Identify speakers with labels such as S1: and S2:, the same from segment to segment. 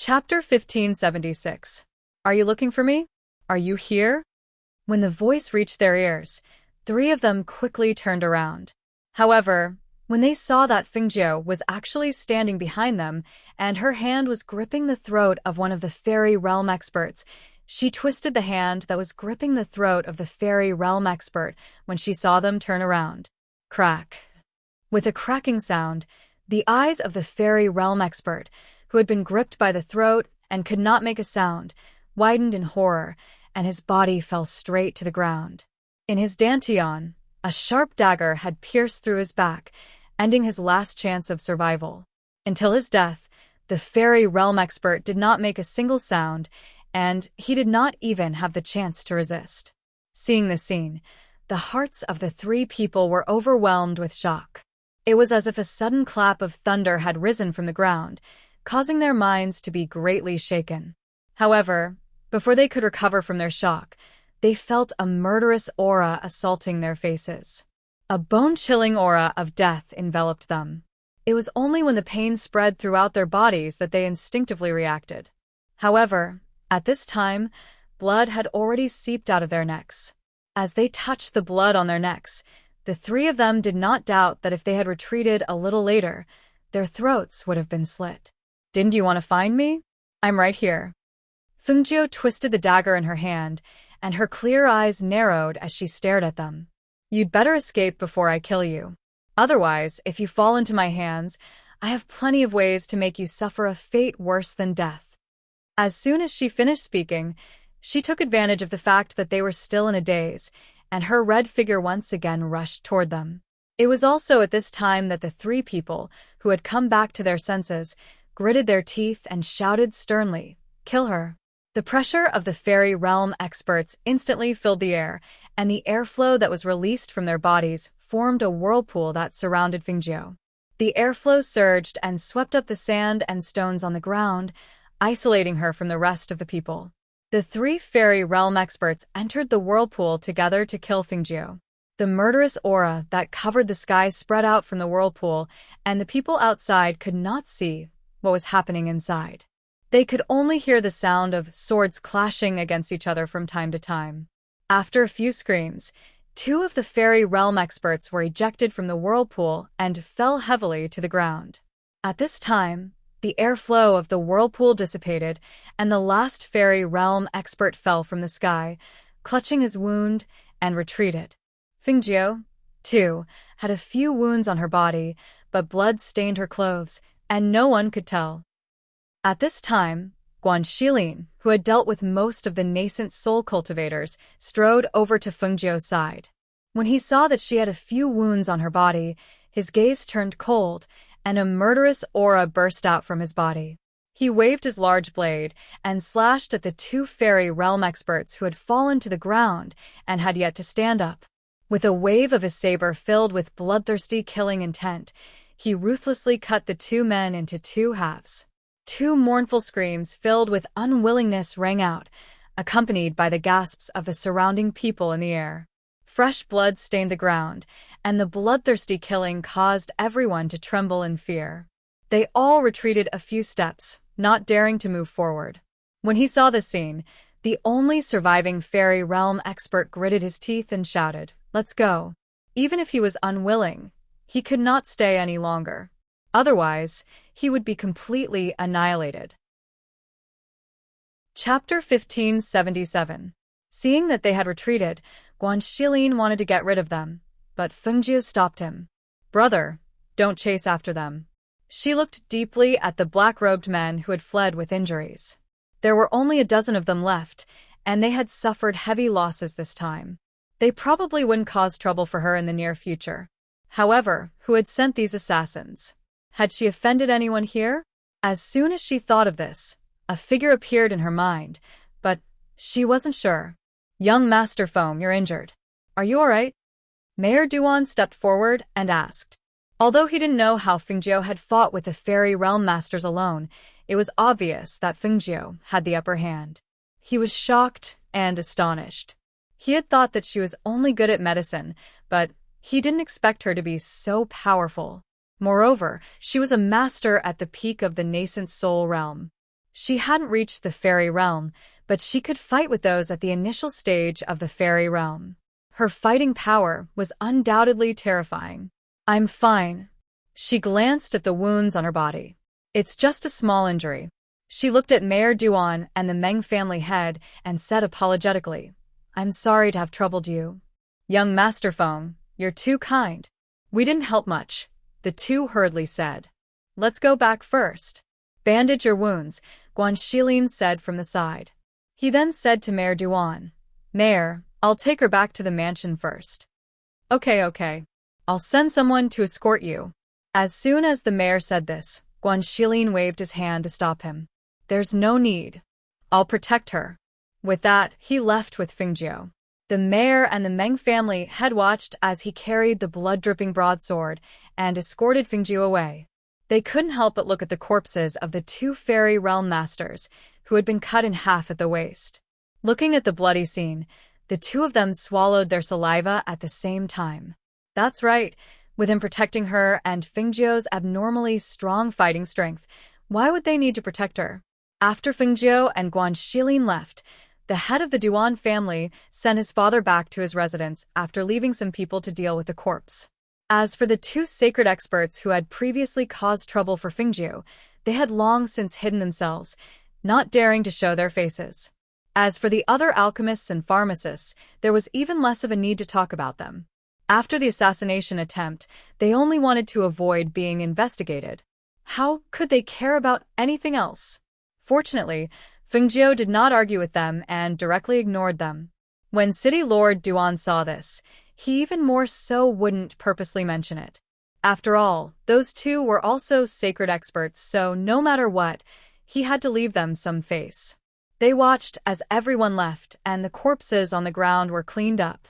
S1: Chapter 1576. Are you looking for me? Are you here? When the voice reached their ears, three of them quickly turned around. However, when they saw that Fengjiu was actually standing behind them and her hand was gripping the throat of one of the fairy realm experts, she twisted the hand that was gripping the throat of the fairy realm expert when she saw them turn around. Crack. With a cracking sound, the eyes of the fairy realm expert, who had been gripped by the throat and could not make a sound, widened in horror, and his body fell straight to the ground. In his dantian, a sharp dagger had pierced through his back, ending his last chance of survival. Until his death, the fairy realm expert did not make a single sound, and he did not even have the chance to resist. Seeing this scene, the hearts of the three people were overwhelmed with shock. It was as if a sudden clap of thunder had risen from the ground, causing their minds to be greatly shaken. However, before they could recover from their shock, they felt a murderous aura assaulting their faces. A bone-chilling aura of death enveloped them. It was only when the pain spread throughout their bodies that they instinctively reacted. However, at this time, blood had already seeped out of their necks. As they touched the blood on their necks, the three of them did not doubt that if they had retreated a little later, their throats would have been slit. Didn't you want to find me? I'm right here. Fengjiu twisted the dagger in her hand, and her clear eyes narrowed as she stared at them. You'd better escape before I kill you. Otherwise, if you fall into my hands, I have plenty of ways to make you suffer a fate worse than death. As soon as she finished speaking, she took advantage of the fact that they were still in a daze, and her red figure once again rushed toward them. It was also at this time that the three people, who had come back to their senses, gritted their teeth and shouted sternly, "Kill her!" The pressure of the fairy realm experts instantly filled the air, and the airflow that was released from their bodies formed a whirlpool that surrounded Fengjiu. The airflow surged and swept up the sand and stones on the ground, isolating her from the rest of the people. The three fairy realm experts entered the whirlpool together to kill Fengjiu. The murderous aura that covered the sky spread out from the whirlpool, and the people outside could not see what was happening inside. They could only hear the sound of swords clashing against each other from time to time. After a few screams, two of the fairy realm experts were ejected from the whirlpool and fell heavily to the ground. At this time, the airflow of the whirlpool dissipated, and the last fairy realm expert fell from the sky, clutching his wound, and retreated. Fengjiu, too, had a few wounds on her body, but blood stained her clothes, and no one could tell. At this time, Guanxilin, who had dealt with most of the nascent soul cultivators, strode over to Fengjiu's side. When he saw that she had a few wounds on her body, his gaze turned cold, and a murderous aura burst out from his body. He waved his large blade and slashed at the two fairy realm experts who had fallen to the ground and had yet to stand up. With a wave of his saber filled with bloodthirsty killing intent, he ruthlessly cut the two men into two halves. Two mournful screams filled with unwillingness rang out, accompanied by the gasps of the surrounding people in the air. Fresh blood stained the ground, and the bloodthirsty killing caused everyone to tremble in fear. They all retreated a few steps, not daring to move forward. When he saw this scene, the only surviving fairy realm expert gritted his teeth and shouted, "Let's go." Even if he was unwilling, he could not stay any longer. Otherwise, he would be completely annihilated. Chapter 1577. Seeing that they had retreated, Guanxilin wanted to get rid of them, but Fengjiu stopped him. "Brother, don't chase after them." She looked deeply at the black-robed men who had fled with injuries. There were only a dozen of them left, and they had suffered heavy losses this time. They probably wouldn't cause trouble for her in the near future. However, who had sent these assassins? Had she offended anyone here? As soon as she thought of this, a figure appeared in her mind, but she wasn't sure. "Young Master Foam, you're injured. Are you all right?" Mayor Duan stepped forward and asked. Although he didn't know how Fengjiu had fought with the fairy realm masters alone, it was obvious that Fengjiu had the upper hand. He was shocked and astonished. He had thought that she was only good at medicine, but he didn't expect her to be so powerful. Moreover, she was a master at the peak of the nascent soul realm. She hadn't reached the fairy realm, but she could fight with those at the initial stage of the fairy realm. Her fighting power was undoubtedly terrifying. I'm fine. She glanced at the wounds on her body. It's just a small injury. She looked at Mayor Duan and the Meng family head and said apologetically, I'm sorry to have troubled you. Young Master Feng, you're too kind. We didn't help much, the two hurriedly said. Let's go back first. Bandage your wounds, Guan Shilin said from the side. He then said to Mayor Duan, Mayor, I'll take her back to the mansion first. Okay. I'll send someone to escort you. As soon as the mayor said this, Guan Shilin waved his hand to stop him. There's no need. I'll protect her. With that, he left with Fengjiu. The mayor and the Meng family had watched as he carried the blood-dripping broadsword and escorted Fengjiu away. They couldn't help but look at the corpses of the two fairy realm masters, who had been cut in half at the waist. Looking at the bloody scene, the two of them swallowed their saliva at the same time. That's right, with him protecting her and Fengjiu's abnormally strong fighting strength, why would they need to protect her? After Fengjiu and Guan Shilin left, the head of the Duan family sent his father back to his residence after leaving some people to deal with the corpse. As for the two sacred experts who had previously caused trouble for Fengjiu, they had long since hidden themselves, not daring to show their faces. As for the other alchemists and pharmacists, there was even less of a need to talk about them. After the assassination attempt, they only wanted to avoid being investigated. How could they care about anything else? Fortunately, Fengjiu did not argue with them and directly ignored them. When City Lord Duan saw this, he even more so wouldn't purposely mention it. After all, those two were also sacred experts, so no matter what, he had to leave them some face. They watched as everyone left and the corpses on the ground were cleaned up.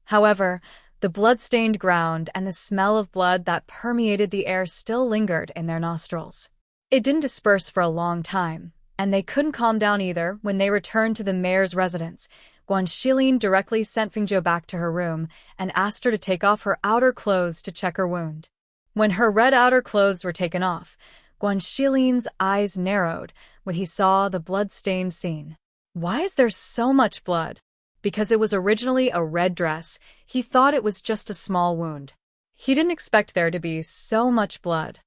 S1: However, the blood-stained ground and the smell of blood that permeated the air still lingered in their nostrils. It didn't disperse for a long time, and they couldn't calm down either when they returned to the mayor's residence. Guan Shilin directly sent Fengjiu back to her room and asked her to take off her outer clothes to check her wound. When her red outer clothes were taken off, Guan Shilin's eyes narrowed when he saw the blood-stained scene. Why is there so much blood? Because it was originally a red dress, he thought it was just a small wound. He didn't expect there to be so much blood.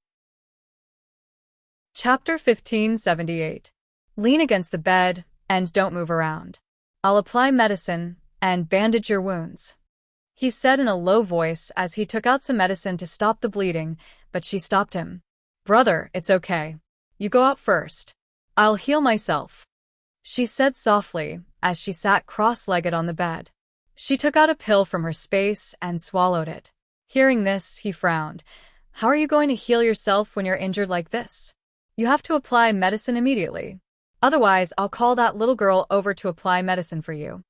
S1: Chapter 1578. Lean against the bed and don't move around. I'll apply medicine and bandage your wounds, he said in a low voice as he took out some medicine to stop the bleeding, but she stopped him. Brother, it's okay. You go out first. I'll heal myself, she said softly as she sat cross-legged on the bed. She took out a pill from her space and swallowed it. Hearing this, he frowned. How are you going to heal yourself when you're injured like this? You have to apply medicine immediately. Otherwise, I'll call that little girl over to apply medicine for you.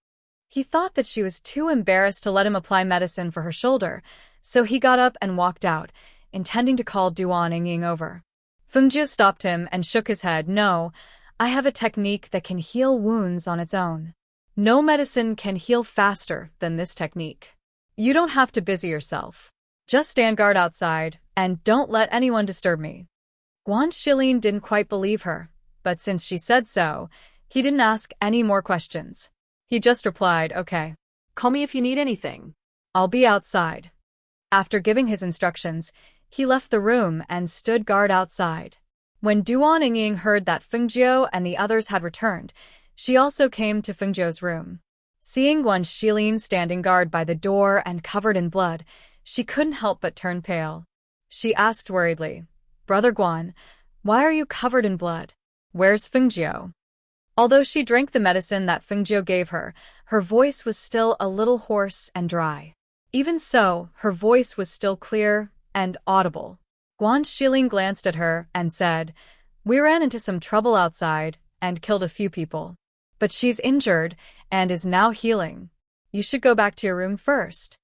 S1: He thought that she was too embarrassed to let him apply medicine for her shoulder, so he got up and walked out, intending to call Duan Ying over. Fengjiu stopped him and shook his head. No, I have a technique that can heal wounds on its own. No medicine can heal faster than this technique. You don't have to busy yourself. Just stand guard outside, and don't let anyone disturb me. Guan Shilin didn't quite believe her, but since she said so, he didn't ask any more questions. He just replied, okay.
S2: Call me if you need anything.
S1: I'll be outside. After giving his instructions, he left the room and stood guard outside. When Duan Ying heard that Fengjiu and the others had returned, she also came to Fengjiu's room. Seeing Guan Shilin standing guard by the door and covered in blood, she couldn't help but turn pale. She asked worriedly, Brother Guan, why are you covered in blood? Where's Fengjiu? Although she drank the medicine that Fengjiu gave her, her voice was still a little hoarse and dry. Even so, her voice was still clear and audible. Guan Shilin glanced at her and said, We ran into some trouble outside and killed a few people. But she's injured and is now healing. You should go back to your room first.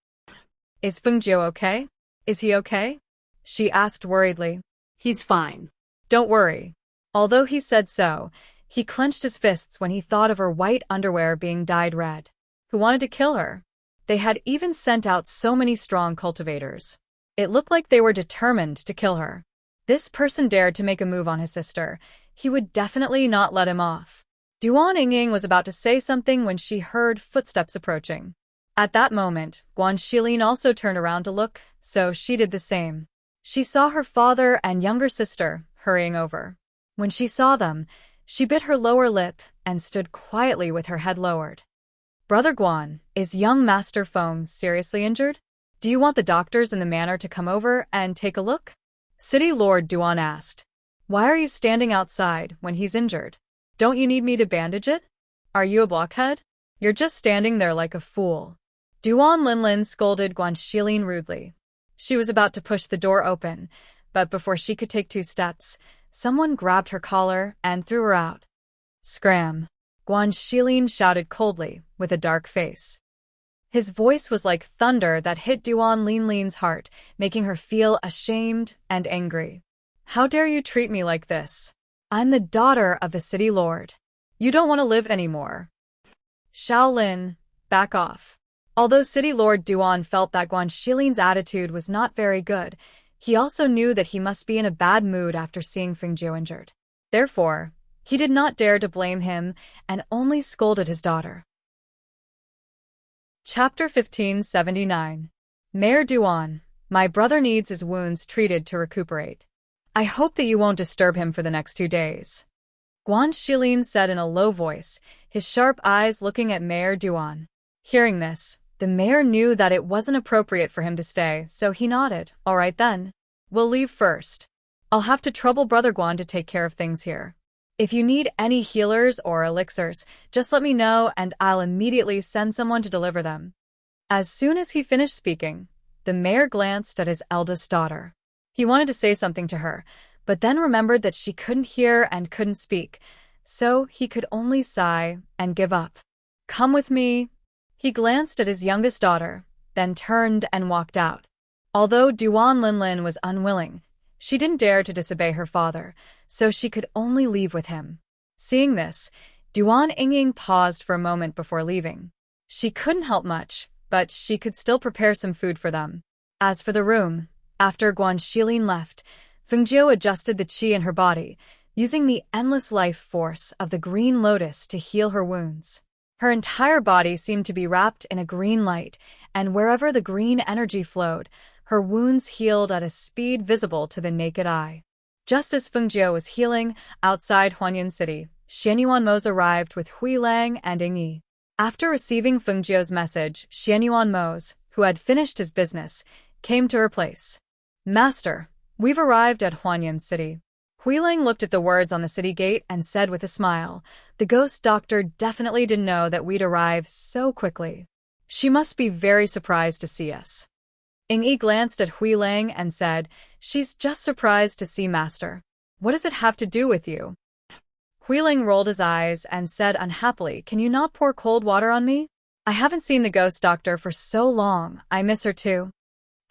S1: Is Fengjiu okay? Is he okay? She asked worriedly.
S2: He's fine.
S1: Don't worry. Although he said so, he clenched his fists when he thought of her white underwear being dyed red. Who wanted to kill her? They had even sent out so many strong cultivators. It looked like they were determined to kill her. This person dared to make a move on his sister. he would definitely not let him off. Duan Yingying was about to say something when she heard footsteps approaching. At that moment, Guan Shilin also turned around to look, so she did the same. She saw her father and younger sister hurrying over. When she saw them, she bit her lower lip and stood quietly with her head lowered. Brother Guan, is young Master Feng seriously injured? Do you want the doctors in the manor to come over and take a look? City Lord Duan asked. Why are you standing outside when he's injured? Don't you need me to bandage it? Are you a blockhead? You're just standing there like a fool. Duan Linlin scolded Guan Shilin rudely. She was about to push the door open, but before she could take 2 steps, someone grabbed her collar and threw her out. Scram! Guan Shilin shouted coldly, with a dark face. His voice was like thunder that hit Duan Linlin's heart, making her feel ashamed and angry. How dare you treat me like this? I'm the daughter of the city lord. You don't want to live anymore. Shaolin, back off. Although City Lord Duan felt that Guan Shilin's attitude was not very good, he also knew that he must be in a bad mood after seeing Fengjiu injured. Therefore, he did not dare to blame him and only scolded his daughter. Chapter 1579. Mayor Duan, my brother needs his wounds treated to recuperate. I hope that you won't disturb him for the next 2 days. Guan Shilin said in a low voice, his sharp eyes looking at Mayor Duan. Hearing this, the mayor knew that it wasn't appropriate for him to stay, so he nodded. All right then. We'll leave first. I'll have to trouble Brother Guan to take care of things here. If you need any healers or elixirs, just let me know and I'll immediately send someone to deliver them. As soon as he finished speaking, the mayor glanced at his eldest daughter. He wanted to say something to her, but then remembered that she couldn't hear and couldn't speak, so he could only sigh and give up. Come with me. He glanced at his youngest daughter, then turned and walked out. Although Duan Linlin was unwilling, she didn't dare to disobey her father, so she could only leave with him. Seeing this, Duan Yingying paused for a moment before leaving. She couldn't help much, but she could still prepare some food for them. As for the room, after Guan Shilin left, Fengjiu adjusted the qi in her body, using the endless life force of the green lotus to heal her wounds. Her entire body seemed to be wrapped in a green light, and wherever the green energy flowed, her wounds healed at a speed visible to the naked eye. Just as Fengjiu was healing, outside Huanyan City, Xianyuan Mo's arrived with Hui Lang and Ying Yi. After receiving Fengjiu's message, Xianyuan Mo's, who had finished his business, came to her place. Master, we've arrived at Huanyan City. Hui Lang looked at the words on the city gate and said with a smile, the ghost doctor definitely didn't know that we'd arrive so quickly. She must be very surprised to see us. Ying Yi glanced at Hui Lang and said, she's just surprised to see Master. What does it have to do with you? Hui Lang rolled his eyes and said unhappily, can you not pour cold water on me? I haven't seen the ghost doctor for so long, I miss her too.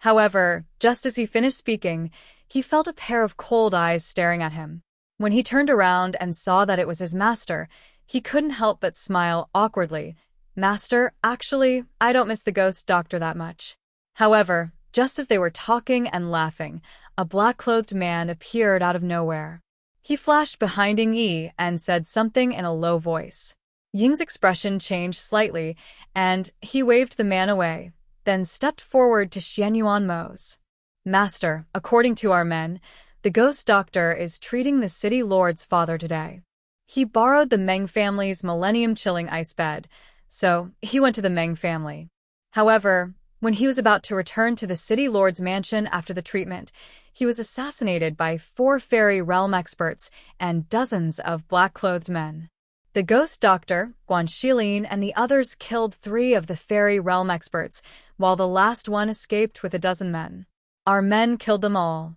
S1: However, just as he finished speaking, he felt a pair of cold eyes staring at him. When he turned around and saw that it was his master, he couldn't help but smile awkwardly. Master, actually, I don't miss the ghost doctor that much. However, just as they were talking and laughing, a black-clothed man appeared out of nowhere. He flashed behind Ying Yi and said something in a low voice. Ying's expression changed slightly, and he waved the man away, then stepped forward to Xianyuan Mo's. Master, according to our men, the ghost doctor is treating the city lord's father today. He borrowed the Meng family's Millennium Chilling ice bed, so he went to the Meng family. However, when he was about to return to the city lord's mansion after the treatment, he was assassinated by 4 fairy realm experts and dozens of black-clothed men. The ghost doctor, Guan Shilin, and the others killed 3 of the fairy realm experts, while the last one escaped with a dozen men. Our men killed them all.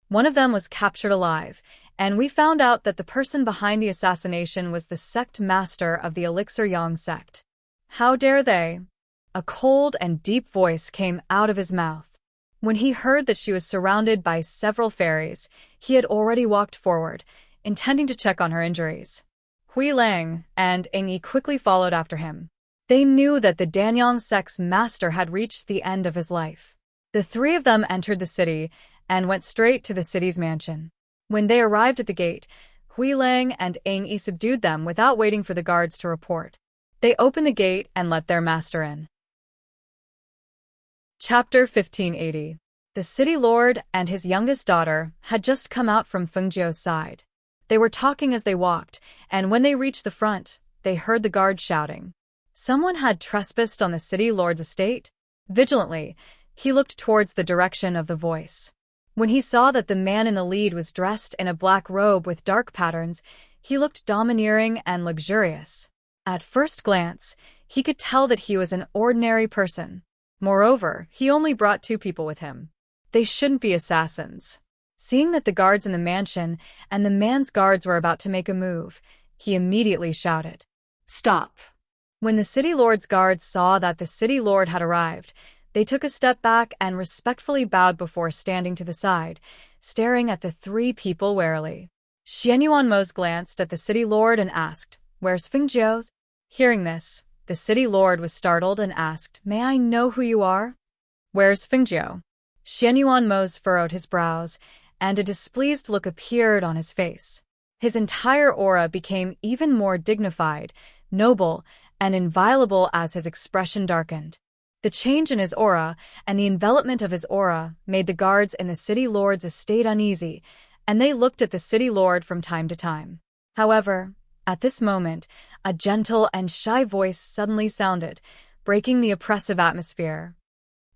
S1: One of them was captured alive, and we found out that the person behind the assassination was the sect master of the Elixir Yang sect. How dare they? A cold and deep voice came out of his mouth. When he heard that she was surrounded by several fairies, he had already walked forward, intending to check on her injuries. Hui Lang and Ying Yi quickly followed after him. They knew that the Danyang sect's master had reached the end of his life. The 3 of them entered the city and went straight to the city's mansion. When they arrived at the gate, Hui Lang and Eng Yi subdued them without waiting for the guards to report. They opened the gate and let their master in. Chapter 1580. The city lord and his youngest daughter had just come out from Fengjiu's side. They were talking as they walked, and when they reached the front, they heard the guard shouting. Someone had trespassed on the city lord's estate. Vigilantly, he looked towards the direction of the voice. When he saw that the man in the lead was dressed in a black robe with dark patterns, he looked domineering and luxurious. At first glance, he could tell that he was an ordinary person. Moreover, he only brought 2 people with him. They shouldn't be assassins. Seeing that the guards in the mansion and the man's guards were about to make a move, he immediately shouted,
S2: Stop.
S1: When the city lord's guards saw that the city lord had arrived, they took a step back and respectfully bowed before standing to the side, staring at the 3 people warily. Xian Yuanmo's glanced at the city lord and asked, Where's Fengjiu's? Hearing this, the city lord was startled and asked, May I know who you are? Where's Fengjiu? Xian Yuanmo's furrowed his brows, and a displeased look appeared on his face. His entire aura became even more dignified, noble, and inviolable as his expression darkened. The change in his aura and the envelopment of his aura made the guards in the city lord's estate uneasy, and they looked at the city lord from time to time. However, at this moment, a gentle and shy voice suddenly sounded, breaking the oppressive atmosphere.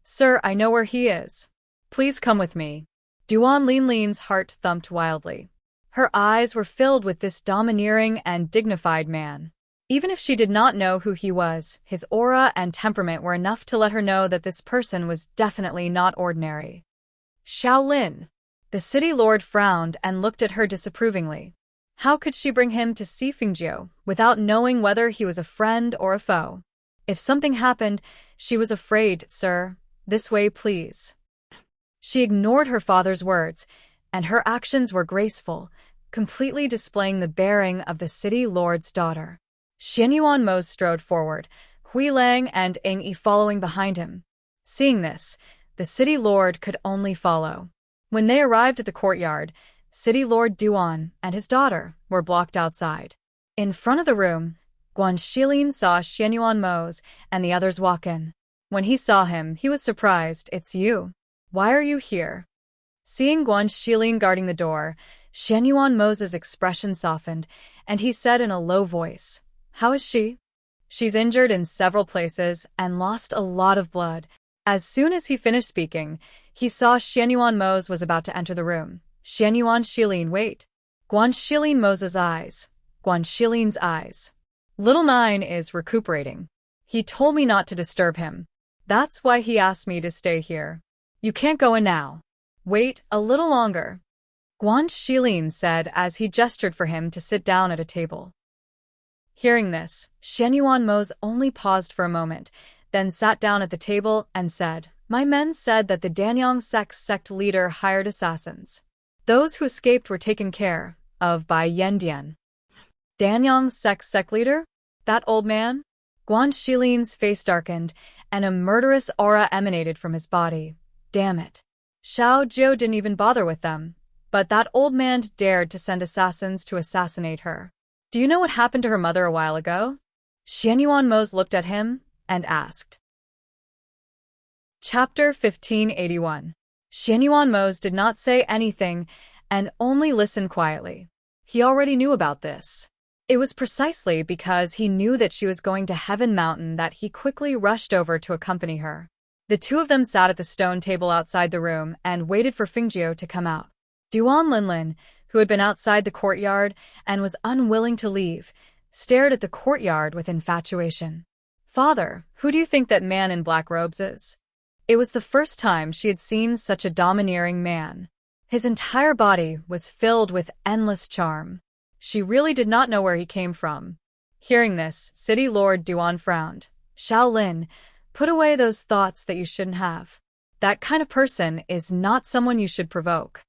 S1: Sir, I know where he is. Please come with me. Duan Linlin's heart thumped wildly. Her eyes were filled with this domineering and dignified man. Even if she did not know who he was, his aura and temperament were enough to let her know that this person was definitely not ordinary. Shaolin. The city lord frowned and looked at her disapprovingly. How could she bring him to see Fengjiu without knowing whether he was a friend or a foe? If something happened, she was afraid, Sir. This way, please. She ignored her father's words, and her actions were graceful, completely displaying the bearing of the city lord's daughter. Xian Yuanmo strode forward, Hui Lang and Eng Yi following behind him. Seeing this, the city lord could only follow. When they arrived at the courtyard, City Lord Duan and his daughter were blocked outside. In front of the room, Guan Shilin saw Xian Yuanmo's and the others walk in. When he saw him, he was surprised. It's you. Why are you here? Seeing Guan Shilin guarding the door, Xian Yuanmo's expression softened, and he said in a low voice, How is she? She's injured in several places and lost a lot of blood. As soon as he finished speaking, he saw Xian Yuanmo's was about to enter the room. Xian Yuan Shilin, wait. Guan Shilin Mo's eyes. Guan Shilin's eyes. Little Nine is recuperating. He told me not to disturb him. That's why he asked me to stay here. You can't go in now. Wait a little longer. Guan Shilin said as he gestured for him to sit down at a table. Hearing this, Xian Yuanmo's only paused for a moment, then sat down at the table and said, My men said that the Danyang sect leader hired assassins. Those who escaped were taken care of by Yandian. Danyang sect leader? That old man? Guan Shilin's face darkened, and a murderous aura emanated from his body. Damn it. Xiao Jiu didn't even bother with them, but that old man dared to send assassins to assassinate her. Do you know what happened to her mother a while ago? Xian Yuanmo looked at him and asked. Chapter 1581. Xian Yuanmo did not say anything and only listened quietly. He already knew about this. It was precisely because he knew that she was going to Heaven Mountain that he quickly rushed over to accompany her. The 2 of them sat at the stone table outside the room and waited for Fengjiu to come out. Duan Linlin, who had been outside the courtyard and was unwilling to leave, stared at the courtyard with infatuation. Father, who do you think that man in black robes is? It was the first time she had seen such a domineering man. His entire body was filled with endless charm. She really did not know where he came from. Hearing this, City Lord Duan frowned. Shaolin, put away those thoughts that you shouldn't have. That kind of person is not someone you should provoke.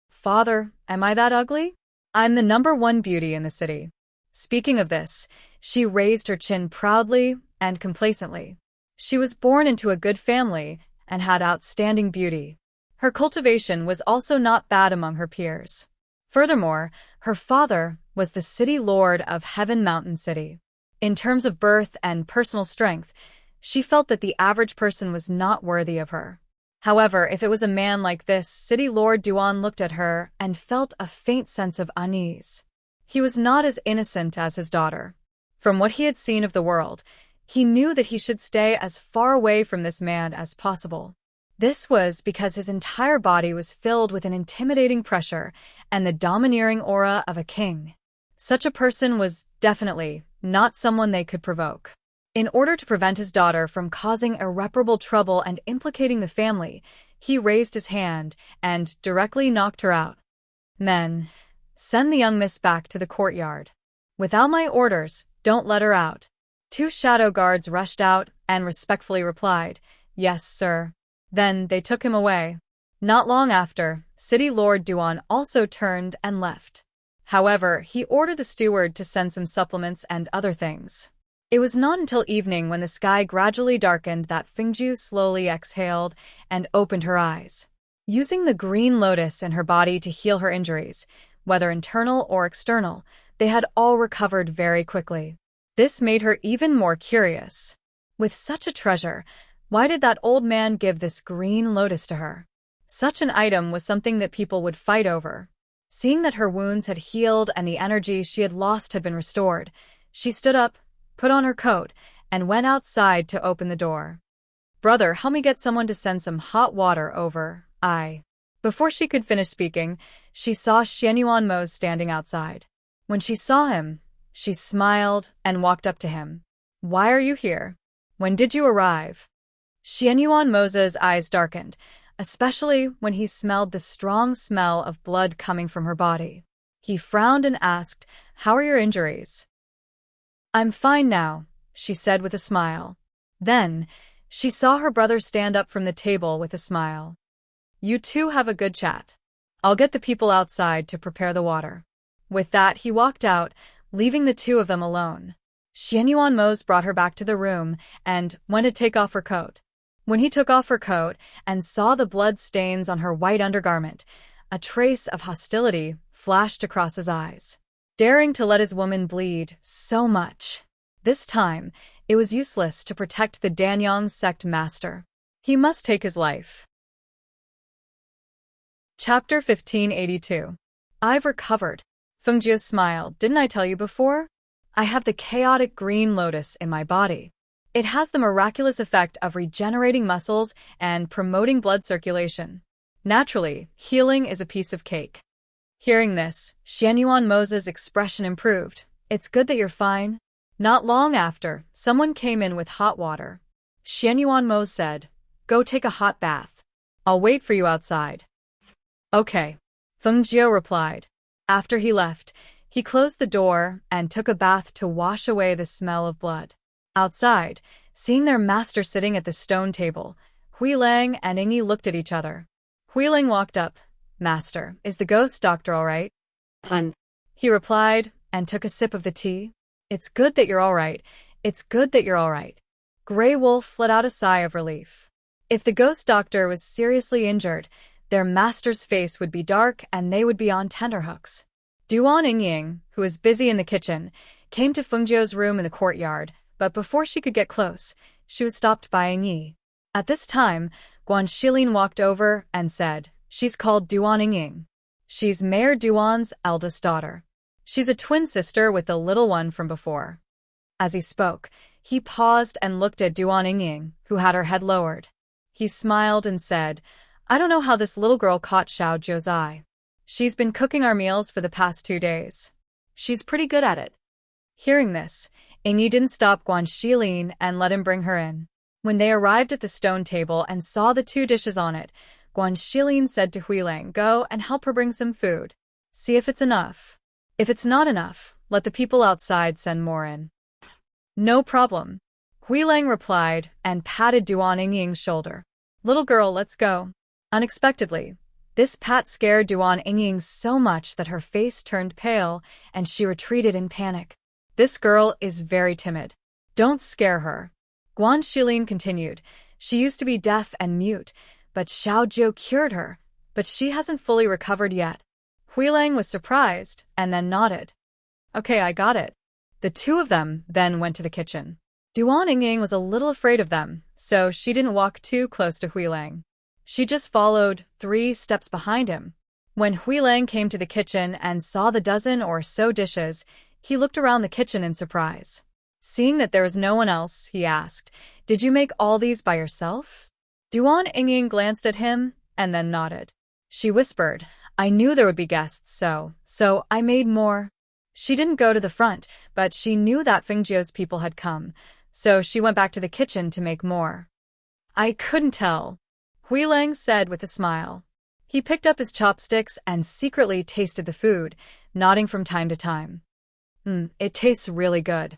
S1: Father, am I that ugly? I'm the #1 beauty in the city. Speaking of this, she raised her chin proudly and complacently. She was born into a good family and had outstanding beauty. Her cultivation was also not bad among her peers. Furthermore, her father was the city lord of Heaven Mountain City. In terms of birth and personal strength, she felt that the average person was not worthy of her. However, if it was a man like this, City Lord Duan looked at her and felt a faint sense of unease. He was not as innocent as his daughter. From what he had seen of the world, he knew that he should stay as far away from this man as possible. This was because his entire body was filled with an intimidating pressure and the domineering aura of a king. Such a person was definitely not someone they could provoke. In order to prevent his daughter from causing irreparable trouble and implicating the family, he raised his hand and directly knocked her out. Men, send the young miss back to the courtyard. Without my orders, don't let her out. 2 shadow guards rushed out and respectfully replied, "Yes, sir." Then they took him away. Not long after, City Lord Duan also turned and left. However, he ordered the steward to send some supplements and other things. It was not until evening when the sky gradually darkened that Fengju slowly exhaled and opened her eyes. Using the green lotus in her body to heal her injuries, whether internal or external, they had all recovered very quickly. This made her even more curious. With such a treasure, why did that old man give this green lotus to her? Such an item was something that people would fight over. Seeing that her wounds had healed and the energy she had lost had been restored, she stood up, put on her coat, and went outside to open the door. "Brother, help me get someone to send some hot water over, Before she could finish speaking, she saw Xianyuan Mose standing outside. When she saw him, she smiled and walked up to him. "Why are you here? When did you arrive?" Xianyuan Mose's eyes darkened, especially when he smelled the strong smell of blood coming from her body. He frowned and asked, "How are your injuries?" "I'm fine now," she said with a smile. Then, she saw her brother stand up from the table with a smile. "You two have a good chat. I'll get the people outside to prepare the water." With that, he walked out, leaving the two of them alone. Xianyuan Mose brought her back to the room and went to take off her coat. When he took off her coat and saw the blood stains on her white undergarment, a trace of hostility flashed across his eyes. Daring to let his woman bleed so much. This time, it was useless to protect the Danyang sect master. He must take his life. Chapter 1582. I've recovered. Fengjiu smiled. "Didn't I tell you before? I have the chaotic green lotus in my body. It has the miraculous effect of regenerating muscles and promoting blood circulation. Naturally, healing is a piece of cake." Hearing this, Xianyuan Mose's expression improved. "It's good that you're fine." Not long after, someone came in with hot water. Xianyuan Mose said, "Go take a hot bath. I'll wait for you outside." "Okay," Feng Jiu replied. After he left, he closed the door and took a bath to wash away the smell of blood. Outside, seeing their master sitting at the stone table, Huilang and Ingyi looked at each other. Huilang walked up. "Master, is the ghost doctor all right?"
S2: Hun.
S1: He replied and took a sip of the tea. "It's good that you're all right. It's good that you're all right." Grey Wolf let out a sigh of relief. If the ghost doctor was seriously injured, their master's face would be dark and they would be on tenterhooks. Duan Yingying, who was busy in the kitchen, came to Fengjiu's room in the courtyard, but before she could get close, she was stopped by Ingyi. At this time, Guan Shilin walked over and said, "She's called Duan Yingying. She's Mayor Duan's eldest daughter. She's a twin sister with the little one from before." As he spoke, he paused and looked at Duan Yingying, who had her head lowered. He smiled and said, "I don't know how this little girl caught Xiao Zhou's eye. She's been cooking our meals for the past 2 days. She's pretty good at it." Hearing this, Ingyi didn't stop Guan Shilin and let him bring her in. When they arrived at the stone table and saw the 2 dishes on it, Guan Shilin said to Huilang, "Go and help her bring some food. See if it's enough. If it's not enough, let the people outside send more in." "No problem," Huilang replied and patted Duan Yingying's shoulder. "Little girl, let's go." Unexpectedly, this pat scared Duan Yingying so much that her face turned pale and she retreated in panic. "This girl is very timid. Don't scare her." Guan Shilin continued. "She used to be deaf and mute, but Xiao Zhou cured her, but she hasn't fully recovered yet." Huilang was surprised and then nodded. Okay, I got it. The two of them then went to the kitchen. Duan Yingying was a little afraid of them, so she didn't walk too close to Huilang. She just followed 3 steps behind him. When Huilang came to the kitchen and saw the dozen or so dishes, he looked around the kitchen in surprise. Seeing that there was no one else, he asked, "Did you make all these by yourself?" Duan Yingying glanced at him and then nodded. She whispered, "I knew there would be guests, so I made more." She didn't go to the front, but she knew that Fengjiu's people had come, so she went back to the kitchen to make more. I couldn't tell, Huilang said with a smile. He picked up his chopsticks and secretly tasted the food, nodding from time to time. It tastes really good.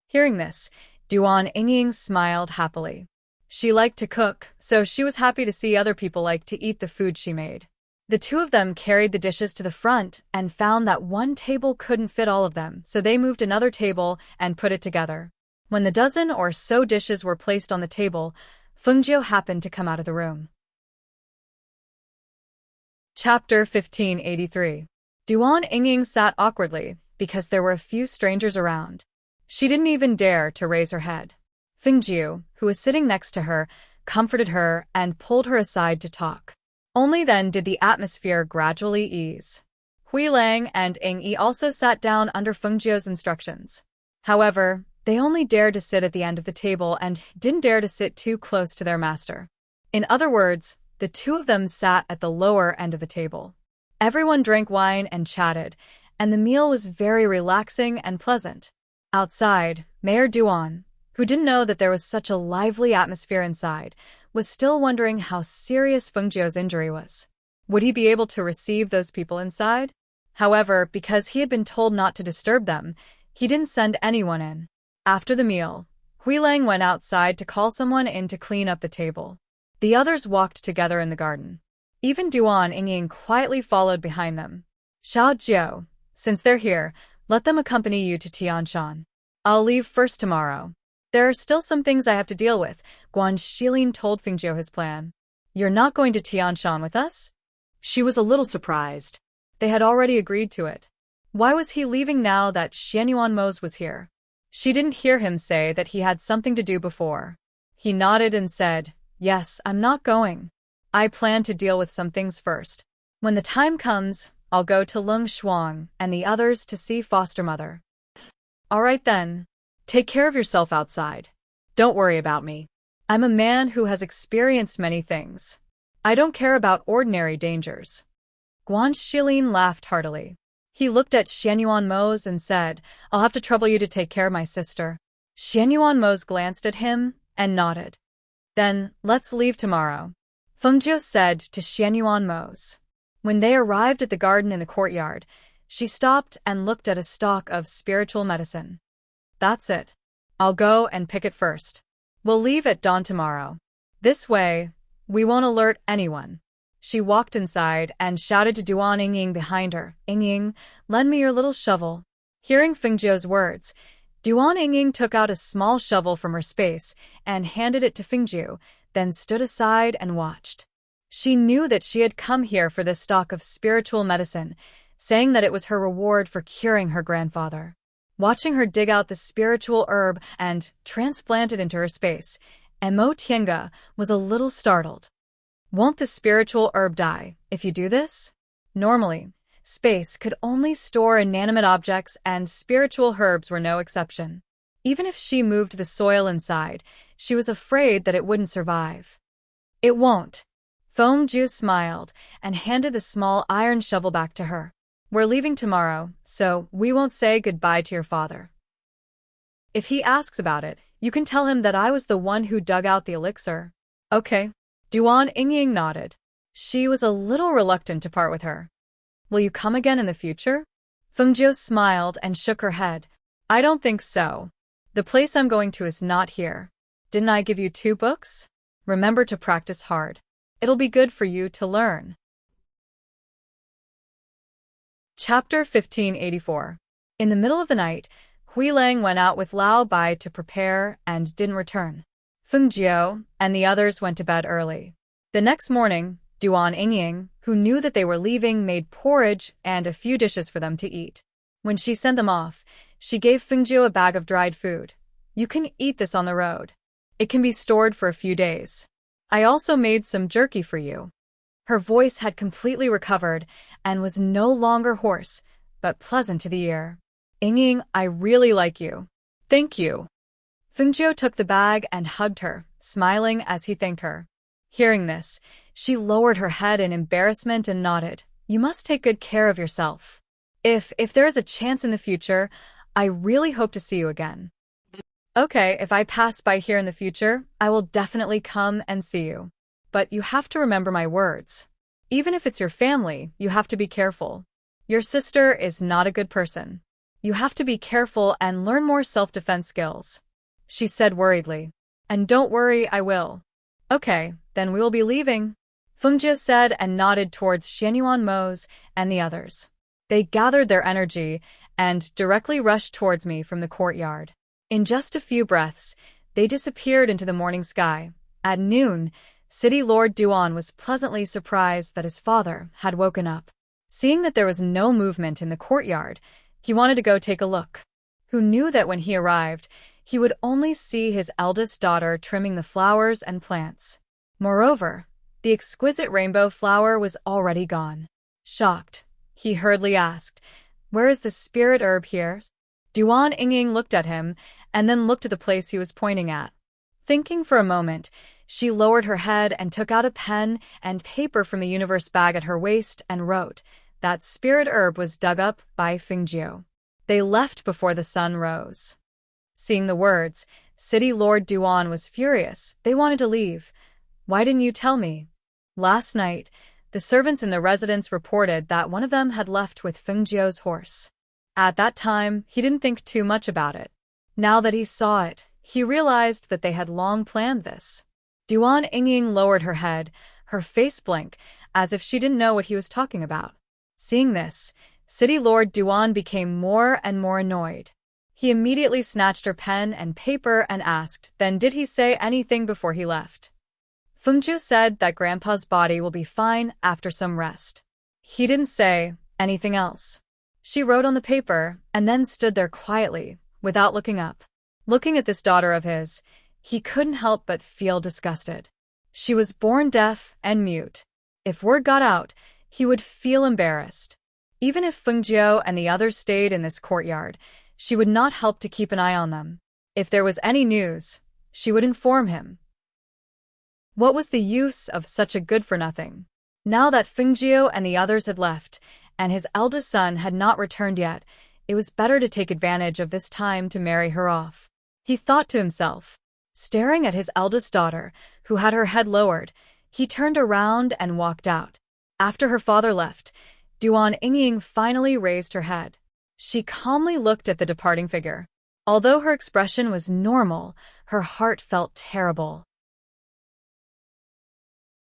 S1: Hearing this, Duan Yingying smiled happily. She liked to cook, so she was happy to see other people like to eat the food she made. The two of them carried the dishes to the front and found that one table couldn't fit all of them, so they moved another table and put it together. When the dozen or so dishes were placed on the table, Fengjiu happened to come out of the room. Chapter 1583. Duan Yingying sat awkwardly because there were a few strangers around. She didn't even dare to raise her head. Fengjiu, who was sitting next to her, comforted her and pulled her aside to talk. Only then did the atmosphere gradually ease. Huilang and Yingyi also sat down under Fengjiu's instructions. However, they only dared to sit at the end of the table and didn't dare to sit too close to their master. In other words, the two of them sat at the lower end of the table. Everyone drank wine and chatted, and the meal was very relaxing and pleasant. Outside, Mayor Duan, who didn't know that there was such a lively atmosphere inside, was still wondering how serious Fengjiu's injury was. Would he be able to receive those people inside? However, because he had been told not to disturb them, he didn't send anyone in. After the meal, Huilang went outside to call someone in to clean up the table. The others walked together in the garden. Even Duan Yingying quietly followed behind them. Xiao Jiu, since they're here, let them accompany you to Tianshan. I'll leave first tomorrow. There are still some things I have to deal with, Guan Shilin told Fengjiu his plan. You're not going to Tianshan with us?
S2: She was a little surprised.
S1: They had already agreed to it. Why was he leaving now that Xianyuan Mose was here? She didn't hear him say that he had something to do before. He nodded and said, "Yes, I'm not going. I plan to deal with some things first. When the time comes, I'll go to Lung Shuang and the others to see foster mother." All right then. Take care of yourself outside. Don't worry about me. I'm a man who has experienced many things. I don't care about ordinary dangers. Guan Shilin laughed heartily. He looked at Xianyuan Mose and said, "I'll have to trouble you to take care of my sister." Xianyuan Mose glanced at him and nodded. Then, let's leave tomorrow, Fengjiu said to Xianyuan Mose. When they arrived at the garden in the courtyard, she stopped and looked at a stalk of spiritual medicine. That's it. I'll go and pick it first. We'll leave at dawn tomorrow. This way, we won't alert anyone. She walked inside and shouted to Duan Yingying behind her, "Yingying, lend me your little shovel." Hearing Fengjiu's words, Duan Yingying took out a small shovel from her space and handed it to Fengjiu, then stood aside and watched. She knew that she had come here for this stock of spiritual medicine, saying that it was her reward for curing her grandfather. Watching her dig out the spiritual herb and transplant it into her space, Mo Tiange was a little startled. Won't the spiritual herb die if you do this? Normally, space could only store inanimate objects and spiritual herbs were no exception. Even if she moved the soil inside, she was afraid that it wouldn't survive. It won't. Fengjiu smiled and handed the small iron shovel back to her. We're leaving tomorrow, so we won't say goodbye to your father. If he asks about it, you can tell him that I was the one who dug out the elixir. Okay. Duan Yingying nodded. She was a little reluctant to part with her. Will you come again in the future? Fengjiu smiled and shook her head. I don't think so. The place I'm going to is not here. Didn't I give you 2 books? Remember to practice hard. It'll be good for you to learn. Chapter 1584. In the middle of the night, Huilang went out with Lao Bai to prepare and didn't return. Fengjiu and the others went to bed early. The next morning, Duan Yingying, who knew that they were leaving, made porridge and a few dishes for them to eat. When she sent them off, she gave Fengjiu a bag of dried food. You can eat this on the road. It can be stored for a few days. I also made some jerky for you. Her voice had completely recovered and was no longer hoarse, but pleasant to the ear. Ying, I really like you. Thank you. Fengjiu took the bag and hugged her, smiling as he thanked her. Hearing this, she lowered her head in embarrassment and nodded. You must take good care of yourself. If there is a chance in the future, I really hope to see you again. Okay, if I pass by here in the future, I will definitely come and see you. But you have to remember my words. Even if it's your family, you have to be careful. Your sister is not a good person. You have to be careful and learn more self-defense skills. She said worriedly. And don't worry, I will. Okay, then we will be leaving. Fengjiu said and nodded towards Xianyuan Mose and the others. They gathered their energy and directly rushed towards me from the courtyard. In just a few breaths, they disappeared into the morning sky. At noon, City Lord Duan was pleasantly surprised that his father had woken up. Seeing that there was no movement in the courtyard, he wanted to go take a look. Who knew that when he arrived, he would only see his eldest daughter trimming the flowers and plants. Moreover, the exquisite rainbow flower was already gone. Shocked, he hurriedly asked, Where is the spirit herb here? Duan Ying looked at him and then looked at the place he was pointing at. Thinking for a moment, she lowered her head and took out a pen and paper from the universe bag at her waist and wrote, That spirit herb was dug up by Fengjiu. They left before the sun rose. Seeing the words, City Lord Duan was furious. They wanted to leave. Why didn't you tell me? Last night, the servants in the residence reported that one of them had left with Fengjiu's horse. At that time, he didn't think too much about it. Now that he saw it, he realized that they had long planned this. Duan Ying lowered her head, her face blank, as if she didn't know what he was talking about. Seeing this, City Lord Duan became more and more annoyed. He immediately snatched her pen and paper and asked, Then did he say anything before he left? Fengjiu said that Grandpa's body will be fine after some rest. He didn't say anything else. She wrote on the paper and then stood there quietly, without looking up. Looking at this daughter of his, he couldn't help but feel disgusted. She was born deaf and mute. If word got out, he would feel embarrassed. Even if Fengjiu and the others stayed in this courtyard, she would not help to keep an eye on them. If there was any news, she would inform him. What was the use of such a good-for-nothing? Now that Fengjiu and the others had left, and his eldest son had not returned yet, it was better to take advantage of this time to marry her off. He thought to himself. Staring at his eldest daughter, who had her head lowered, he turned around and walked out. After her father left, Duan Ying finally raised her head. She calmly looked at the departing figure. Although her expression was normal, her heart felt terrible.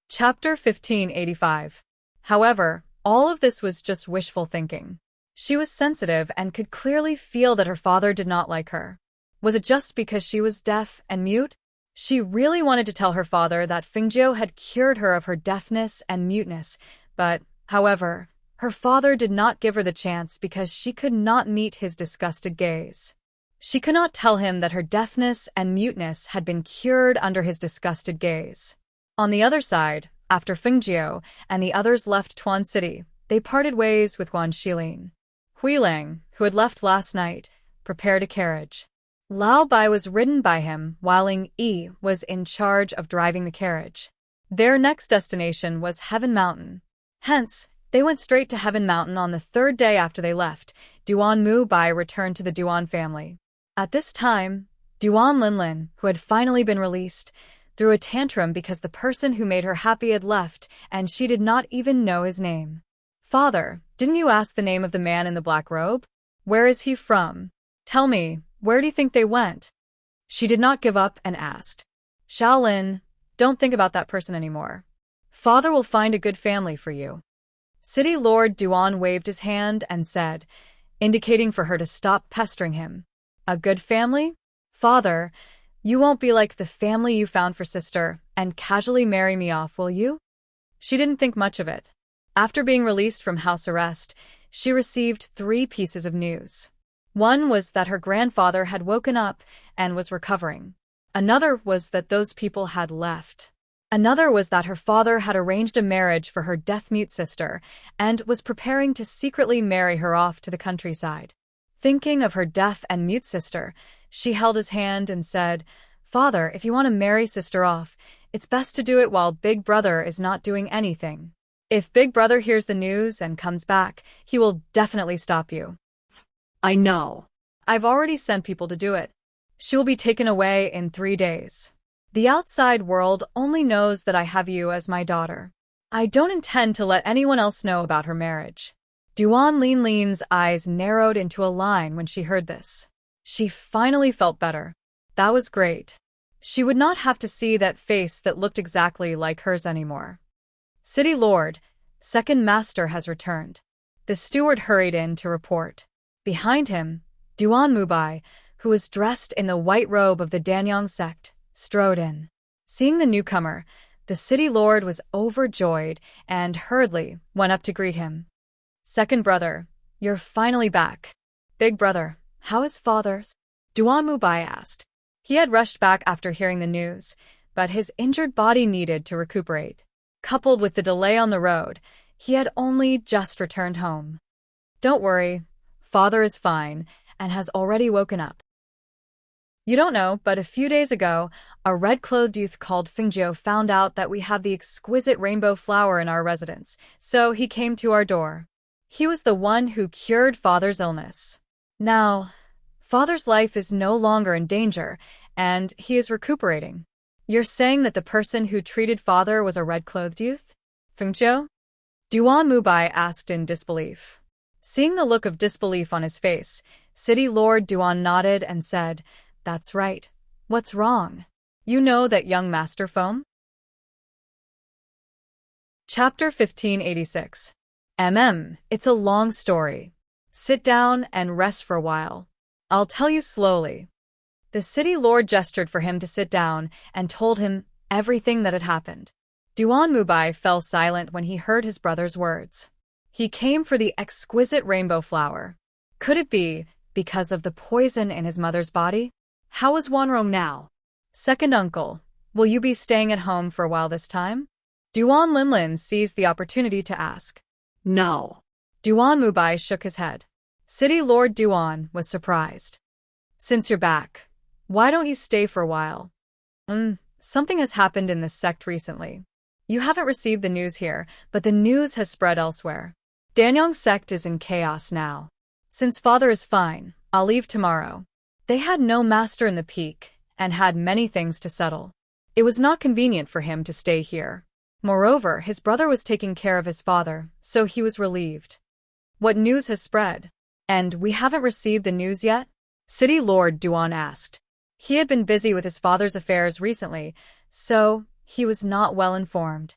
S1: Chapter 1585. However, all of this was just wishful thinking. She was sensitive and could clearly feel that her father did not like her. Was it just because she was deaf and mute? She really wanted to tell her father that Fengjiu had cured her of her deafness and muteness, but, however, her father did not give her the chance because she could not meet his disgusted gaze. She could not tell him that her deafness and muteness had been cured under his disgusted gaze. On the other side, after Fengjiu and the others left Tuan City, they parted ways with Guan Shilin. Huilang, who had left last night, prepared a carriage. Lao Bai was ridden by him while Ling Yi was in charge of driving the carriage. Their next destination was Heaven Mountain. Hence, they went straight to Heaven Mountain on the third day after they left. Duan Mu Bai returned to the Duan family. At this time, Duan Linlin, who had finally been released, threw a tantrum because the person who made her happy had left and she did not even know his name. Father, didn't you ask the name of the man in the black robe? Where is he from? Tell me, where do you think they went? She did not give up and asked. Shaolin, don't think about that person anymore. Father will find a good family for you. City Lord Duan waved his hand and said, indicating for her to stop pestering him. A good family? Father, you won't be like the family you found for sister and casually marry me off, will you? She didn't think much of it. After being released from house arrest, she received 3 pieces of news. One was that her grandfather had woken up and was recovering. Another was that those people had left. Another was that her father had arranged a marriage for her deaf-mute sister and was preparing to secretly marry her off to the countryside. Thinking of her deaf and mute sister, she held his hand and said, "Father, if you want to marry sister off, it's best to do it while Big Brother is not doing anything. If Big Brother hears the news and comes back, he will definitely stop you."
S2: I know.
S1: I've already sent people to do it. She will be taken away in 3 days. The outside world only knows that I have you as my daughter. I don't intend to let anyone else know about her marriage. Duan Linlin's eyes narrowed into a line when she heard this. She finally felt better. That was great. She would not have to see that face that looked exactly like hers anymore. "City Lord, Second Master has returned." The steward hurried in to report. Behind him, Duan Mubai, who was dressed in the white robe of the Danyang sect, strode in. Seeing the newcomer, the city lord was overjoyed and hurriedly went up to greet him. "Second brother, you're finally back." "Big brother, how is father's?" Duan Mubai asked. He had rushed back after hearing the news, but his injured body needed to recuperate. Coupled with the delay on the road, he had only just returned home. "Don't worry. Father is fine and has already woken up. You don't know, but a few days ago, a red-clothed youth called Fingjiu found out that we have the exquisite rainbow flower in our residence, so he came to our door. He was the one who cured Father's illness. Now, Father's life is no longer in danger, and he is recuperating." "You're saying that the person who treated Father was a red-clothed youth? Fingjiu?" Duan Mubai asked in disbelief. Seeing the look of disbelief on his face, City Lord Duan nodded and said, "That's right. What's wrong? You know that young Master Foam?" Chapter 1586. It's a long story. Sit down and rest for a while. I'll tell you slowly. The city lord gestured for him to sit down and told him everything that had happened. Duan Mubai fell silent when he heard his brother's words. He came for the exquisite rainbow flower. Could it be because of the poison in his mother's body? How is Wanrong now? "Second uncle, will you be staying at home for a while this time?" Duan Linlin seized the opportunity to ask.
S2: No.
S1: Duan Mubai shook his head. City Lord Duan was surprised. "Since you're back, why don't you stay for a while?" Something has happened in this sect recently. You haven't received the news here, but the news has spread elsewhere. Danyang sect is in chaos now. Since Father is fine, I'll leave tomorrow. They had no master in the peak and had many things to settle. It was not convenient for him to stay here. Moreover, his brother was taking care of his father, so he was relieved. "What news has spread? And we haven't received the news yet?" City Lord Duan asked. He had been busy with his father's affairs recently, so he was not well informed.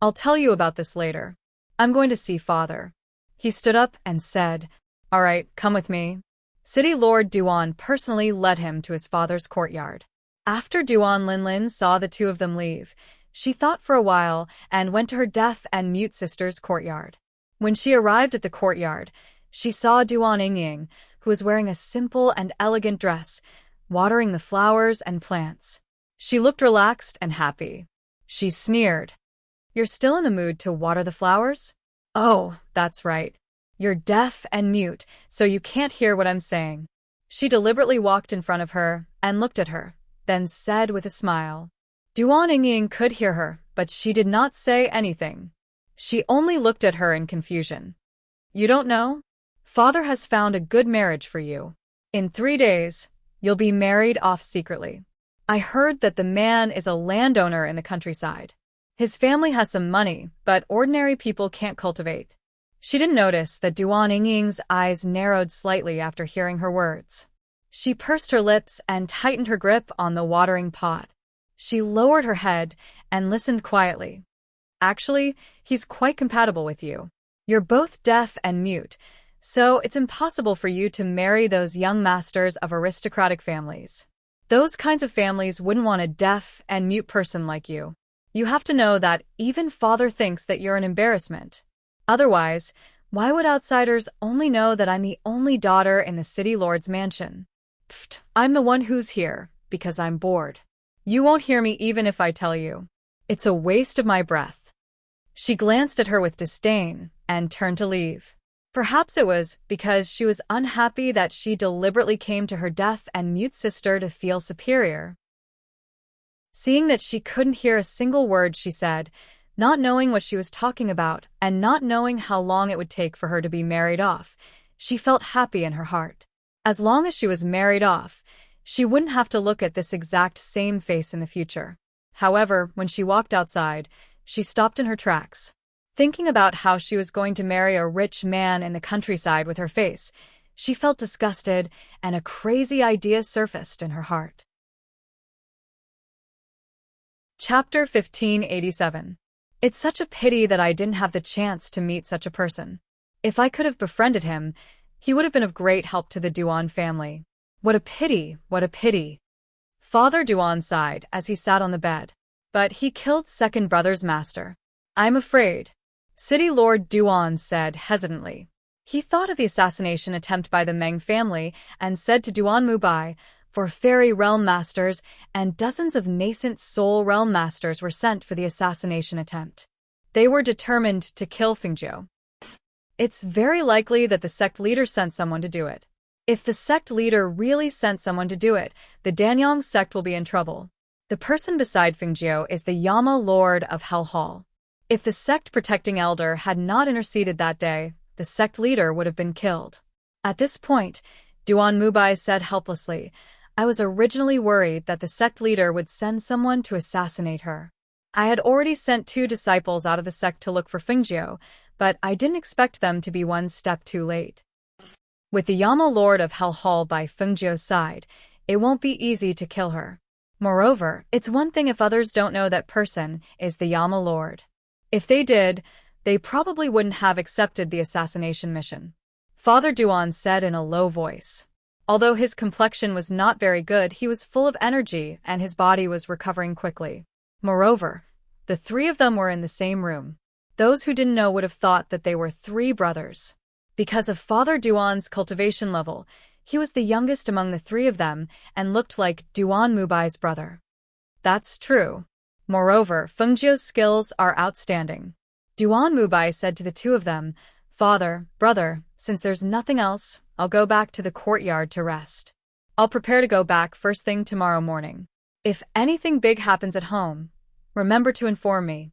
S1: "I'll tell you about this later. I'm going to see Father." He stood up and said, "All right, come with me." City Lord Duan personally led him to his father's courtyard. After Duan Linlin saw the two of them leave, she thought for a while and went to her deaf and mute sister's courtyard. When she arrived at the courtyard, she saw Duan Yingying, who was wearing a simple and elegant dress, watering the flowers and plants. She looked relaxed and happy. She sneered. "You're still in the mood to water the flowers? Oh, that's right. You're deaf and mute, so you can't hear what I'm saying." She deliberately walked in front of her and looked at her, then said with a smile. Duan Yingying could hear her, but she did not say anything. She only looked at her in confusion. "You don't know? Father has found a good marriage for you. In 3 days, you'll be married off secretly. I heard that the man is a landowner in the countryside. His family has some money, but ordinary people can't cultivate." She didn't notice that Duan Yingying's eyes narrowed slightly after hearing her words. She pursed her lips and tightened her grip on the watering pot. She lowered her head and listened quietly. "Actually, he's quite compatible with you. You're both deaf and mute, so it's impossible for you to marry those young masters of aristocratic families. Those kinds of families wouldn't want a deaf and mute person like you. You have to know that even Father thinks that you're an embarrassment. Otherwise, why would outsiders only know that I'm the only daughter in the city lord's mansion? Pfft, I'm the one who's here, because I'm bored. You won't hear me even if I tell you. It's a waste of my breath. She glanced at her with disdain and turned to leave. Perhaps it was because she was unhappy that she deliberately came to her deaf and mute sister to feel superior. Seeing that she couldn't hear a single word she said, not knowing what she was talking about, and not knowing how long it would take for her to be married off, she felt happy in her heart. As long as she was married off, she wouldn't have to look at this exact same face in the future. However, when she walked outside, she stopped in her tracks. Thinking about how she was going to marry a rich man in the countryside with her face, she felt disgusted, and a crazy idea surfaced in her heart. Chapter 1587. It's such a pity that I didn't have the chance to meet such a person. If I could have befriended him, he would have been of great help to the Duan family. What a pity, what a pity. Father Duan sighed as he sat on the bed. But he killed second brother's master. I'm afraid. City Lord Duan said hesitantly. He thought of the assassination attempt by the Meng family and said to Duan Mubai, for fairy realm masters and dozens of nascent soul realm masters were sent for the assassination attempt. They were determined to kill Fengjiu. It's very likely that the sect leader sent someone to do it. If the sect leader really sent someone to do it, the Danyang sect will be in trouble. The person beside Fengjiu is the Yama Lord of Hell Hall. If the sect protecting elder had not interceded that day, the sect leader would have been killed. At this point, Duan Mubai said helplessly, I was originally worried that the sect leader would send someone to assassinate her. I had already sent 2 disciples out of the sect to look for Fengjiu, but I didn't expect them to be one step too late. With the Yama Lord of Hell Hall by Fengjiu's side, it won't be easy to kill her. Moreover, it's one thing if others don't know that person is the Yama Lord. If they did, they probably wouldn't have accepted the assassination mission. Father Duan said in a low voice. Although his complexion was not very good, he was full of energy and his body was recovering quickly. Moreover, the 3 of them were in the same room. Those who didn't know would have thought that they were 3 brothers. Because of Father Duan's cultivation level, he was the youngest among the 3 of them and looked like Duan Mubai's brother. That's true. Moreover, Fengjiu's skills are outstanding. Duan Mubai said to the 2 of them, Father, brother, since there's nothing else, I'll go back to the courtyard to rest. I'll prepare to go back first thing tomorrow morning. If anything big happens at home, remember to inform me.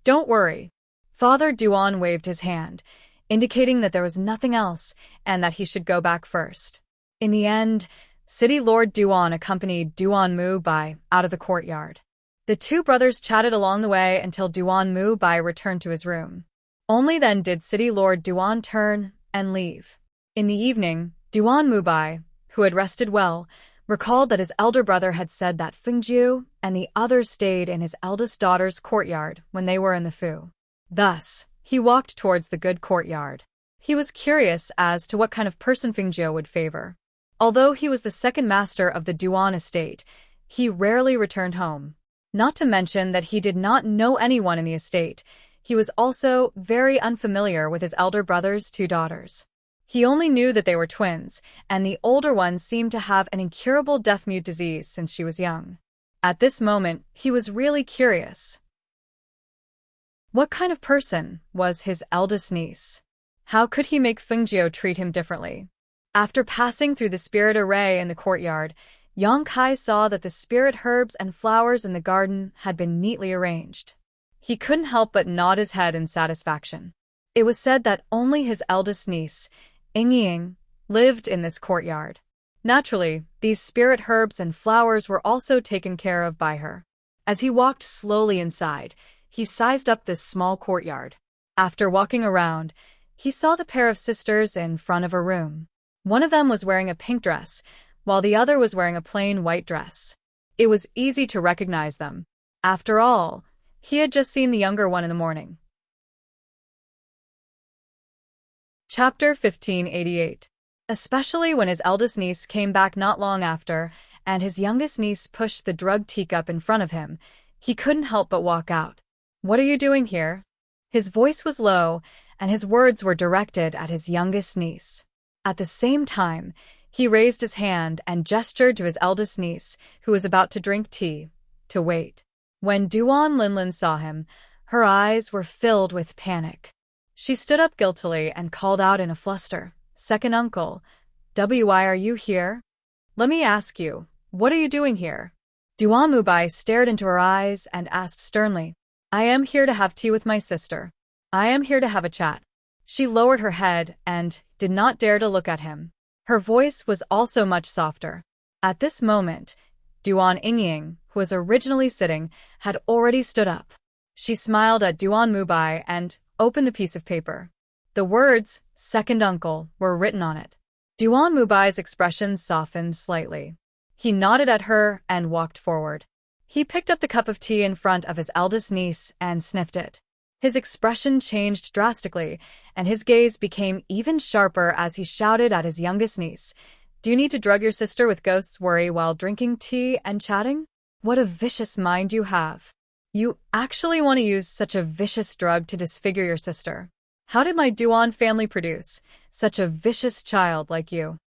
S1: Don't worry. Father Duan waved his hand, indicating that there was nothing else and that he should go back first. In the end, City Lord Duan accompanied Duan Mubai out of the courtyard. The 2 brothers chatted along the way until Duan Mubai returned to his room. Only then did City Lord Duan turn and leave. In the evening, Duan Mubai, who had rested well, recalled that his elder brother had said that Fengjiu and the others stayed in his eldest daughter's courtyard when they were in the Fu. Thus, he walked towards the good courtyard. He was curious as to what kind of person Fengjiu would favor. Although he was the second master of the Duan estate, he rarely returned home. Not to mention that he did not know anyone in the estate. He was also very unfamiliar with his elder brother's 2 daughters. He only knew that they were twins, and the older one seemed to have an incurable deaf-mute disease since she was young. At this moment, he was really curious. What kind of person was his eldest niece? How could he make Fengjiu treat him differently? After passing through the spirit array in the courtyard, Yang Kai saw that the spirit herbs and flowers in the garden had been neatly arranged. He couldn't help but nod his head in satisfaction. It was said that only his eldest niece, Ying, lived in this courtyard. Naturally, these spirit herbs and flowers were also taken care of by her. As he walked slowly inside, he sized up this small courtyard. After walking around, he saw the pair of sisters in front of a room. One of them was wearing a pink dress, while the other was wearing a plain white dress. It was easy to recognize them. After all, he had just seen the younger one in the morning. Chapter 1588. Especially when his eldest niece came back not long after, and his youngest niece pushed the drug teacup in front of him, he couldn't help but walk out. What are you doing here? His voice was low, and his words were directed at his youngest niece. At the same time, he raised his hand and gestured to his eldest niece, who was about to drink tea, to wait. When Duan Linlin saw him, her eyes were filled with panic. She stood up guiltily and called out in a fluster, "Second uncle, why are you here? Let me ask you, what are you doing here?" Duan Mubai stared into her eyes and asked sternly, "I am here to have tea with my sister. I am here to have a chat." She lowered her head and did not dare to look at him. Her voice was also much softer. At this moment, Duan Yingying, who was originally sitting, had already stood up. She smiled at Duan Mubai and opened the piece of paper. The words, "Second uncle," were written on it. Duan Mubai's expression softened slightly. He nodded at her and walked forward. He picked up the cup of tea in front of his eldest niece and sniffed it. His expression changed drastically, and his gaze became even sharper as he shouted at his youngest niece, "Do you need to drug your sister with ghost's worry while drinking tea and chatting? What a vicious mind you have. You actually want to use such a vicious drug to disfigure your sister. How did my Duan family produce such a vicious child like you?"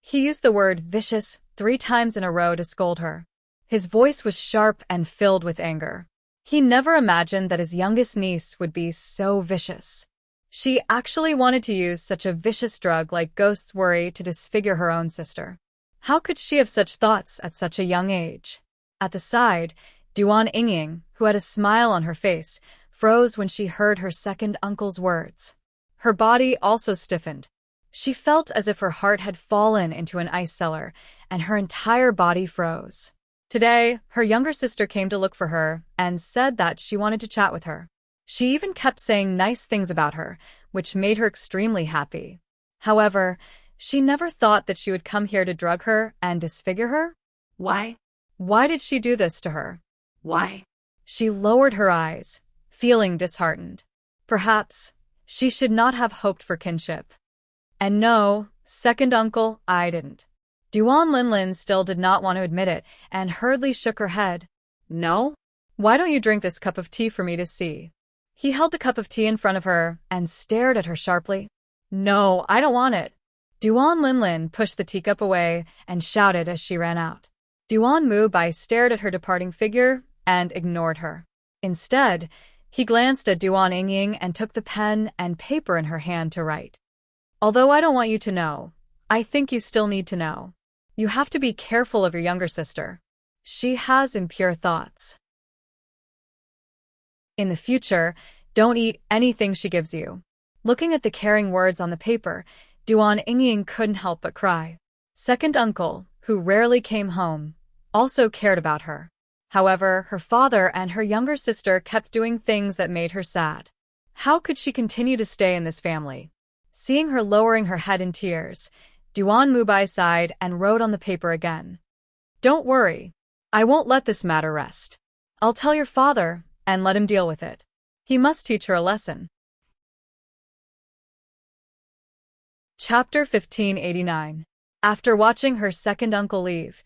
S1: He used the word vicious 3 times in a row to scold her. His voice was sharp and filled with anger. He never imagined that his youngest niece would be so vicious. She actually wanted to use such a vicious drug like ghost's worry to disfigure her own sister. How could she have such thoughts at such a young age? At the side, Duan Yingying, who had a smile on her face, froze when she heard her second uncle's words. Her body also stiffened. She felt as if her heart had fallen into an ice cellar, and her entire body froze. Today, her younger sister came to look for her and said that she wanted to chat with her. She even kept saying nice things about her, which made her extremely happy. However, she never thought that she would come here to drug her and disfigure her.
S2: Why?
S1: Why did she do this to her?
S2: Why?
S1: She lowered her eyes, feeling disheartened. Perhaps she should not have hoped for kinship. And no, second uncle, I didn't. Duan Linlin still did not want to admit it and hurriedly shook her head.
S2: No?
S1: Why don't you drink this cup of tea for me to see? He held the cup of tea in front of her and stared at her sharply. No, I don't want it. Duan Linlin pushed the teacup away and shouted as she ran out. Duan Mubai stared at her departing figure and ignored her. Instead, he glanced at Duan Yingying and took the pen and paper in her hand to write. Although I don't want you to know, I think you still need to know. You have to be careful of your younger sister. She has impure thoughts. In the future, don't eat anything she gives you. Looking at the caring words on the paper, Duan Yingying couldn't help but cry. Second uncle, who rarely came home, also cared about her. However, her father and her younger sister kept doing things that made her sad. How could she continue to stay in this family? Seeing her lowering her head in tears, Duan Mubai sighed and wrote on the paper again. Don't worry. I won't let this matter rest. I'll tell your father and let him deal with it. He must teach her a lesson. Chapter 1589. After watching her second uncle leave,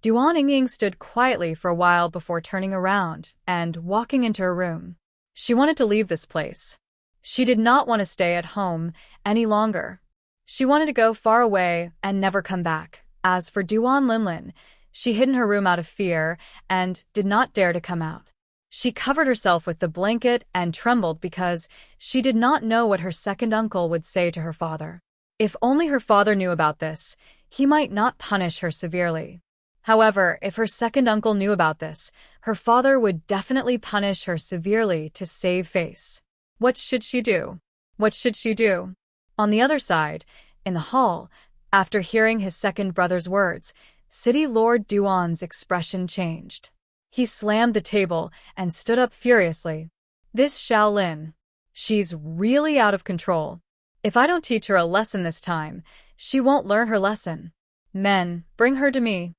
S1: Duan Yingying stood quietly for a while before turning around and walking into her room. She wanted to leave this place. She did not want to stay at home any longer. She wanted to go far away and never come back. As for Duan Linlin, she hid in her room out of fear and did not dare to come out. She covered herself with the blanket and trembled because she did not know what her second uncle would say to her father. If only her father knew about this, he might not punish her severely. However, if her second uncle knew about this, her father would definitely punish her severely to save face. What should she do? What should she do? On the other side, in the hall, after hearing his second brother's words, City Lord Duan's expression changed. He slammed the table and stood up furiously. This Shaolin. She's really out of control. If I don't teach her a lesson this time, she won't learn her lesson. Men, bring her to me.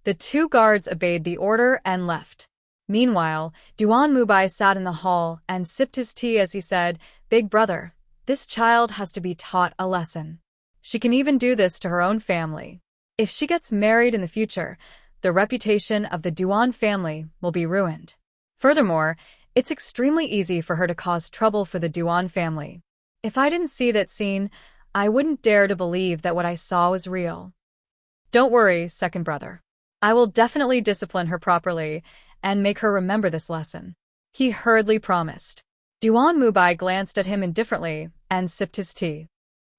S1: The 2 guards obeyed the order and left. Meanwhile, Duan Mubai sat in the hall and sipped his tea as he said, Big brother, this child has to be taught a lesson. She can even do this to her own family. If she gets married in the future, the reputation of the Duan family will be ruined. Furthermore, It's extremely easy for her to cause trouble for the Duan family. If I didn't see that scene, I wouldn't dare to believe that what I saw was real. Don't worry, second brother. I will definitely discipline her properly and make her remember this lesson. He hurriedly promised. Duan Mubai glanced at him indifferently and sipped his tea.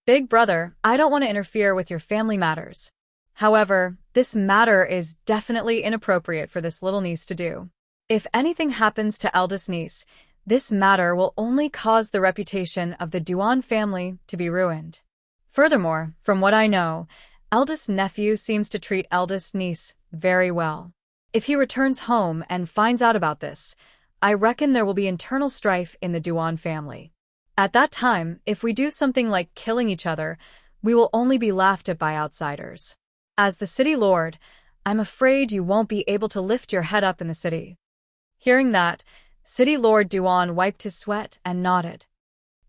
S1: Big brother, I don't want to interfere with your family matters. However, this matter is definitely inappropriate for this little niece to do. If anything happens to eldest niece, this matter will only cause the reputation of the Duan family to be ruined. Furthermore, from what I know, eldest nephew seems to treat eldest niece very well. If he returns home and finds out about this, I reckon there will be internal strife in the Duan family. At that time, if we do something like killing each other, we will only be laughed at by outsiders. As the city lord, I'm afraid you won't be able to lift your head up in the city. Hearing that, City Lord Duan wiped his sweat and nodded.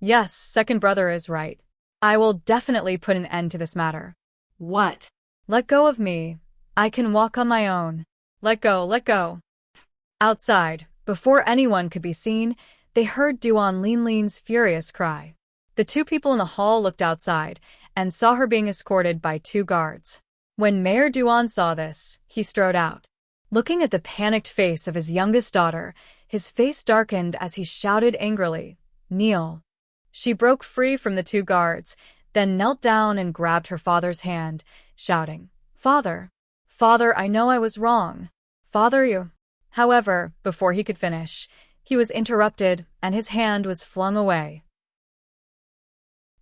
S1: Yes, second brother is right. I will definitely put an end to this matter.
S2: What?
S1: Let go of me. I can walk on my own. Let go, let go. Outside, before anyone could be seen, they heard Duan Linlin's furious cry. The two people in the hall looked outside and saw her being escorted by 2 guards. When Mayor Duan saw this, he strode out. Looking at the panicked face of his youngest daughter, his face darkened as he shouted angrily, "Kneel." She broke free from the 2 guards, then knelt down and grabbed her father's hand, shouting, "Father! Father, I know I was wrong. Father, you—" However, before he could finish, he was interrupted and his hand was flung away.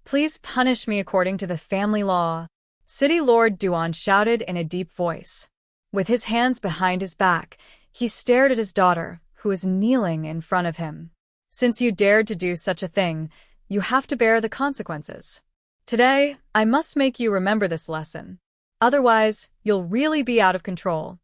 S1: Please punish me according to the family law, City Lord Duan shouted in a deep voice. With his hands behind his back, he stared at his daughter, who was kneeling in front of him. Since you dared to do such a thing, you have to bear the consequences. Today, I must make you remember this lesson. Otherwise, you'll really be out of control.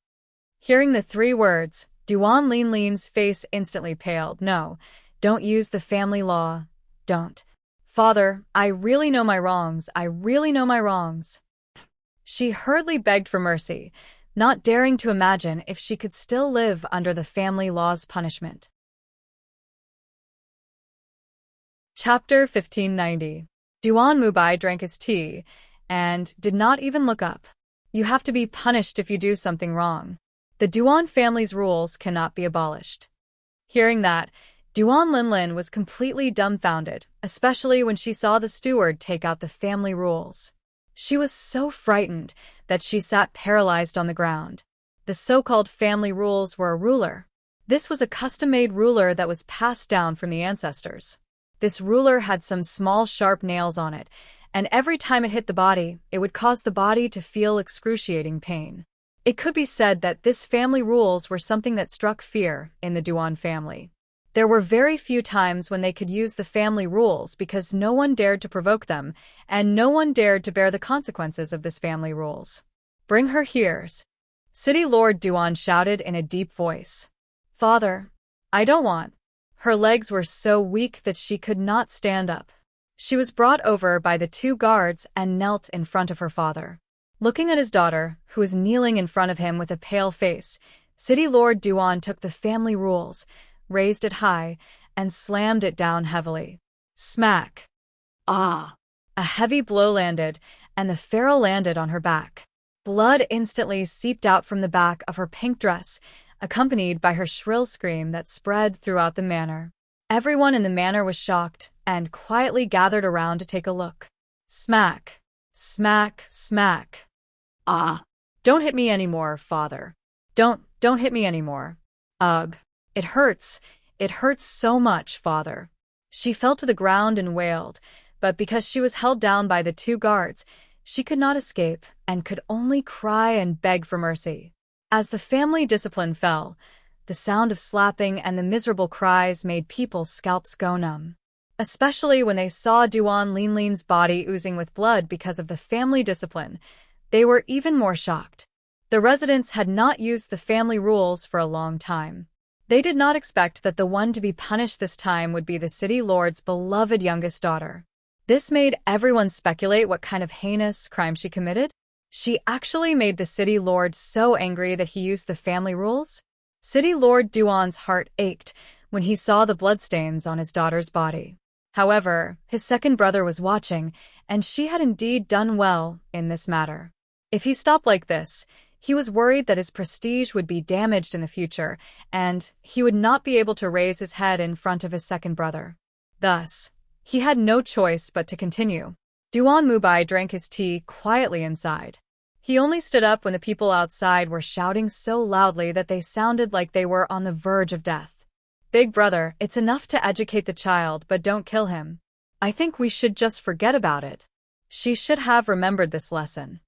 S1: Hearing the 3 words, Duan Linlin's face instantly paled. No, don't use the family law. Don't. Father, I really know my wrongs. I really know my wrongs. She hurriedly begged for mercy, not daring to imagine if she could still live under the family law's punishment. Chapter 1590. Duan Mubai drank his tea and did not even look up. You have to be punished if you do something wrong. The Duan family's rules cannot be abolished. Hearing that, Duan Linlin was completely dumbfounded, especially when she saw the steward take out the family rules. She was so frightened that she sat paralyzed on the ground. The so-called family rules were a ruler. This was a custom-made ruler that was passed down from the ancestors. This ruler had some small sharp nails on it, and every time it hit the body, it would cause the body to feel excruciating pain. It could be said that this family rules were something that struck fear in the Duan family. There were very few times when they could use the family rules because no one dared to provoke them, and no one dared to bear the consequences of this family rules. Bring her here. City Lord Duan shouted in a deep voice. Father, I don't want. Her legs were so weak that she could not stand up. She was brought over by the 2 guards and knelt in front of her father. Looking at his daughter, who was kneeling in front of him with a pale face, City Lord Duan took the family rules, raised it high, and slammed it down heavily. Smack!
S2: Ah!
S1: A heavy blow landed, and the pharaoh landed on her back. Blood instantly seeped out from the back of her pink dress, accompanied by her shrill scream that spread throughout the manor. Everyone in the manor was shocked and quietly gathered around to take a look. Smack! Smack! Smack!
S2: Ah!
S1: Don't hit me anymore, father. Don't hit me anymore. Ugh. It hurts. It hurts so much, father. She fell to the ground and wailed, but because she was held down by the 2 guards, she could not escape and could only cry and beg for mercy. As the family discipline fell, the sound of slapping and the miserable cries made people's scalps go numb. Especially when they saw Duan Linlin's body oozing with blood because of the family discipline, they were even more shocked. The residents had not used the family rules for a long time. They did not expect that the one to be punished this time would be the city lord's beloved youngest daughter. This made everyone speculate what kind of heinous crime she committed. She actually made the city lord so angry that he used the family rules. City Lord Duan's heart ached when he saw the bloodstains on his daughter's body. However, his second brother was watching, and she had indeed done well in this matter. If he stopped like this, he was worried that his prestige would be damaged in the future, and he would not be able to raise his head in front of his second brother. Thus, he had no choice but to continue. Duan Mubai drank his tea quietly inside. He only stood up when the people outside were shouting so loudly that they sounded like they were on the verge of death. Big brother, it's enough to educate the child, but don't kill him. I think we should just forget about it. She should have remembered this lesson.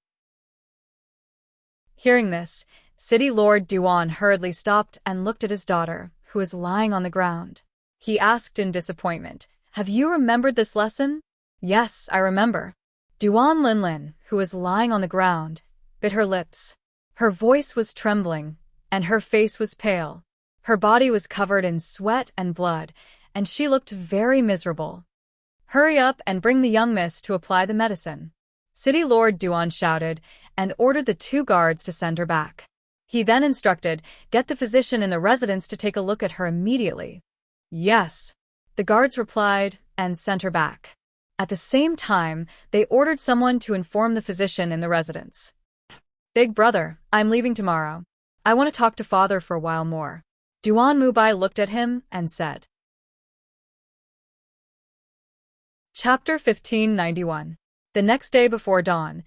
S1: Hearing this, City Lord Duan hurriedly stopped and looked at his daughter, who was lying on the ground. He asked in disappointment, "Have you remembered this lesson?" "Yes, I remember." Duan Linlin, who was lying on the ground, bit her lips. Her voice was trembling, and her face was pale. Her body was covered in sweat and blood, and she looked very miserable. "Hurry up and bring the young miss to apply the medicine." City Lord Duan shouted and ordered the 2 guards to send her back. He then instructed, "Get the physician in the residence to take a look at her immediately." "Yes," the guards replied and sent her back. At the same time, they ordered someone to inform the physician in the residence. "Big brother, I'm leaving tomorrow. I want to talk to father for a while more." Duan Mubai looked at him and said. Chapter 1591. The next day before dawn,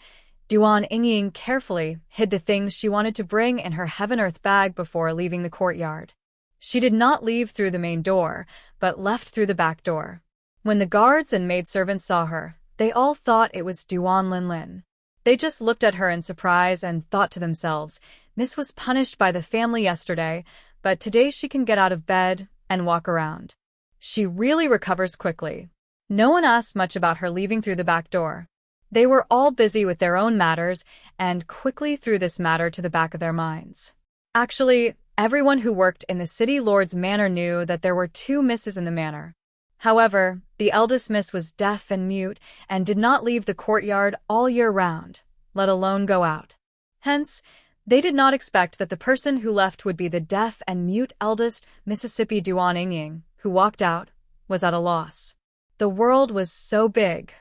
S1: Duan Yingying carefully hid the things she wanted to bring in her heaven-earth bag before leaving the courtyard. She did not leave through the main door, but left through the back door. When the guards and maidservants saw her, they all thought it was Duan Linlin. They just looked at her in surprise and thought to themselves, "Miss was punished by the family yesterday, but today she can get out of bed and walk around. She really recovers quickly." No one asked much about her leaving through the back door. They were all busy with their own matters and quickly threw this matter to the back of their minds. Actually, everyone who worked in the city lord's manor knew that there were 2 misses in the manor. However, the eldest miss was deaf and mute and did not leave the courtyard all year round, let alone go out. Hence, they did not expect that the person who left would be the deaf and mute eldest Mississippi Duan Yingying, who walked out, was at a loss. The world was so big.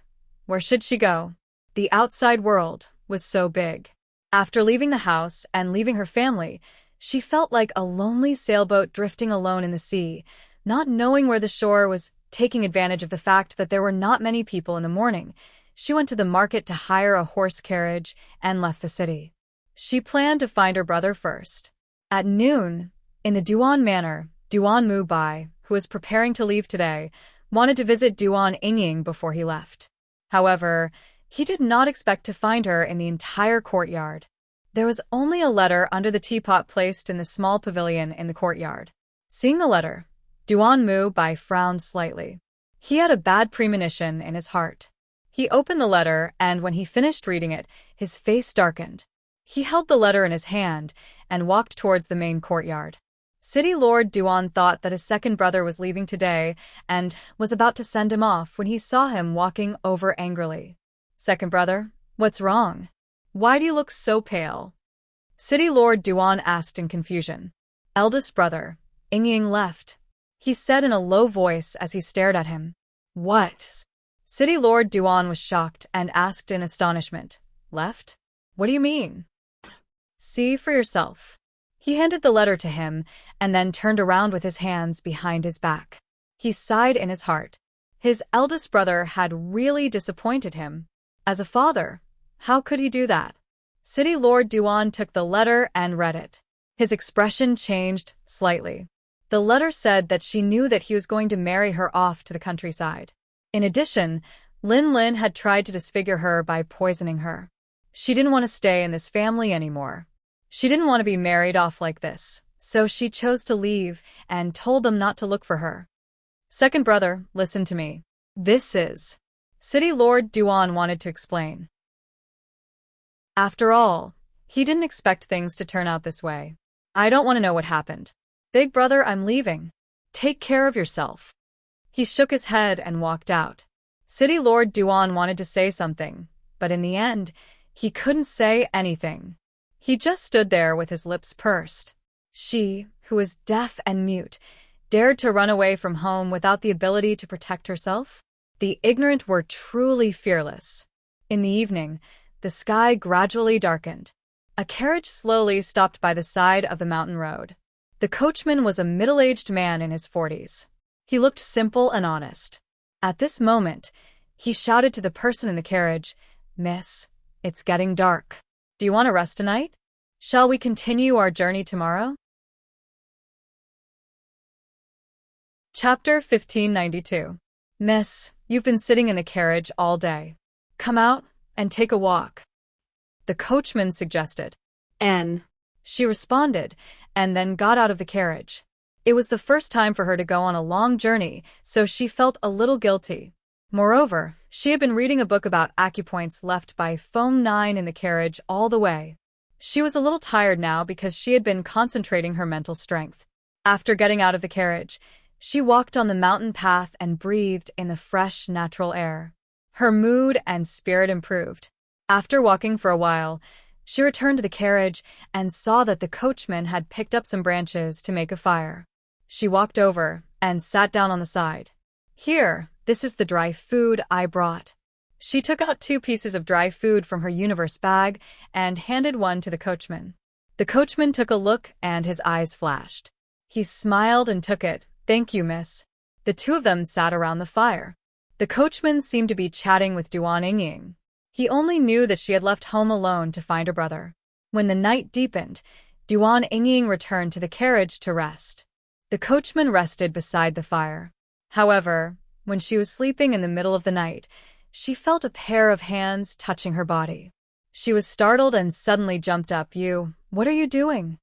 S1: Where should she go? The outside world was so big. After leaving the house and leaving her family, she felt like a lonely sailboat drifting alone in the sea, not knowing where the shore was. Taking advantage of the fact that there were not many people in the morning, she went to the market to hire a horse carriage and left the city. She planned to find her brother first. At noon, in the Duan Manor, Duan Mubai, who was preparing to leave today, wanted to visit Duan Yingying before he left. However, he did not expect to find her in the entire courtyard. There was only a letter under the teapot placed in the small pavilion in the courtyard. Seeing the letter, Duan Mubai frowned slightly. He had a bad premonition in his heart. He opened the letter, and when he finished reading it, his face darkened. He held the letter in his hand and walked towards the main courtyard. City Lord Duan thought that his second brother was leaving today and was about to send him off when he saw him walking over angrily. "Second brother, what's wrong? Why do you look so pale?" City Lord Duan asked in confusion. "Eldest brother, Yingying left," he said in a low voice as he stared at him. "What?" City Lord Duan was shocked and asked in astonishment. "Left? What do you mean?" "See for yourself." He handed the letter to him and then turned around with his hands behind his back. He sighed in his heart. His eldest brother had really disappointed him. As a father, how could he do that? City Lord Duan took the letter and read it. His expression changed slightly. The letter said that she knew that he was going to marry her off to the countryside. In addition, Lin had tried to disfigure her by poisoning her. She didn't want to stay in this family anymore. She didn't want to be married off like this, so she chose to leave and told them not to look for her. "Second brother, listen to me. This is..." City Lord Duan wanted to explain. After all, he didn't expect things to turn out this way. "I don't want to know what happened. Big brother, I'm leaving. Take care of yourself." He shook his head and walked out. City Lord Duan wanted to say something, but in the end, he couldn't say anything. He just stood there with his lips pursed. She, who was deaf and mute, dared to run away from home without the ability to protect herself? The ignorant were truly fearless. In the evening, the sky gradually darkened. A carriage slowly stopped by the side of the mountain road. The coachman was a middle-aged man in his 40s. He looked simple and honest. At this moment, he shouted to the person in the carriage, "Miss, it's getting dark. Do you want to rest tonight? Shall we continue our journey tomorrow?" Chapter 1592. Miss, you've been sitting in the carriage all day. Come out and take a walk, the coachman suggested.
S2: She
S1: responded, and then got out of the carriage. It was the first time for her to go on a long journey, so she felt a little guilty. Moreover, she had been reading a book about acupoints left by Foam 9 in the carriage all the way. She was a little tired now because she had been concentrating her mental strength. After getting out of the carriage, she walked on the mountain path and breathed in the fresh, natural air. Her mood and spirit improved. After walking for a while, she returned to the carriage and saw that the coachman had picked up some branches to make a fire. She walked over and sat down on the side. "Here, this is the dry food I brought." She took out 2 pieces of dry food from her Immerse bag and handed one to the coachman. The coachman took a look and his eyes flashed. He smiled and took it. "Thank you, miss." The 2 of them sat around the fire. The coachman seemed to be chatting with Duan Yingying. He only knew that she had left home alone to find her brother. When the night deepened, Duan Yingying returned to the carriage to rest. The coachman rested beside the fire. However, when she was sleeping in the middle of the night, she felt a pair of hands touching her body. She was startled and suddenly jumped up. What are you doing?"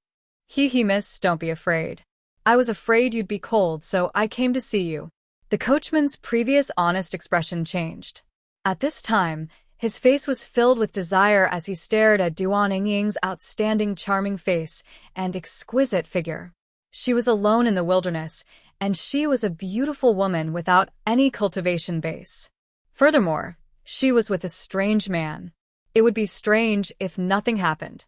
S1: He, miss, don't be afraid. I was afraid you'd be cold, so I came to see you." The coachman's previous honest expression changed. At this time, his face was filled with desire as he stared at Duan Yingying's outstanding, charming face and exquisite figure. She was alone in the wilderness, and she was a beautiful woman without any cultivation base. Furthermore, she was with a strange man. It would be strange if nothing happened.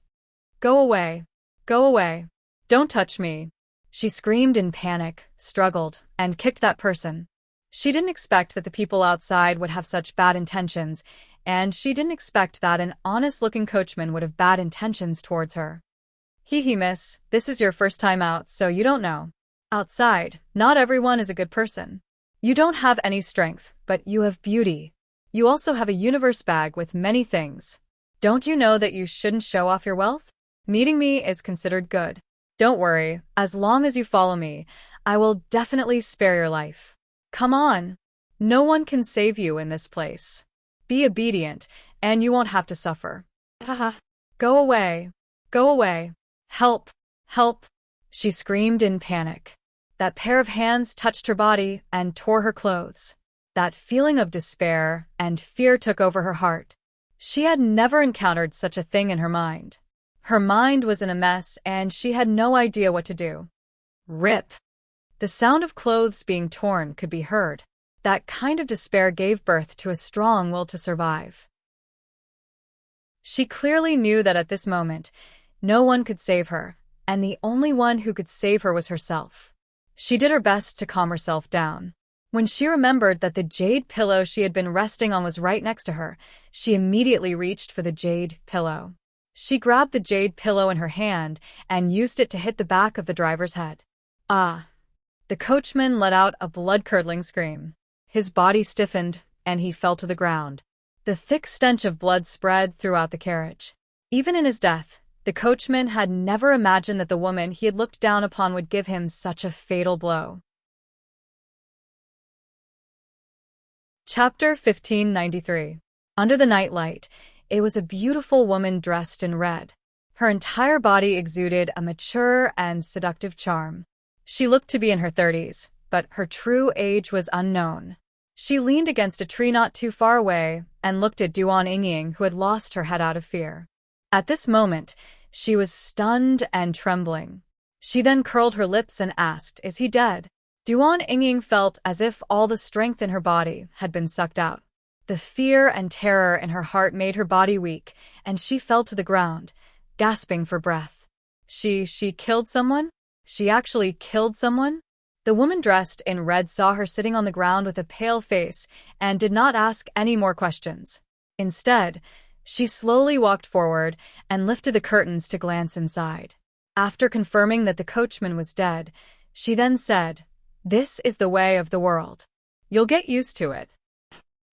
S1: Go away. Go away. Don't touch me." She screamed in panic, struggled, and kicked that person. She didn't expect that the people outside would have such bad intentions, and she didn't expect that an honest-looking coachman would have bad intentions towards her. He, miss, this is your first time out, so you don't know. Outside, not everyone is a good person. You don't have any strength, but you have beauty. You also have a Immerse bag with many things. Don't you know that you shouldn't show off your wealth? Meeting me is considered good. Don't worry, as long as you follow me, I will definitely spare your life. Come on. No one can save you in this place. Be obedient, and you won't have to suffer. Go away. Go away. Help. Help. She screamed in panic. That pair of hands touched her body and tore her clothes. That feeling of despair and fear took over her heart. She had never encountered such a thing in her mind. Her mind was in a mess and she had no idea what to do. Rip. The sound of clothes being torn could be heard. That kind of despair gave birth to a strong will to survive. She clearly knew that at this moment, no one could save her, and the only one who could save her was herself. She did her best to calm herself down. When she remembered that the jade pillow she had been resting on was right next to her, she immediately reached for the jade pillow. She grabbed the jade pillow in her hand and used it to hit the back of the driver's head. Ah! The coachman let out a blood-curdling scream. His body stiffened, and he fell to the ground. The thick stench of blood spread throughout the carriage. Even in his death, the coachman had never imagined that the woman he had looked down upon would give him such a fatal blow. Chapter 1593. Under the nightlight, it was a beautiful woman dressed in red. Her entire body exuded a mature and seductive charm. She looked to be in her 30s, but her true age was unknown. She leaned against a tree not too far away and looked at Duan Yingying, who had lost her head out of fear. At this moment, she was stunned and trembling. She then curled her lips and asked, "Is he dead?" Duan Yingying felt as if all the strength in her body had been sucked out. The fear and terror in her heart made her body weak, and she fell to the ground, gasping for breath. She killed someone? She actually killed someone? The woman dressed in red saw her sitting on the ground with a pale face and did not ask any more questions. Instead, she slowly walked forward and lifted the curtains to glance inside. After confirming that the coachman was dead, she then said, "This is the way of the world. You'll get used to it."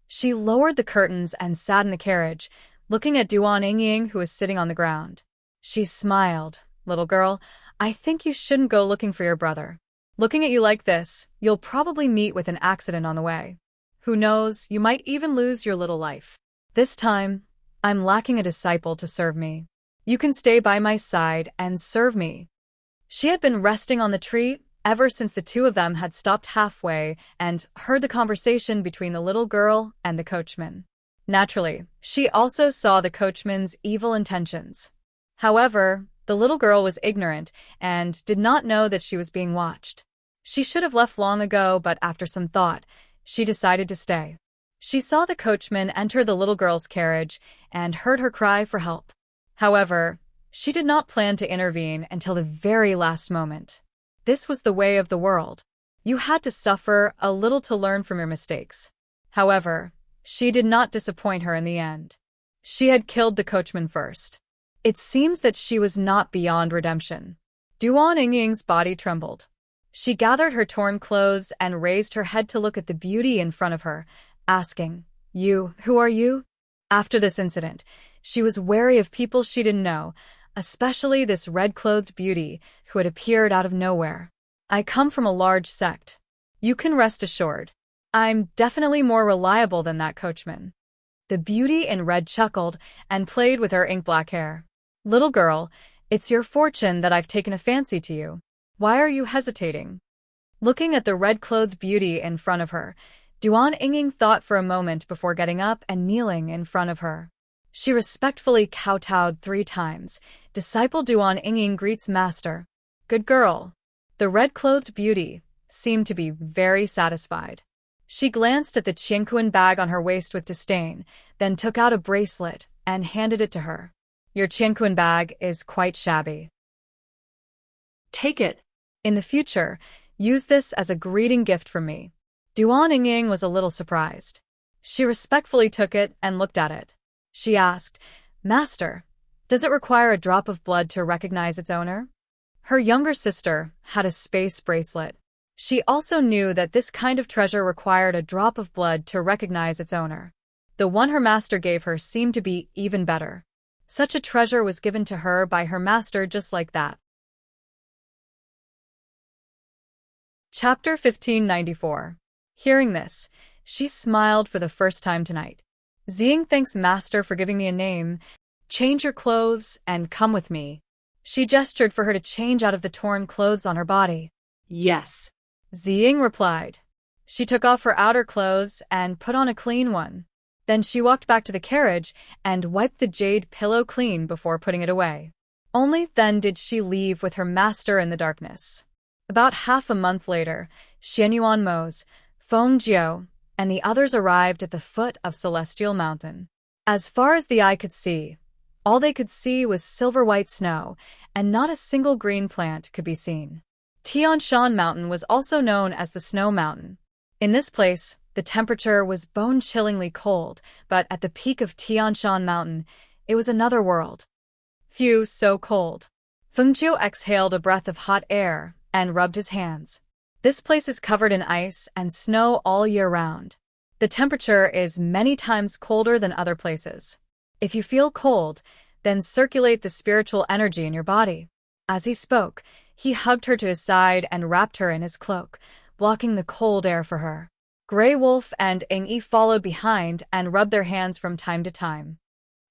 S1: She lowered the curtains and sat in the carriage, looking at Duan Yingying, who was sitting on the ground. She smiled. "Little girl, I think you shouldn't go looking for your brother. Looking at you like this, you'll probably meet with an accident on the way. Who knows, you might even lose your little life. This time, I'm lacking a disciple to serve me. You can stay by my side and serve me." She had been resting on the tree ever since the two of them had stopped halfway and heard the conversation between the little girl and the coachman. Naturally, she also saw the coachman's evil intentions. However, the little girl was ignorant and did not know that she was being watched. She should have left long ago, but after some thought, she decided to stay. She saw the coachman enter the little girl's carriage and heard her cry for help. However, she did not plan to intervene until the very last moment. This was the way of the world. You had to suffer a little to learn from your mistakes. However, she did not disappoint her in the end. She had killed the coachman first. It seems that she was not beyond redemption. Duan Yingying's body trembled. She gathered her torn clothes and raised her head to look at the beauty in front of her, asking, Who are you?" After this incident, she was wary of people she didn't know, especially this red-clothed beauty who had appeared out of nowhere. "I come from a large sect. You can rest assured. I'm definitely more reliable than that coachman." The beauty in red chuckled and played with her ink-black hair. "Little girl, it's your fortune that I've taken a fancy to you. Why are you hesitating?" Looking at the red-clothed beauty in front of her, Duan Yingying thought for a moment before getting up and kneeling in front of her. She respectfully kowtowed 3 times. "Disciple Duan Yingying greets master." "Good girl." The red-clothed beauty seemed to be very satisfied. She glanced at the Qianquan bag on her waist with disdain, then took out a bracelet and handed it to her. "Your Qianquan bag is quite shabby.
S2: Take it.
S1: In the future, use this as a greeting gift from me." Duan Yingying was a little surprised. She respectfully took it and looked at it. She asked, "Master, does it require a drop of blood to recognize its owner?" Her younger sister had a space bracelet. She also knew that this kind of treasure required a drop of blood to recognize its owner. The one her master gave her seemed to be even better. Such a treasure was given to her by her master just like that. Chapter 1594. Hearing this, she smiled for the first time tonight. "Ziying thanks master for giving me a name. Change your clothes and come with me." She gestured for her to change out of the torn clothes on her body.
S2: "Yes."
S1: Ziying replied. She took off her outer clothes and put on a clean one. Then she walked back to the carriage and wiped the jade pillow clean before putting it away. Only then did she leave with her master in the darkness. About half a month later, Xianyuan Mose, Feng Jiu, and the others arrived at the foot of Celestial Mountain. As far as the eye could see, all they could see was silver-white snow, and not a single green plant could be seen. Tianshan Mountain was also known as the Snow Mountain. In this place, the temperature was bone-chillingly cold, but at the peak of Tianshan Mountain, it was another world. Phew, so cold. Feng Jiu exhaled a breath of hot air and rubbed his hands. This place is covered in ice and snow all year round. The temperature is many times colder than other places. If you feel cold, then circulate the spiritual energy in your body. As he spoke, he hugged her to his side and wrapped her in his cloak, blocking the cold air for her. Grey Wolf and Yingyi followed behind and rubbed their hands from time to time.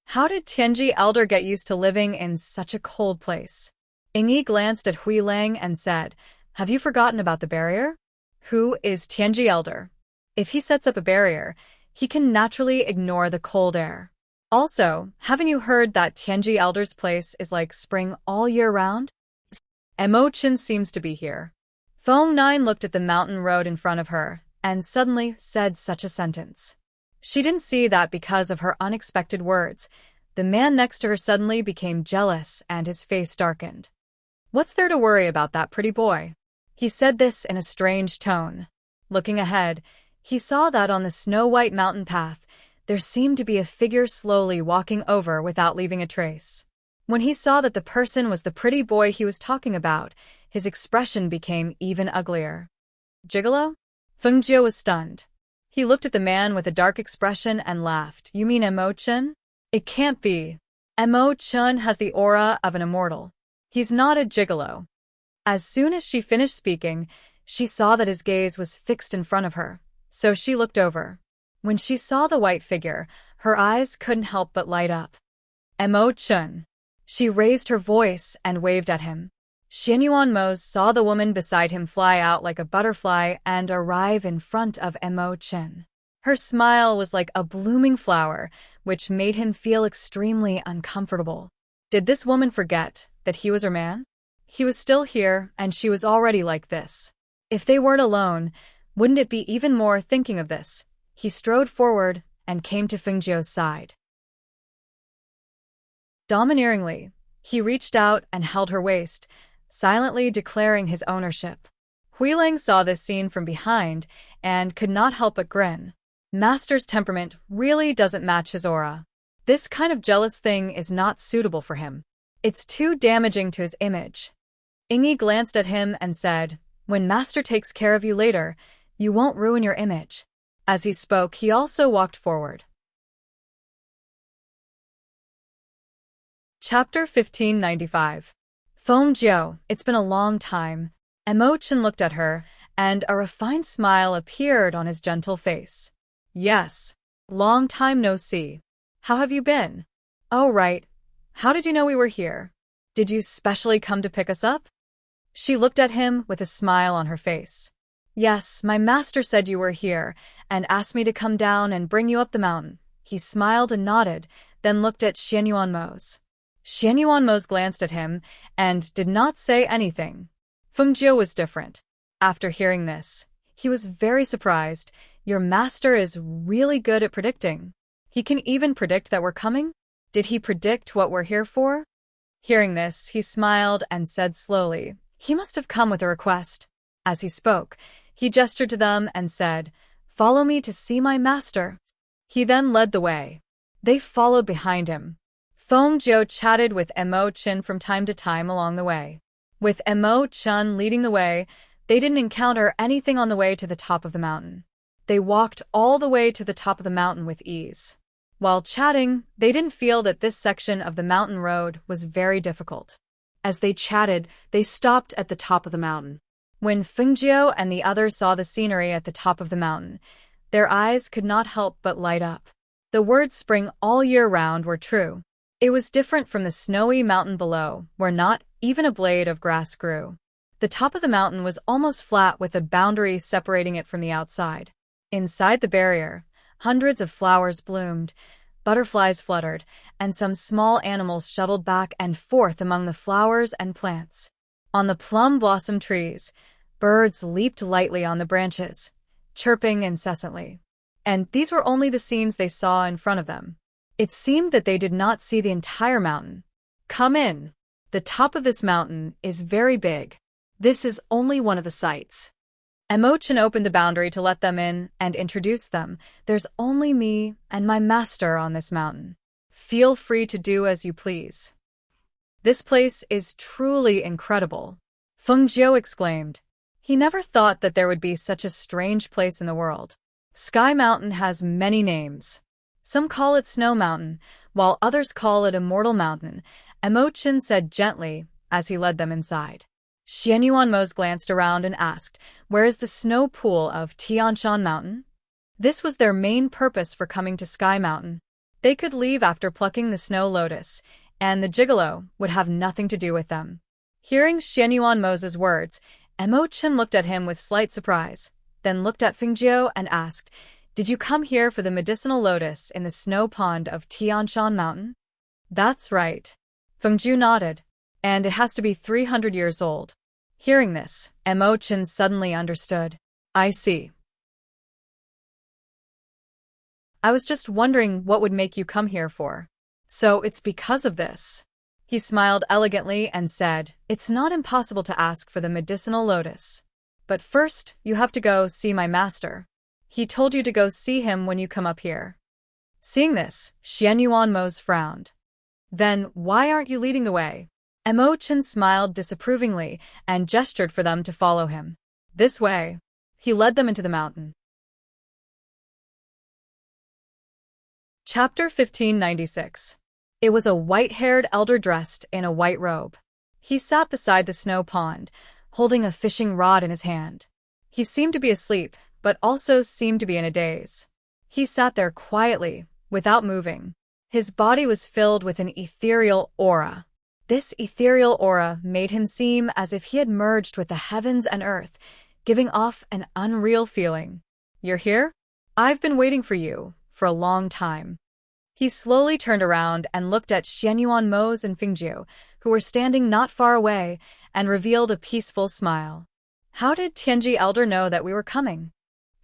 S1: How did Tianji Elder get used to living in such a cold place? Yingyi glanced at Hui Lang and said, "Have you forgotten about the barrier? Who is Tianji Elder? If he sets up a barrier, he can naturally ignore the cold air. Also, haven't you heard that Tianji Elder's place is like spring all year round? Emotion seems to be here." Feng Nine looked at the mountain road in front of her and suddenly said such a sentence. She didn't see that because of her unexpected words, the man next to her suddenly became jealous and his face darkened. "What's there to worry about that pretty boy? He said this in a strange tone. Looking ahead, he saw that on the snow-white mountain path, there seemed to be a figure slowly walking over without leaving a trace. When he saw that the person was the pretty boy he was talking about, his expression became even uglier. Gigolo? Feng was stunned. He looked at the man with a dark expression and laughed. You mean Emo-chan? It can't be. Emo-chan has the aura of an immortal. He's not a gigolo. As soon as she finished speaking, she saw that his gaze was fixed in front of her, so she looked over. When she saw the white figure, her eyes couldn't help but light up. Emo-chan. She raised her voice and waved at him. Xianyuan saw the woman beside him fly out like a butterfly and arrive in front of Emo-chan. Her smile was like a blooming flower, which made him feel extremely uncomfortable. Did this woman forget that he was her man? He was still here, and she was already like this. If they weren't alone, wouldn't it be even more thinking of this? He strode forward and came to Fengjiu's side. Domineeringly, he reached out and held her waist, silently declaring his ownership. Huilang saw this scene from behind and could not help but grin. Master's temperament really doesn't match his aura. This kind of jealous thing is not suitable for him. It's too damaging to his image. Ingi glanced at him and said, "When Master takes care of you later, you won't ruin your image." As he spoke, he also walked forward. Chapter 1595. Feng, it's been a long time. Emo-chan looked at her, and a refined smile appeared on his gentle face. Yes. Long time no see. How have you been? Oh, right. How did you know we were here? Did you specially come to pick us up? She looked at him with a smile on her face. Yes, my master said you were here, and asked me to come down and bring you up the mountain. He smiled and nodded, then looked at Xianyuan. Xianyuan glanced at him and did not say anything. Feng was different. After hearing this, he was very surprised. Your master is really good at predicting. He can even predict that we're coming? Did he predict what we're here for? Hearing this, he smiled and said slowly, he must have come with a request. As he spoke, he gestured to them and said, Follow me to see my master. He then led the way. They followed behind him. Feng chatted with Emo-chan from time to time along the way. With Emo-chan leading the way, they didn't encounter anything on the way to the top of the mountain. They walked all the way to the top of the mountain with ease. While chatting, they didn't feel that this section of the mountain road was very difficult. As they chatted, they stopped at the top of the mountain. When Fengjio and the others saw the scenery at the top of the mountain, their eyes could not help but light up. The words spring all year round were true. It was different from the snowy mountain below, where not even a blade of grass grew. The top of the mountain was almost flat with a boundary separating it from the outside. Inside the barrier, hundreds of flowers bloomed, butterflies fluttered, and some small animals shuttled back and forth among the flowers and plants. On the plum blossom trees, birds leaped lightly on the branches, chirping incessantly. And these were only the scenes they saw in front of them. It seemed that they did not see the entire mountain. Come in. The top of this mountain is very big. This is only one of the sights. Emo-chan opened the boundary to let them in and introduce them. There's only me and my master on this mountain. Feel free to do as you please. This place is truly incredible, Fengjio exclaimed. He never thought that there would be such a strange place in the world. Sky Mountain has many names. Some call it Snow Mountain, while others call it Immortal Mountain, Emo-chan said gently as he led them inside. Xianyuan glanced around and asked, Where is the snow pool of Tianshan Mountain? This was their main purpose for coming to Sky Mountain. They could leave after plucking the snow lotus, and the gigolo would have nothing to do with them. Hearing Xianyuan words, Emo-chan looked at him with slight surprise, then looked at Fengjio and asked, Did you come here for the medicinal lotus in the snow pond of Tianshan Mountain? That's right. Fengjio nodded. And it has to be 300 years old. Hearing this, Emo-chan suddenly understood. I see. I was just wondering what would make you come here for. So it's because of this. He smiled elegantly and said, It's not impossible to ask for the medicinal lotus. But first, you have to go see my master. He told you to go see him when you come up here. Seeing this, Xianyuanmo's frowned. Then, why aren't you leading the way? Mo Chen smiled disapprovingly and gestured for them to follow him. This way. He led them into the mountain. Chapter 1596. It was a white-haired elder dressed in a white robe. He sat beside the snow pond, holding a fishing rod in his hand. He seemed to be asleep, but also seemed to be in a daze. He sat there quietly, without moving. His body was filled with an ethereal aura. This ethereal aura made him seem as if he had merged with the heavens and earth, giving off an unreal feeling. You're here? I've been waiting for you, for a long time. He slowly turned around and looked at Xianyuanmo and Fengjiu, who were standing not far away, and revealed a peaceful smile. How did Tianji Elder know that we were coming?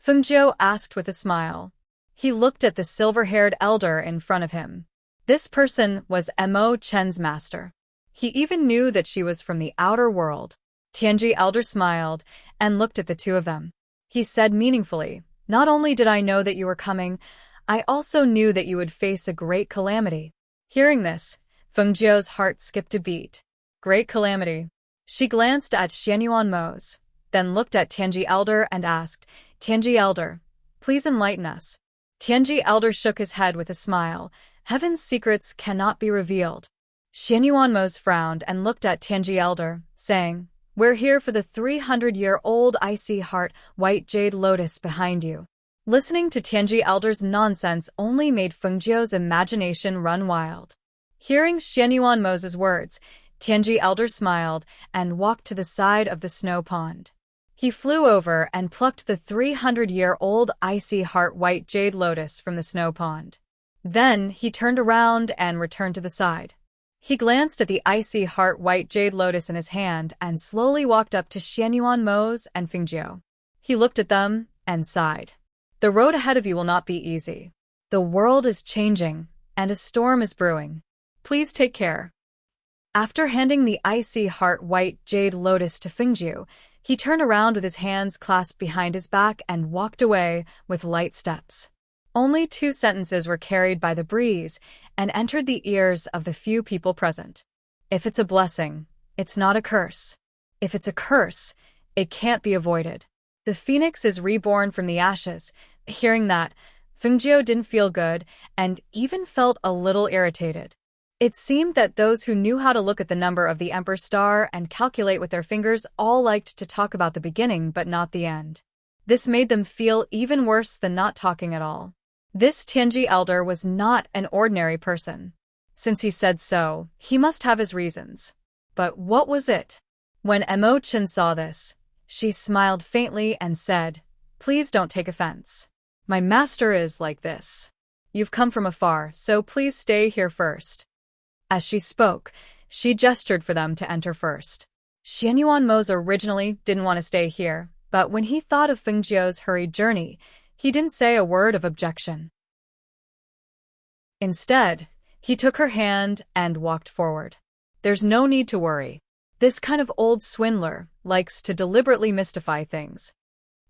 S1: Fengjiu asked with a smile. He looked at the silver-haired elder in front of him. This person was Mo Chen's master. He even knew that she was from the outer world. Tianji Elder smiled and looked at the two of them. He said meaningfully, "Not only did I know that you were coming, I also knew that you would face a great calamity." Hearing this, Fengjiu's heart skipped a beat. Great calamity. She glanced at Xianyuanmo, then looked at Tianji Elder and asked, "Tianji Elder, please enlighten us." Tianji Elder shook his head with a smile. Heaven's secrets cannot be revealed. Xianyuanmo frowned and looked at Tianji Elder, saying, "We're here for the 300-year-old icy heart white jade lotus behind you." Listening to Tianji Elder's nonsense only made Fengjiu's imagination run wild. Hearing Xianyuanmo's words, Tianji Elder smiled and walked to the side of the snow pond. He flew over and plucked the 300-year-old icy heart white jade lotus from the snow pond. Then he turned around and returned to the side. He glanced at the icy heart white jade lotus in his hand and slowly walked up to Xianyuanmo and Fengjiu. He looked at them and sighed. The road ahead of you will not be easy. The world is changing, and a storm is brewing. Please take care. After handing the icy heart white jade lotus to Fengjiu, he turned around with his hands clasped behind his back and walked away with light steps. Only 2 sentences were carried by the breeze and entered the ears of the few people present. If it's a blessing, it's not a curse. If it's a curse, it can't be avoided. The phoenix is reborn from the ashes. Hearing that, Fengjiu didn't feel good and even felt a little irritated. It seemed that those who knew how to look at the number of the Emperor Star and calculate with their fingers all liked to talk about the beginning but not the end. This made them feel even worse than not talking at all. This Tianji Elder was not an ordinary person. Since he said so, he must have his reasons. But what was it? When Mo Chen saw this, she smiled faintly and said, "Please don't take offense. My master is like this. You've come from afar, so please stay here first." As she spoke, she gestured for them to enter first. Xianyuanmo originally didn't want to stay here, but when he thought of Fengjiu's hurried journey, he didn't say a word of objection. Instead, he took her hand and walked forward. There's no need to worry. This kind of old swindler likes to deliberately mystify things.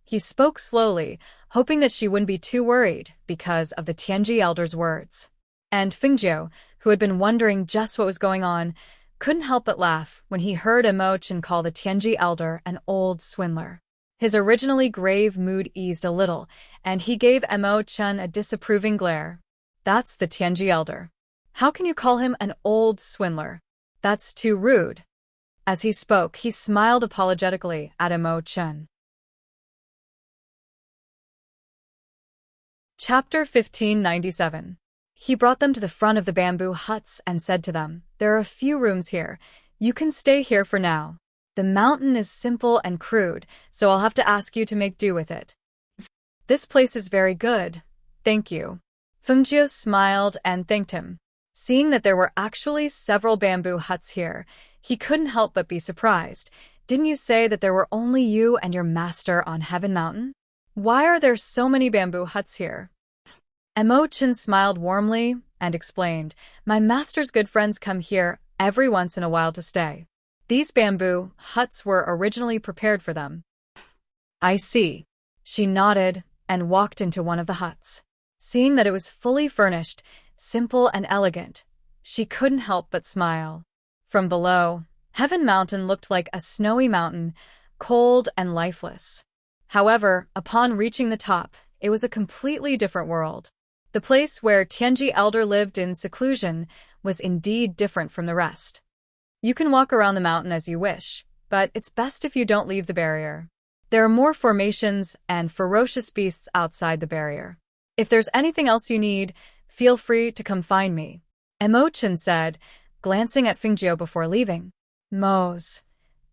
S1: He spoke slowly, hoping that she wouldn't be too worried because of the Tianji Elder's words. And Fengjiu, who had been wondering just what was going on, couldn't help but laugh when he heard Mo Chen call the Tianji Elder an old swindler. His originally grave mood eased a little, and he gave Mo Chen a disapproving glare. That's the Tianji Elder. How can you call him an old swindler? That's too rude. As he spoke, he smiled apologetically at Mo Chen. Chapter 1597. He brought them to the front of the bamboo huts and said to them, "There are a few rooms here. You can stay here for now. The mountain is simple and crude, so I'll have to ask you to make do with it." "This place is very good, thank you." Fengjiu smiled and thanked him. Seeing that there were actually several bamboo huts here, he couldn't help but be surprised. "Didn't you say that there were only you and your master on Heaven Mountain? Why are there so many bamboo huts here?" Mo Chen smiled warmly and explained, "My master's good friends come here every once in a while to stay. These bamboo huts were originally prepared for them." I see. She nodded and walked into one of the huts. Seeing that it was fully furnished, simple and elegant, she couldn't help but smile. From below, Heaven Mountain looked like a snowy mountain, cold and lifeless. However, upon reaching the top, it was a completely different world. The place where Tianji Elder lived in seclusion was indeed different from the rest. You can walk around the mountain as you wish, but it's best if you don't leave the barrier. There are more formations and ferocious beasts outside the barrier. If there's anything else you need, feel free to come find me, Emo-chan said, glancing at Fingjiu before leaving. Mose,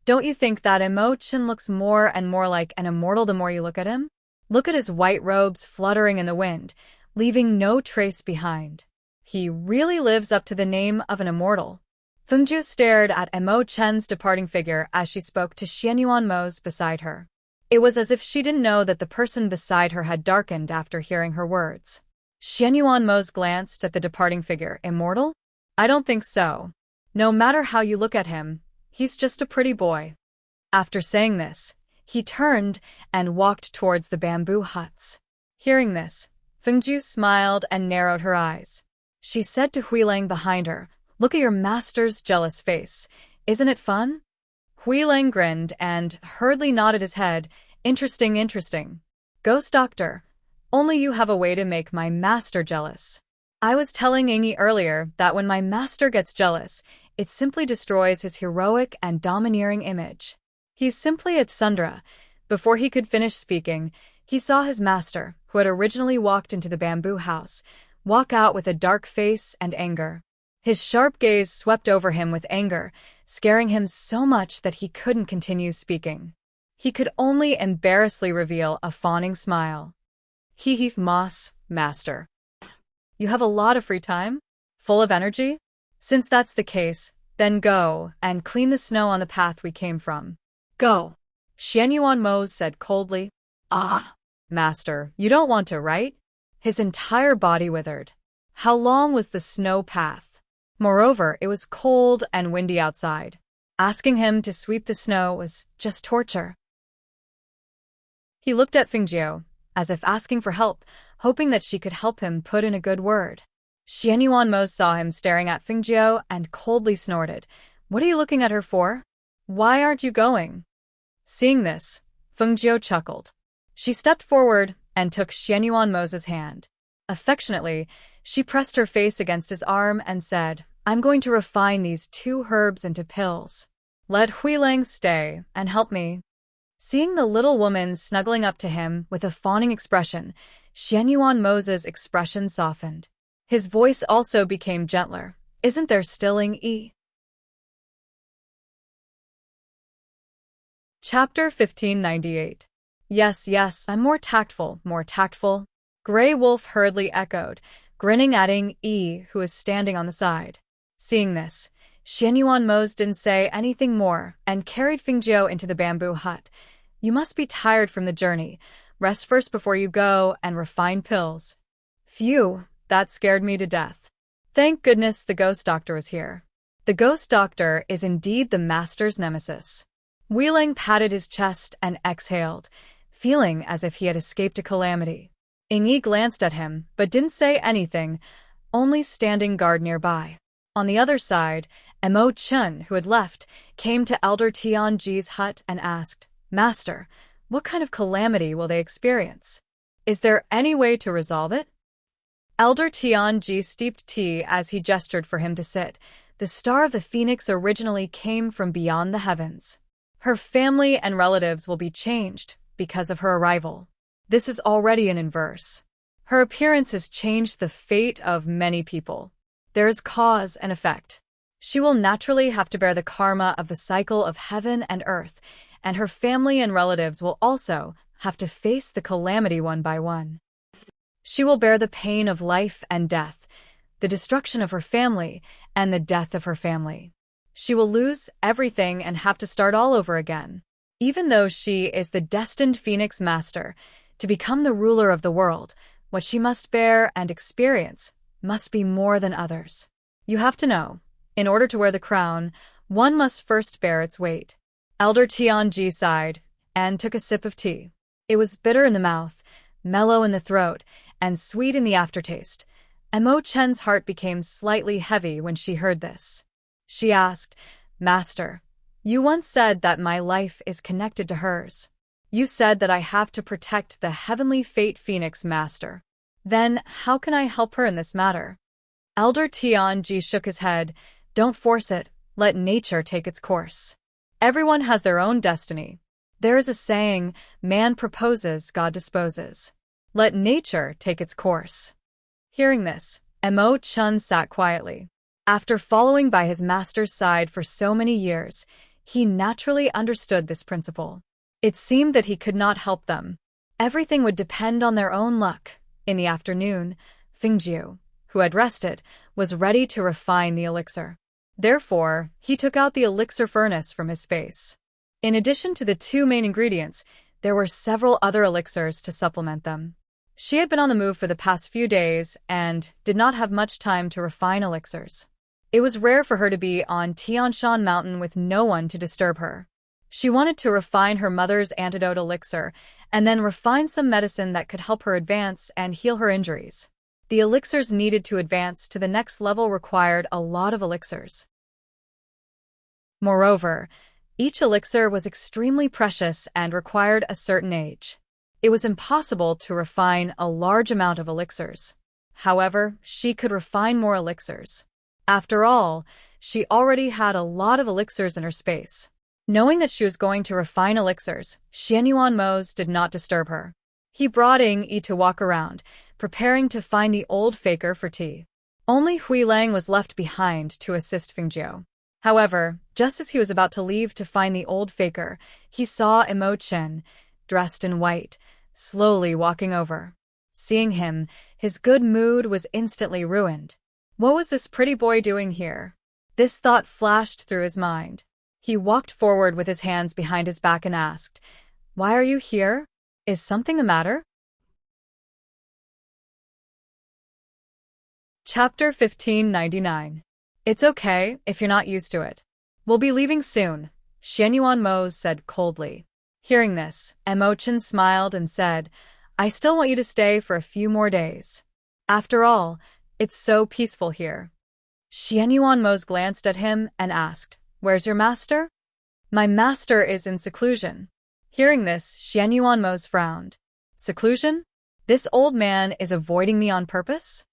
S1: don't you think that Emo-chan looks more and more like an immortal the more you look at him? Look at his white robes fluttering in the wind, leaving no trace behind. He really lives up to the name of an immortal. Fingjiu stared at Emo-chan's departing figure as she spoke to Xianyuan Mose beside her. It was as if she didn't know that the person beside her had darkened after hearing her words. Xianyuan Mose glanced at the departing figure. Immortal? I don't think so. No matter how you look at him, he's just a pretty boy. After saying this, he turned and walked towards the bamboo huts. Hearing this, Fingjiu smiled and narrowed her eyes. She said to Huilang behind her, "Look at your master's jealous face. Isn't it fun?" Huilang grinned and hurriedly nodded his head. Interesting, interesting. Ghost Doctor, only you have a way to make my master jealous. I was telling Ingi earlier that when my master gets jealous, it simply destroys his heroic and domineering image. He's simply at Sundra. Before he could finish speaking, he saw his master, who had originally walked into the bamboo house, walk out with a dark face and anger. His sharp gaze swept over him with anger, scaring him so much that he couldn't continue speaking. He could only embarrassedly reveal a fawning smile. Hee Moss, master. You have a lot of free time? Full of energy? Since that's the case, then go and clean the snow on the path we came from.
S2: Go.
S1: Xianyuan Mose said coldly.
S2: Ah.
S1: Master, you don't want to, right? His entire body withered. How long was the snow path? Moreover, it was cold and windy outside. Asking him to sweep the snow was just torture. He looked at Fingjiu, as if asking for help, hoping that she could help him put in a good word. Xianyuan Mose saw him staring at Fingjiu and coldly snorted. What are you looking at her for? Why aren't you going? Seeing this, Fingjiu chuckled. She stepped forward and took Xianyuan Mose's hand. Affectionately, she pressed her face against his arm and said, I'm going to refine these 2 herbs into pills. Let Huilang stay and help me. Seeing the little woman snuggling up to him with a fawning expression, Xianyuan Mose's expression softened. His voice also became gentler. Isn't there stilling E? Chapter 1598. Yes, I'm more tactful, more tactful. Grey Wolf hurriedly echoed, grinning at E, who was standing on the side. Seeing this, Xianyuan Mose didn't say anything more and carried Fingjiu into the bamboo hut. You must be tired from the journey. Rest first before you go and refine pills. Phew, that scared me to death. Thank goodness the ghost doctor was here. The ghost doctor is indeed the master's nemesis. Huilang patted his chest and exhaled, feeling as if he had escaped a calamity. Yi glanced at him, but didn't say anything, only standing guard nearby. On the other side, Emo-chan, who had left, came to Elder Tianji's hut and asked, Master, what kind of calamity will they experience? Is there any way to resolve it? Elder Tianji steeped tea as he gestured for him to sit. The star of the phoenix originally came from beyond the heavens. Her family and relatives will be changed because of her arrival. This is already an inverse. Her appearance has changed the fate of many people. There is cause and effect. She will naturally have to bear the karma of the cycle of heaven and earth, and her family and relatives will also have to face the calamity one by one. She will bear the pain of life and death, the destruction of her family, and the death of her family. She will lose everything and have to start all over again. Even though she is the destined Phoenix Master, to become the ruler of the world, what she must bear and experience must be more than others. You have to know, in order to wear the crown, one must first bear its weight. Elder Tianji sighed and took a sip of tea. It was bitter in the mouth, mellow in the throat, and sweet in the aftertaste. Mo Chen's heart became slightly heavy when she heard this. She asked, "Master, you once said that my life is connected to hers. You said that I have to protect the heavenly fate phoenix master. Then how can I help her in this matter?" Elder Tianji shook his head. "Don't force it. Let nature take its course. Everyone has their own destiny. There is a saying, man proposes, God disposes. Let nature take its course." Hearing this, Mo Chun sat quietly. After following by his master's side for so many years, he naturally understood this principle. It seemed that he could not help them. Everything would depend on their own luck. In the afternoon, Fingjiu, who had rested, was ready to refine the elixir. Therefore, he took out the elixir furnace from his space. In addition to the two main ingredients, there were several other elixirs to supplement them. She had been on the move for the past few days and did not have much time to refine elixirs. It was rare for her to be on Tianshan Mountain with no one to disturb her. She wanted to refine her mother's antidote elixir and then refine some medicine that could help her advance and heal her injuries. The elixirs needed to advance to the next level required a lot of elixirs. Moreover, each elixir was extremely precious and required a certain age. It was impossible to refine a large amount of elixirs. However, she could refine more elixirs. After all, she already had a lot of elixirs in her space. Knowing that she was going to refine elixirs, Xianyuan Mo's did not disturb her. He brought Ying Yi to walk around, preparing to find the old faker for tea. Only Hui Lang was left behind to assist Fingjiu. However, just as he was about to leave to find the old faker, he saw Mo Chen, dressed in white, slowly walking over. Seeing him, his good mood was instantly ruined. What was this pretty boy doing here? This thought flashed through his mind. He walked forward with his hands behind his back and asked, "Why are you here? Is something the matter?" Chapter 1599. It's okay if you're not used to it. We'll be leaving soon, Xianyuan Mo said coldly. Hearing this, Mo Chen smiled and said, "I still want you to stay for a few more days. After all, it's so peaceful here." Xianyuan Mo glanced at him and asked, "Where's your master?" "My master is in seclusion." Hearing this, Xianyuan Mo frowned. "Seclusion? This old man is avoiding me on purpose?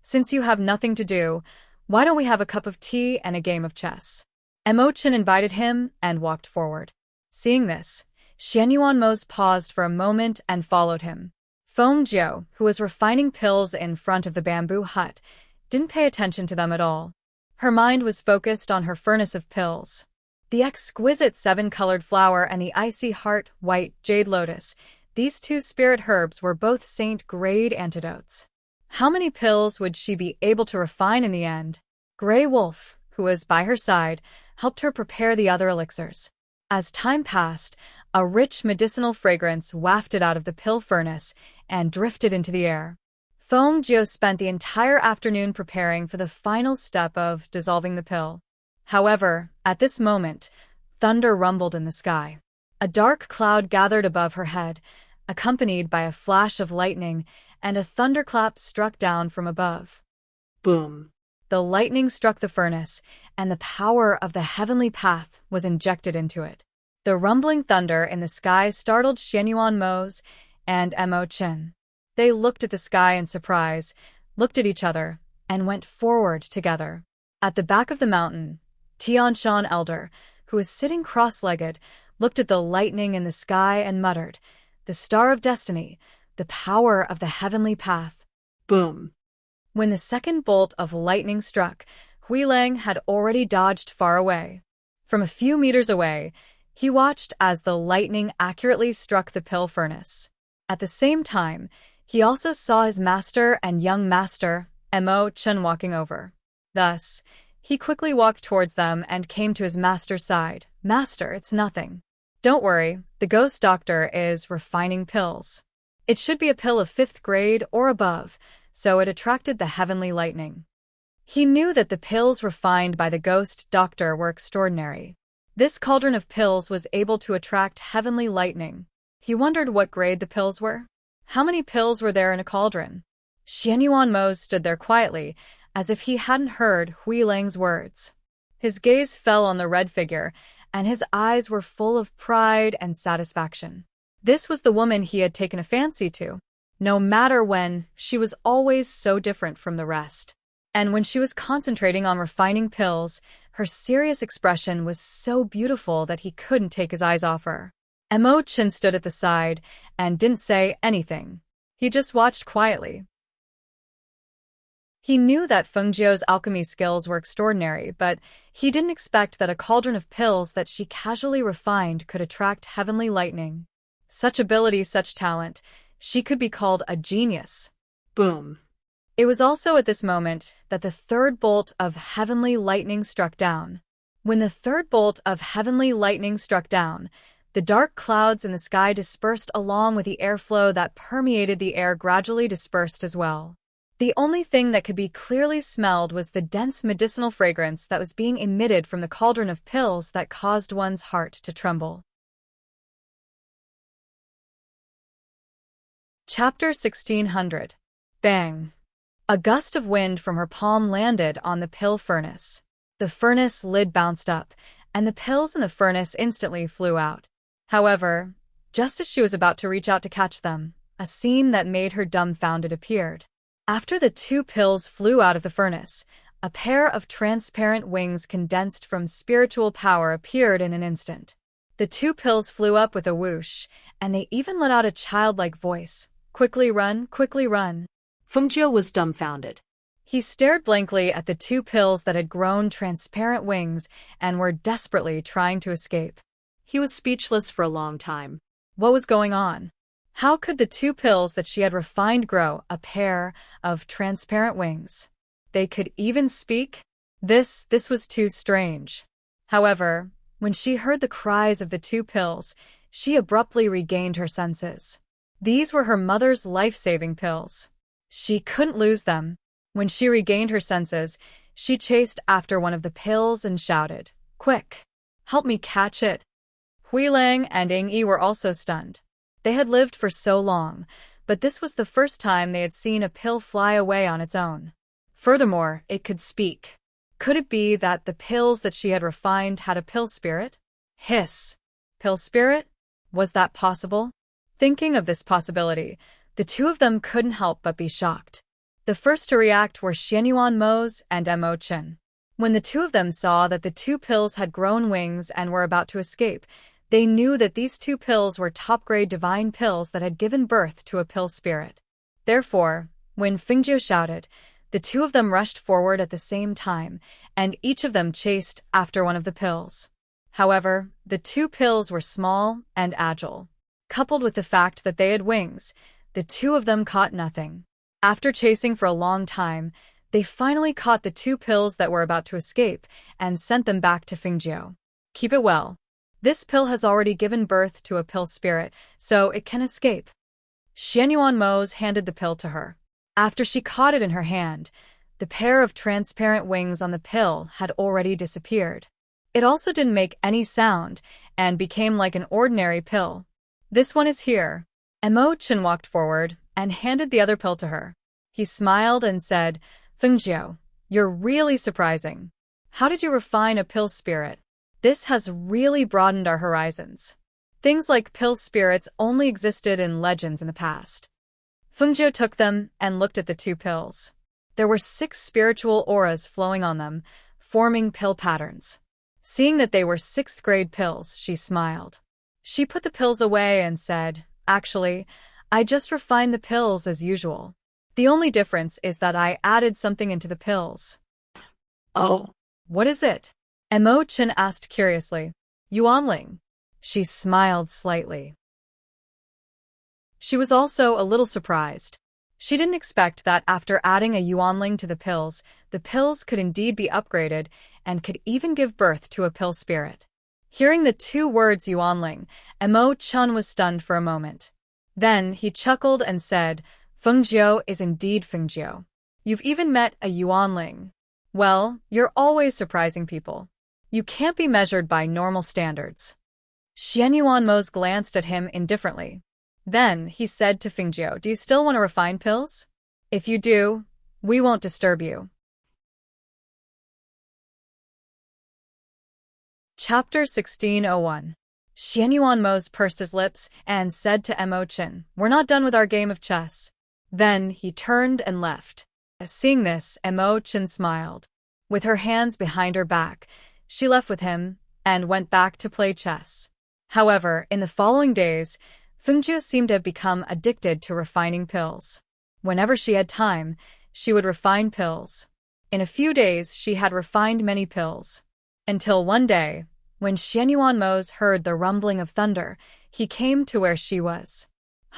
S1: Since you have nothing to do, why don't we have a cup of tea and a game of chess?" Mo Chen invited him and walked forward. Seeing this, Xianyuan Mo paused for a moment and followed him. Feng Jiu, who was refining pills in front of the bamboo hut, didn't pay attention to them at all. Her mind was focused on her furnace of pills. The exquisite seven-colored flower and the icy heart white jade lotus, these two spirit herbs were both saint-grade antidotes. How many pills would she be able to refine in the end? Grey Wolf, who was by her side, helped her prepare the other elixirs. As time passed, a rich medicinal fragrance wafted out of the pill furnace and drifted into the air. Feng Jiu spent the entire afternoon preparing for the final step of dissolving the pill. However, at this moment, thunder rumbled in the sky. A dark cloud gathered above her head, accompanied by a flash of lightning, and a thunderclap struck down from above.
S2: Boom.
S1: The lightning struck the furnace, and the power of the heavenly path was injected into it. The rumbling thunder in the sky startled Xianyuan Mo and Mo Chen. They looked at the sky in surprise, looked at each other, and went forward together. At the back of the mountain, Tianshan Elder, who was sitting cross-legged, looked at the lightning in the sky and muttered, "The star of destiny, the power of the heavenly path."
S2: Boom.
S1: When the second bolt of lightning struck, Hui Lang had already dodged far away. From a few meters away, he watched as the lightning accurately struck the pill furnace. At the same time, he also saw his master and young master, Mo Chen, walking over. Thus, he quickly walked towards them and came to his master's side. "Master, it's nothing. Don't worry, the ghost doctor is refining pills. It should be a pill of 5th grade or above, so it attracted the heavenly lightning." He knew that the pills refined by the ghost doctor were extraordinary. This cauldron of pills was able to attract heavenly lightning. He wondered what grade the pills were. How many pills were there in a cauldron? Xianyuan Mo stood there quietly, as if he hadn't heard Hui Lang's words. His gaze fell on the red figure, and his eyes were full of pride and satisfaction. This was the woman he had taken a fancy to. No matter when, she was always so different from the rest. And when she was concentrating on refining pills, her serious expression was so beautiful that he couldn't take his eyes off her. Mo Chen stood at the side and didn't say anything. He just watched quietly. He knew that Feng Jiu's alchemy skills were extraordinary, but he didn't expect that a cauldron of pills that she casually refined could attract heavenly lightning. Such ability, such talent, she could be called a genius.
S2: Boom.
S1: It was also at this moment that the third bolt of heavenly lightning struck down. When the third bolt of heavenly lightning struck down, the dark clouds in the sky dispersed along with the airflow that permeated the air gradually dispersed as well. The only thing that could be clearly smelled was the dense medicinal fragrance that was being emitted from the cauldron of pills that caused one's heart to tremble. Chapter 1600. Bang! A gust of wind from her palm landed on the pill furnace. The furnace lid bounced up, and the pills in the furnace instantly flew out. However, just as she was about to reach out to catch them, a scene that made her dumbfounded appeared. After the two pills flew out of the furnace, a pair of transparent wings condensed from spiritual power appeared in an instant. The two pills flew up with a whoosh, and they even let out a childlike voice. Quickly run, quickly run.
S2: Feng Jiu was dumbfounded.
S1: He stared blankly at the two pills that had grown transparent wings and were desperately trying to escape.
S2: He was speechless for a long time.
S1: What was going on? How could the two pills that she had refined grow a pair of transparent wings? They could even speak? This was too strange. However, when she heard the cries of the two pills, she abruptly regained her senses. These were her mother's life-saving pills. She couldn't lose them. When she regained her senses, she chased after one of the pills and shouted, "Quick! Help me catch it!" Hui Lang and Ying Yi were also stunned. They had lived for so long, but this was the first time they had seen a pill fly away on its own. Furthermore, it could speak. Could it be that the pills that she had refined had a pill spirit? Hiss. Pill spirit? Was that possible? Thinking of this possibility, the two of them couldn't help but be shocked. The first to react were Xianyuan Mo's and Mo Chen. When the two of them saw that the two pills had grown wings and were about to escape, they knew that these two pills were top-grade divine pills that had given birth to a pill spirit. Therefore, when Feng Jiu shouted, the two of them rushed forward at the same time, and each of them chased after one of the pills. However, the two pills were small and agile. Coupled with the fact that they had wings, the two of them caught nothing. After chasing for a long time, they finally caught the two pills that were about to escape and sent them back to Feng Jiu. Keep it well. This pill has already given birth to a pill spirit, so it can escape. Xianyuan Mo's handed the pill to her. After she caught it in her hand, the pair of transparent wings on the pill had already disappeared. It also didn't make any sound and became like an ordinary pill. This one is here. Mo Chen walked forward and handed the other pill to her. He smiled and said, "Feng Jiu, you're really surprising. How did you refine a pill spirit? This has really broadened our horizons. Things like pill spirits only existed in legends in the past." Feng Jiu took them and looked at the two pills. There were 6 spiritual auras flowing on them, forming pill patterns. Seeing that they were 6th-grade pills, she smiled. She put the pills away and said, "Actually, I just refined the pills as usual. The only difference is that I added something into the pills."
S2: Oh.
S1: What is it? Mo Chen asked curiously. Yuanling. She smiled slightly. She was also a little surprised. She didn't expect that after adding a Yuanling to the pills could indeed be upgraded and could even give birth to a pill spirit. Hearing the 2 words Yuanling, Mo Chen was stunned for a moment. Then he chuckled and said, "Feng Jiu is indeed Feng Jiu. You've even met a Yuanling. Well, you're always surprising people. You can't be measured by normal standards." Xianyuan Mose glanced at him indifferently. Then he said to Fengjiu, "Do you still want to refine pills? If you do, we won't disturb you." Chapter 1601. Xianyuan Mose pursed his lips and said to Mo Chen, "We're not done with our game of chess." Then he turned and left. Seeing this, Mo Chen smiled. With her hands behind her back, she left with him and went back to play chess. However, in the following days, Fengjiu seemed to have become addicted to refining pills. Whenever she had time, she would refine pills. In a few days, she had refined many pills. Until one day, when Xianyuan Mose heard the rumbling of thunder, he came to where she was.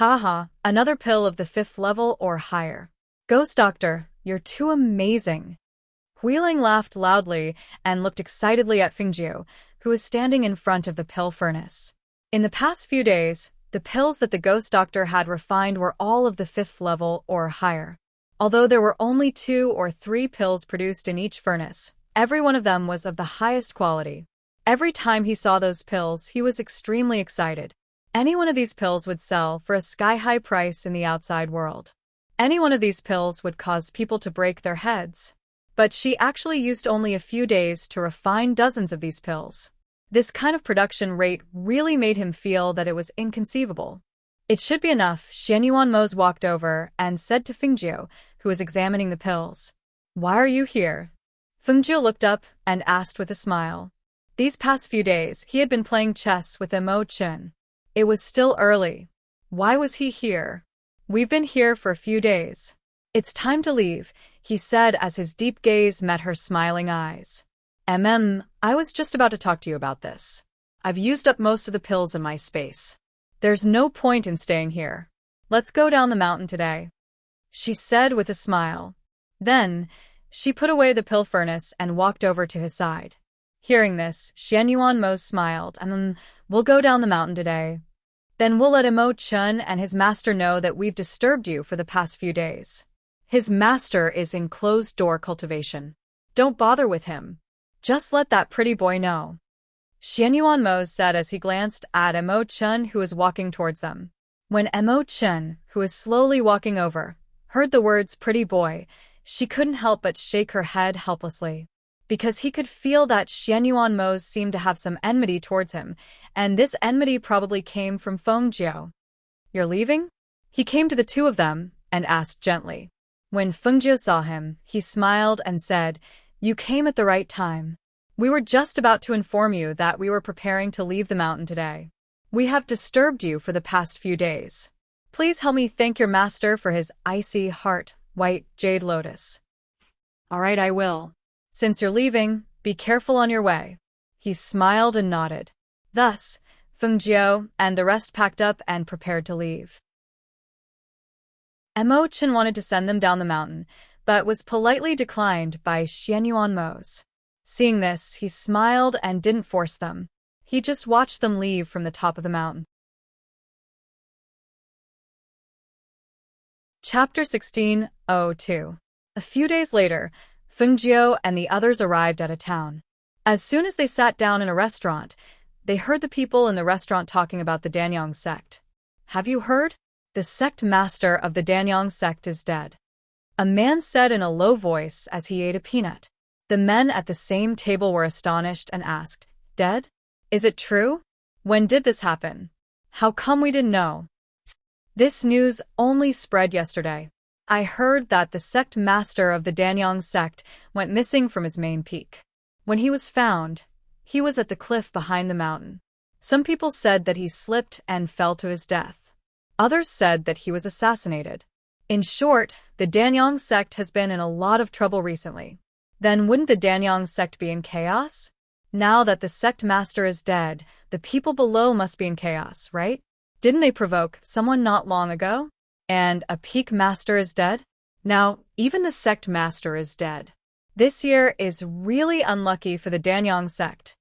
S1: "Ha ha, another pill of the 5th level or higher. Ghost Doctor, you're too amazing." Huiling laughed loudly and looked excitedly at Fengjiu, who was standing in front of the pill furnace. In the past few days, the pills that the Ghost Doctor had refined were all of the 5th level or higher. Although there were only 2 or 3 pills produced in each furnace, every one of them was of the highest quality. Every time he saw those pills, he was extremely excited. Any one of these pills would sell for a sky-high price in the outside world. Any one of these pills would cause people to break their heads. But she actually used only a few days to refine dozens of these pills. This kind of production rate really made him feel that it was inconceivable. "It should be enough." Xianyuan Mose walked over and said to Fengjiu, who was examining the pills, "Why are you here?" Fengjiu looked up and asked with a smile. These past few days, he had been playing chess with Mo Chen. It was still early. Why was he here? "We've been here for a few days. It's time to leave," he said as his deep gaze met her smiling eyes. I was just about to talk to you about this. I've used up most of the pills in my space. There's no point in staying here. Let's go down the mountain today," she said with a smile. Then, she put away the pill furnace and walked over to his side. Hearing this, Xianyuan Mose smiled. We'll go down the mountain today. Then we'll let Mo Chen and his master know that we've disturbed you for the past few days. His master is in closed-door cultivation. Don't bother with him. Just let that pretty boy know," Xianyuan Mose said as he glanced at Mo Chen, who was walking towards them. When Mo Chen, who was slowly walking over, heard the words "pretty boy," she couldn't help but shake her head helplessly. Because he could feel that Xianyuan Mose seemed to have some enmity towards him, and this enmity probably came from Fengjiu. "You're leaving?" He came to the two of them and asked gently. When Fengjiu saw him, he smiled and said, "You came at the right time. We were just about to inform you that we were preparing to leave the mountain today. We have disturbed you for the past few days. Please help me thank your master for his icy heart, white jade lotus." "All right, I will. Since you're leaving, be careful on your way." He smiled and nodded. Thus, Fengjiu and the rest packed up and prepared to leave. Mo Chen wanted to send them down the mountain, but was politely declined by Xianyuan Mose. Seeing this, he smiled and didn't force them. He just watched them leave from the top of the mountain. Chapter 1602. A few days later, Fengjiu and the others arrived at a town. As soon as they sat down in a restaurant, they heard the people in the restaurant talking about the Danyang sect. "Have you heard? The sect master of the Danyang sect is dead," a man said in a low voice as he ate a peanut. The men at the same table were astonished and asked, "Dead? Is it true? When did this happen? How come we didn't know?" "This news only spread yesterday. I heard that the sect master of the Danyang sect went missing from his main peak. When he was found, he was at the cliff behind the mountain. Some people said that he slipped and fell to his death. Others said that he was assassinated. In short, the Danyang sect has been in a lot of trouble recently. Then wouldn't the Danyang sect be in chaos? Now that the sect master is dead, the people below must be in chaos, right? Didn't they provoke someone not long ago? And a peak master is dead? Now, even the sect master is dead. This year is really unlucky for the Danyang sect.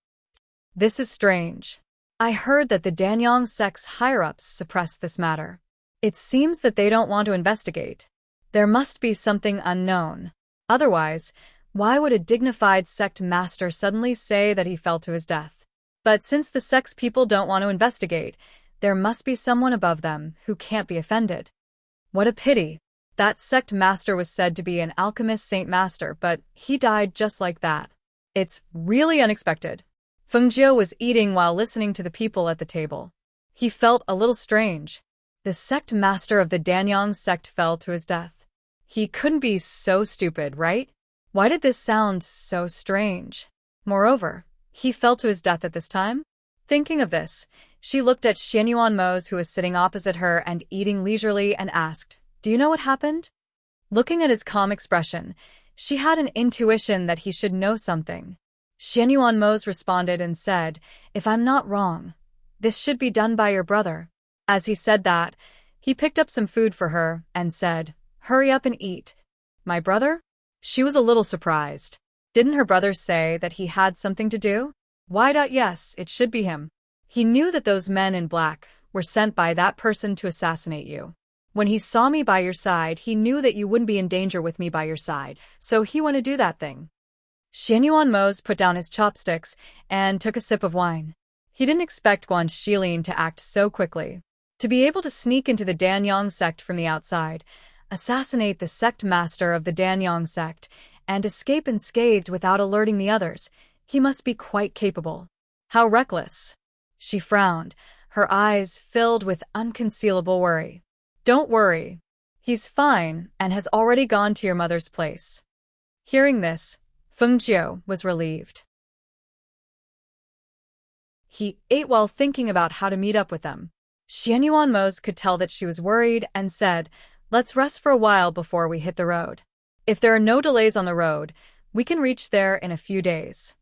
S1: This is strange. I heard that the Danyang sect's higher-ups suppressed this matter. It seems that they don't want to investigate. There must be something unknown. Otherwise, why would a dignified sect master suddenly say that he fell to his death? But since the sex people don't want to investigate, there must be someone above them who can't be offended. What a pity. That sect master was said to be an alchemist saint master, but he died just like that. It's really unexpected. Fengjiu was eating while listening to the people at the table. He felt a little strange. The sect master of the Danyang sect fell to his death. He couldn't be so stupid, right? Why did this sound so strange? Moreover, he fell to his death at this time? Thinking of this, she looked at Xianyuan Mose, who was sitting opposite her and eating leisurely, and asked, "Do you know what happened?" Looking at his calm expression, she had an intuition that he should know something. Xianyuan Mose responded and said, "If I'm not wrong, this should be done by your brother." As he said that, he picked up some food for her and said, "Hurry up and eat." "My brother?" She was a little surprised. Didn't her brother say that he had something to do? Yes, it should be him. He knew that those men in black were sent by that person to assassinate you. When he saw me by your side, he knew that you wouldn't be in danger with me by your side, so he wanted to do that thing. Xianyuan Mose put down his chopsticks and took a sip of wine. He didn't expect Guan Xilin to act so quickly. To be able to sneak into the Danyang sect from the outside, assassinate the sect master of the Danyang sect, and escape unscathed without alerting the others, he must be quite capable. How reckless. She frowned, her eyes filled with unconcealable worry. "Don't worry. He's fine and has already gone to your mother's place." Hearing this, Fengjiu was relieved. He ate while thinking about how to meet up with them. Xianyuan Mose could tell that she was worried and said, "Let's rest for a while before we hit the road. If there are no delays on the road, we can reach there in a few days."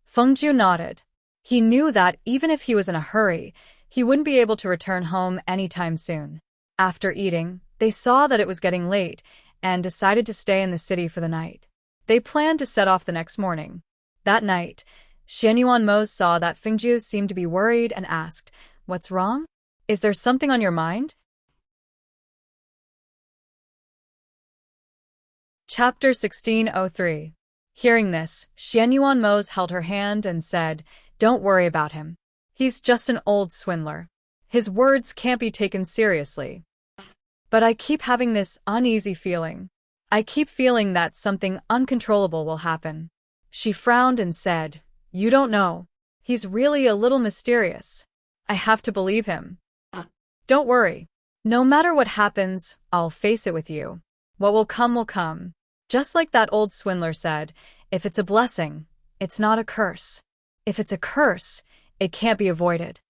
S1: Fengjiu nodded. He knew that even if he was in a hurry, he wouldn't be able to return home anytime soon. After eating, they saw that it was getting late and decided to stay in the city for the night. They planned to set off the next morning. That night, Xianyuan Mose saw that Fengjiu seemed to be worried and asked, "What's wrong? Is there something on your mind?" Chapter 1603. Hearing this, Xianyuan Mose held her hand and said, "Don't worry about him. He's just an old swindler. His words can't be taken seriously. But I keep having this uneasy feeling. I keep feeling that something uncontrollable will happen." She frowned and said, "You don't know. He's really a little mysterious. I have to believe him." "Don't worry. No matter what happens, I'll face it with you. What will come will come. Just like that old swindler said, if it's a blessing, it's not a curse. If it's a curse, it can't be avoided."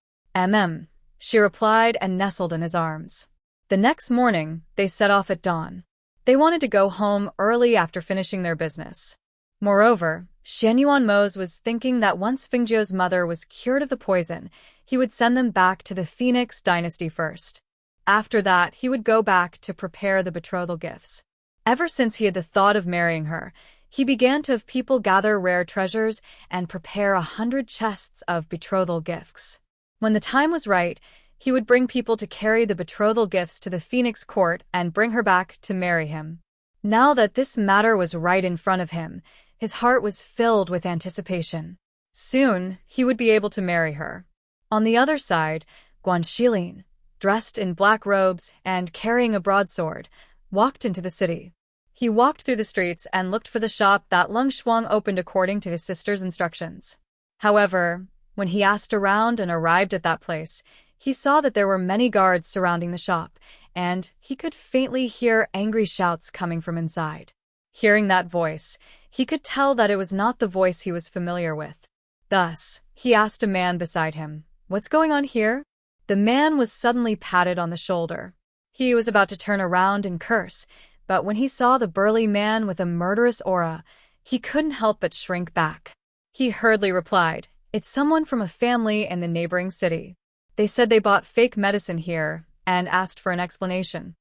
S1: She replied and nestled in his arms. The next morning, they set off at dawn. They wanted to go home early after finishing their business. Moreover, Xianyuan Mose was thinking that once Fengjiu's mother was cured of the poison, he would send them back to the Phoenix dynasty first. After that, he would go back to prepare the betrothal gifts. Ever since he had the thought of marrying her, he began to have people gather rare treasures and prepare 100 chests of betrothal gifts. When the time was right, he would bring people to carry the betrothal gifts to the Phoenix court and bring her back to marry him. Now that this matter was right in front of him, his heart was filled with anticipation. Soon, he would be able to marry her. On the other side, Guan Xilin, dressed in black robes and carrying a broadsword, walked into the city. He walked through the streets and looked for the shop that Lung Shuang opened according to his sister's instructions. However, when he asked around and arrived at that place, he saw that there were many guards surrounding the shop, and he could faintly hear angry shouts coming from inside. Hearing that voice, he could tell that it was not the voice he was familiar with. Thus, he asked a man beside him, "What's going on here?" The man was suddenly patted on the shoulder. He was about to turn around and curse, but when he saw the burly man with a murderous aura, he couldn't help but shrink back. He hurriedly replied, "It's someone from a family in the neighboring city. They said they bought fake medicine here and asked for an explanation."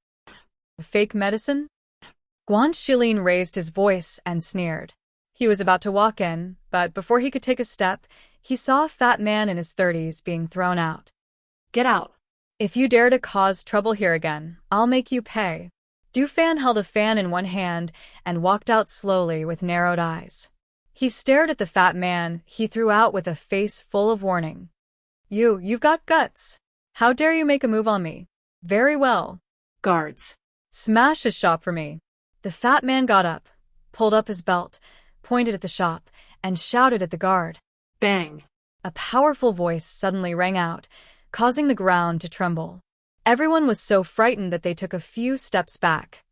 S1: "Fake medicine?" Guan Xilin raised his voice and sneered. He was about to walk in, but before he could take a step, he saw a fat man in his 30s being thrown out.
S2: "Get out.
S1: If you dare to cause trouble here again, I'll make you pay." Du Fan held a fan in one hand and walked out slowly with narrowed eyes. He stared at the fat man he threw out with a face full of warning. You've got guts. How dare you make a move on me? Very well.
S2: Guards.
S1: Smash his shop for me. The fat man got up, pulled up his belt, pointed at the shop, and shouted at the guard.
S2: Bang.
S1: A powerful voice suddenly rang out, causing the ground to tremble. Everyone was so frightened that they took a few steps back.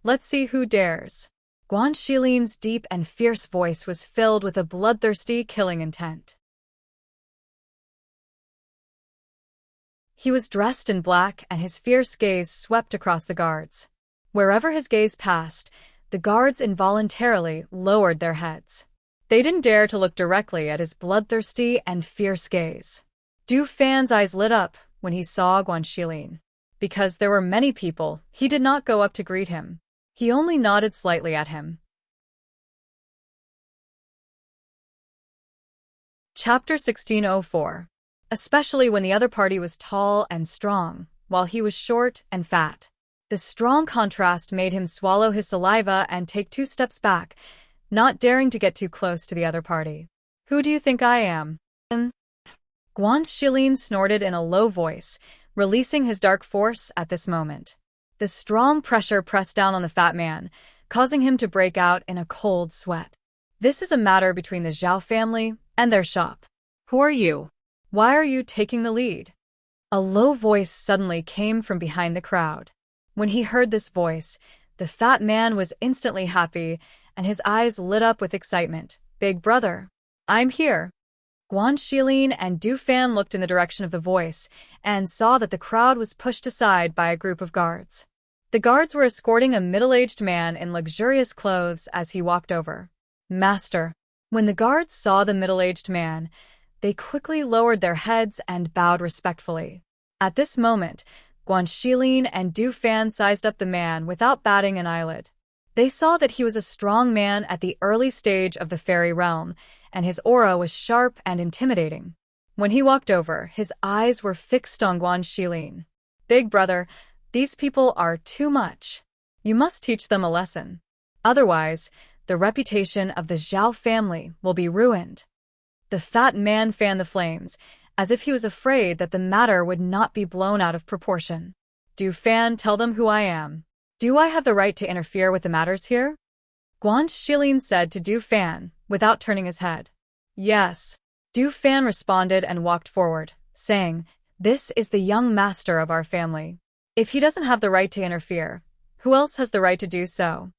S1: Let's see who dares. Guan Shilin's deep and fierce voice was filled with a bloodthirsty, killing intent. He was dressed in black and his fierce gaze swept across the guards. Wherever his gaze passed, the guards involuntarily lowered their heads. They didn't dare to look directly at his bloodthirsty and fierce gaze. Du Fan's eyes lit up when he saw Guan Shilin. Because there were many people, he did not go up to greet him. He only nodded slightly at him. Chapter 1604. Especially when the other party was tall and strong, while he was short and fat. The strong contrast made him swallow his saliva and take 2 steps back, not daring to get too close to the other party. Who do you think I am? Guan Shilin snorted in a low voice, releasing his dark force at this moment. The strong pressure pressed down on the fat man, causing him to break out in a cold sweat. This is a matter between the Zhao family and their shop.
S2: Who are you?
S1: Why are you taking the lead? A low voice suddenly came from behind the crowd. When he heard this voice, the fat man was instantly happy, and his eyes lit up with excitement. Big brother, I'm here. Guan Shilin and Du Fan looked in the direction of the voice and saw that the crowd was pushed aside by a group of guards. The guards were escorting a middle-aged man in luxurious clothes as he walked over. Master. When the guards saw the middle-aged man, they quickly lowered their heads and bowed respectfully. At this moment, Guan Shilin and Du Fan sized up the man without batting an eyelid. They saw that he was a strong man at the early stage of the fairy realm, and his aura was sharp and intimidating. When he walked over, his eyes were fixed on Guan Shilin. Big brother, these people are too much. You must teach them a lesson. Otherwise, the reputation of the Zhao family will be ruined. The fat man fanned the flames, as if he was afraid that the matter would not be blown out of proportion. Du Fan, tell them who I am. Do I have the right to interfere with the matters here? Guan Shilin said to Du Fan, without turning his head. Yes. Du Fan responded and walked forward, saying, This is the young master of our family. If he doesn't have the right to interfere, who else has the right to do so?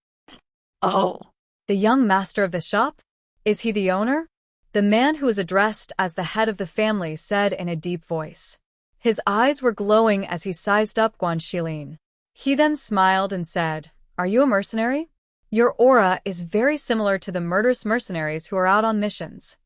S2: Oh.
S1: The young master of the shop? Is he the owner? The man who was addressed as the head of the family said in a deep voice. His eyes were glowing as he sized up Guan Shilin. He then smiled and said, Are you a mercenary? Your aura is very similar to the murderous mercenaries who are out on missions.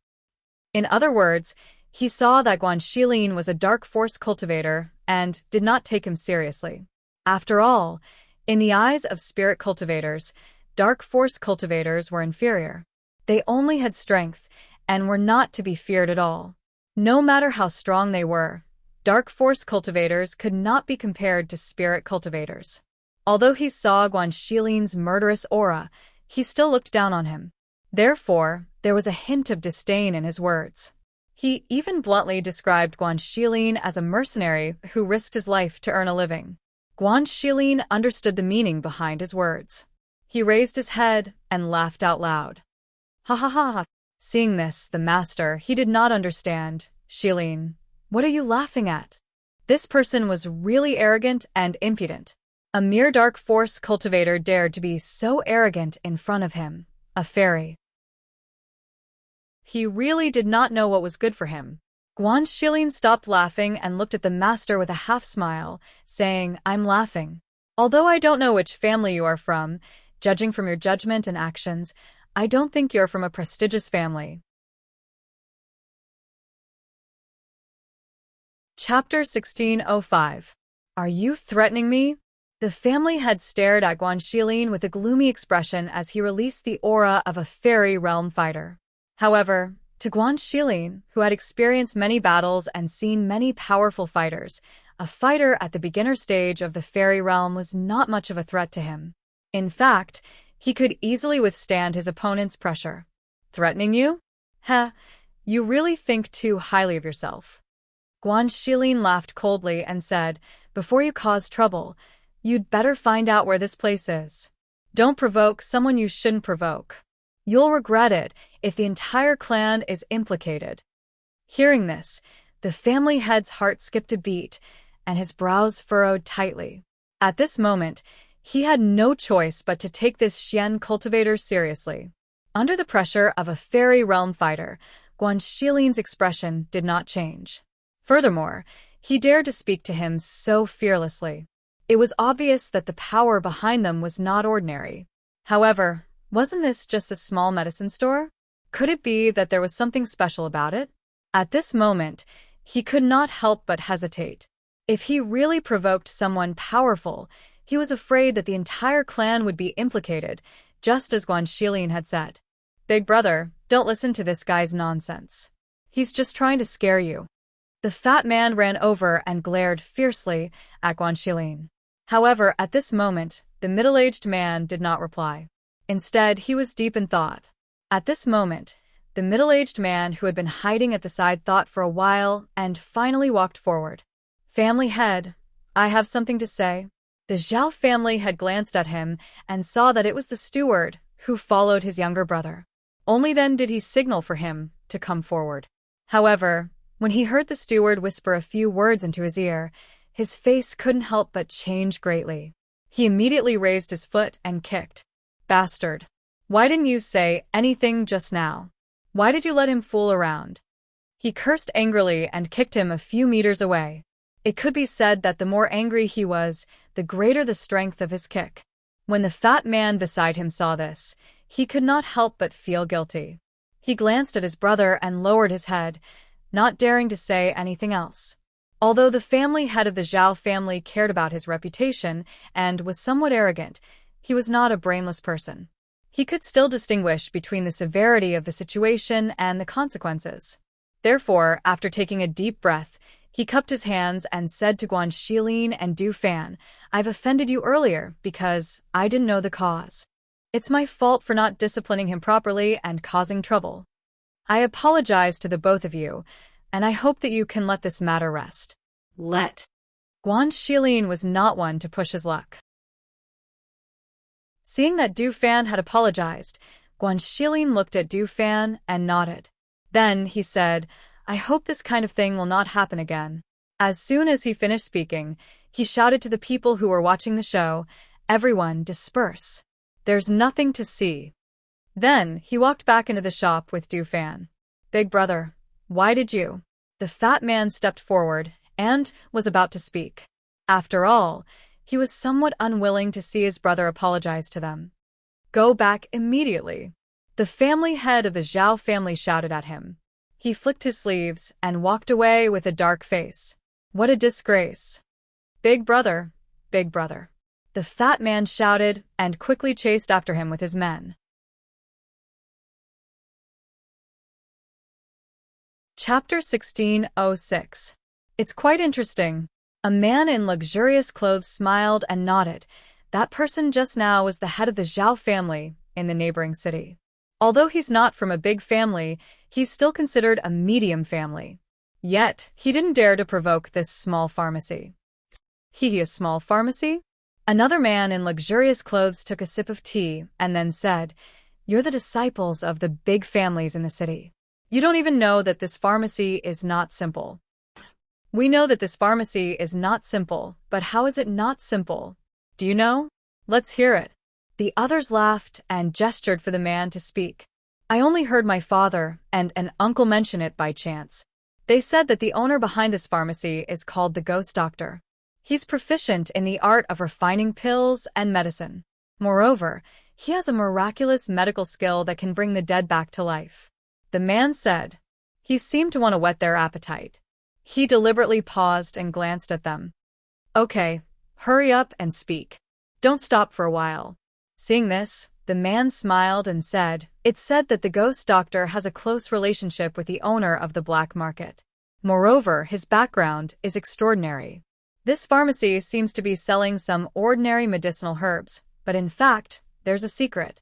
S1: In other words, he saw that Guan Shilin was a dark force cultivator and did not take him seriously. After all, in the eyes of spirit cultivators, dark force cultivators were inferior. They only had strength and were not to be feared at all. No matter how strong they were, dark force cultivators could not be compared to spirit cultivators. Although he saw Guan Shilin's murderous aura, he still looked down on him. Therefore, there was a hint of disdain in his words. He even bluntly described Guan Shilin as a mercenary who risked his life to earn a living. Guan Shilin understood the meaning behind his words. He raised his head and laughed out loud. Ha ha ha ha. Seeing this, the master, he did not understand. Shilin, what are you laughing at? This person was really arrogant and impudent. A mere dark force cultivator dared to be so arrogant in front of him, a fairy. He really did not know what was good for him. Guan Shilin stopped laughing and looked at the master with a half-smile, saying, I'm laughing. Although I don't know which family you are from, judging from your judgment and actions, I don't think you're from a prestigious family. Chapter 1605. Are you threatening me? The family had stared at Guan Shilin with a gloomy expression as he released the aura of a fairy realm fighter. However, to Guan Shilin, who had experienced many battles and seen many powerful fighters, a fighter at the beginner stage of the fairy realm was not much of a threat to him. In fact, he could easily withstand his opponent's pressure. Threatening you? Heh, you really think too highly of yourself. Guan Shilin laughed coldly and said, before you cause trouble, you'd better find out where this place is. Don't provoke someone you shouldn't provoke. You'll regret it if the entire clan is implicated. Hearing this, the family head's heart skipped a beat, and his brows furrowed tightly. At this moment, he had no choice but to take this Xian cultivator seriously. Under the pressure of a fairy realm fighter, Guan Shilin's expression did not change. Furthermore, he dared to speak to him so fearlessly. It was obvious that the power behind them was not ordinary. However, wasn't this just a small medicine store? Could it be that there was something special about it? At this moment, he could not help but hesitate. If he really provoked someone powerful, he was afraid that the entire clan would be implicated, just as Guan Shilin had said. Big brother, don't listen to this guy's nonsense. He's just trying to scare you. The fat man ran over and glared fiercely at Guan Shilin. However, at this moment, the middle-aged man did not reply. Instead, he was deep in thought. At this moment, the middle-aged man who had been hiding at the side thought for a while and finally walked forward. Family head, I have something to say. The Zhao family had glanced at him and saw that it was the steward who followed his younger brother. Only then did he signal for him to come forward. However, when he heard the steward whisper a few words into his ear, his face couldn't help but change greatly. He immediately raised his foot and kicked. Bastard. Why didn't you say anything just now? Why did you let him fool around? He cursed angrily and kicked him a few meters away. It could be said that the more angry he was, the greater the strength of his kick. When the fat man beside him saw this, he could not help but feel guilty. He glanced at his brother and lowered his head, not daring to say anything else. Although the family head of the Zhao family cared about his reputation and was somewhat arrogant, he was not a brainless person. He could still distinguish between the severity of the situation and the consequences. Therefore, after taking a deep breath, he cupped his hands and said to Guan Shilin and Du Fan, I've offended you earlier because I didn't know the cause. It's my fault for not disciplining him properly and causing trouble. I apologize to the both of you, and I hope that you can let this matter rest.
S2: Let.
S1: Guan Shilin was not one to push his luck. Seeing that Du Fan had apologized, Guan Shilin looked at Du Fan and nodded. Then he said, I hope this kind of thing will not happen again. As soon as he finished speaking, he shouted to the people who were watching the show, everyone disperse. There's nothing to see. Then he walked back into the shop with Du Fan. Big brother, why did you? The fat man stepped forward and was about to speak. After all, he was somewhat unwilling to see his brother apologize to them. Go back immediately. The family head of the Zhao family shouted at him. He flicked his sleeves and walked away with a dark face. What a disgrace. Big brother, big brother. The fat man shouted and quickly chased after him with his men. Chapter 1606. It's quite interesting. A man in luxurious clothes smiled and nodded. That person just now was the head of the Zhao family in the neighboring city. Although he's not from a big family, he's still considered a medium family. Yet, he didn't dare to provoke this small pharmacy. A small pharmacy? Another man in luxurious clothes took a sip of tea and then said, You're the disciples of the big families in the city. You don't even know that this pharmacy is not simple. We know that this pharmacy is not simple, but how is it not simple? Do you know? Let's hear it. The others laughed and gestured for the man to speak. I only heard my father and an uncle mention it by chance. They said that the owner behind this pharmacy is called the Ghost Doctor. He's proficient in the art of refining pills and medicine. Moreover, he has a miraculous medical skill that can bring the dead back to life. The man said. He seemed to want to whet their appetite. He deliberately paused and glanced at them. Okay, hurry up and speak. Don't stop for a while. Seeing this, the man smiled and said, It's said that the Ghost Doctor has a close relationship with the owner of the black market. Moreover, his background is extraordinary. This pharmacy seems to be selling some ordinary medicinal herbs, but in fact, there's a secret.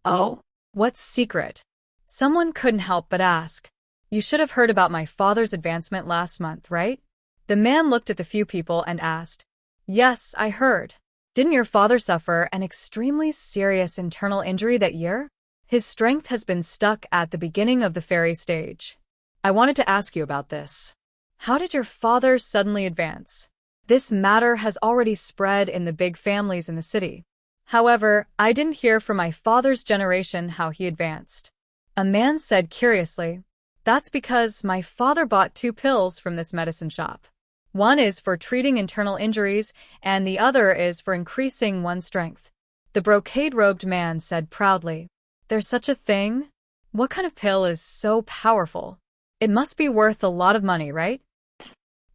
S2: Oh?
S1: What secret? Someone couldn't help but ask, "You should have heard about my father's advancement last month, right?" The man looked at the few people and asked, "Yes, I heard. Didn't your father suffer an extremely serious internal injury that year? His strength has been stuck at the beginning of the fairy stage. I wanted to ask you about this. How did your father suddenly advance? This matter has already spread in the big families in the city. However, I didn't hear from my father's generation how he advanced." A man said curiously, "That's because my father bought 2 pills from this medicine shop. One is for treating internal injuries, and the other is for increasing one's strength." The brocade-robed man said proudly, "There's such a thing? What kind of pill is so powerful? It must be worth a lot of money, right?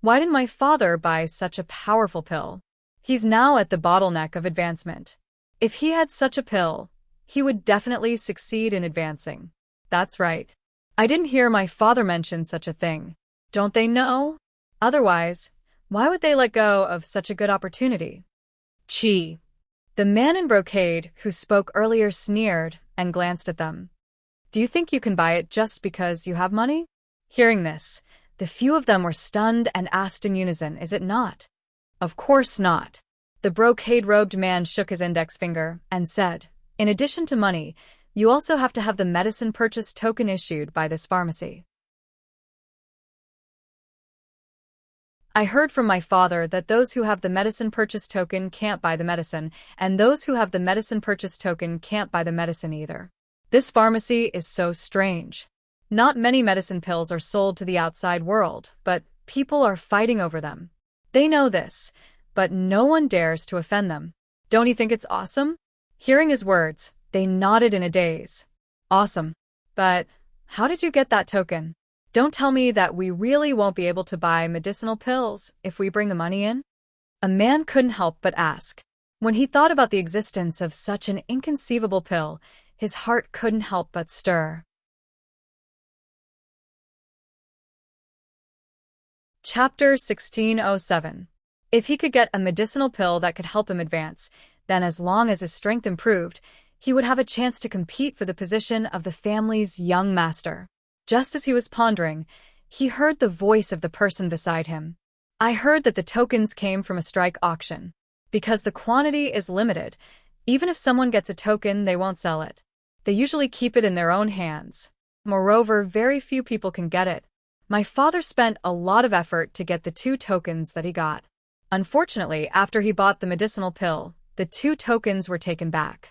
S1: Why didn't my father buy such a powerful pill? He's now at the bottleneck of advancement. If he had such a pill, he would definitely succeed in advancing." "That's right. I didn't hear my father mention such a thing. Don't they know? Otherwise, why would they let go of such a good opportunity?"
S2: Chi.
S1: The man in brocade who spoke earlier sneered and glanced at them. "Do you think you can buy it just because you have money?" Hearing this, the few of them were stunned and asked in unison, "Is it not?" "Of course not." The brocade-robed man shook his index finger and said, "In addition to money, you also have to have the medicine purchase token issued by this pharmacy. I heard from my father that those who have the medicine purchase token can't buy the medicine, and those who have the medicine purchase token can't buy the medicine either. This pharmacy is so strange. Not many medicine pills are sold to the outside world, but people are fighting over them. They know this, but no one dares to offend them. Don't you think it's awesome?" Hearing his words, they nodded in a daze. "Awesome. But how did you get that token? Don't tell me that we really won't be able to buy medicinal pills if we bring the money in?" A man couldn't help but ask. When he thought about the existence of such an inconceivable pill, his heart couldn't help but stir. Chapter 1607. If he could get a medicinal pill that could help him advance, then as long as his strength improved, he would have a chance to compete for the position of the family's young master. Just as he was pondering, he heard the voice of the person beside him. "I heard that the tokens came from a strike auction. Because the quantity is limited, even if someone gets a token, they won't sell it. They usually keep it in their own hands. Moreover, very few people can get it. My father spent a lot of effort to get the 2 tokens that he got. Unfortunately, after he bought the medicinal pill, the 2 tokens were taken back.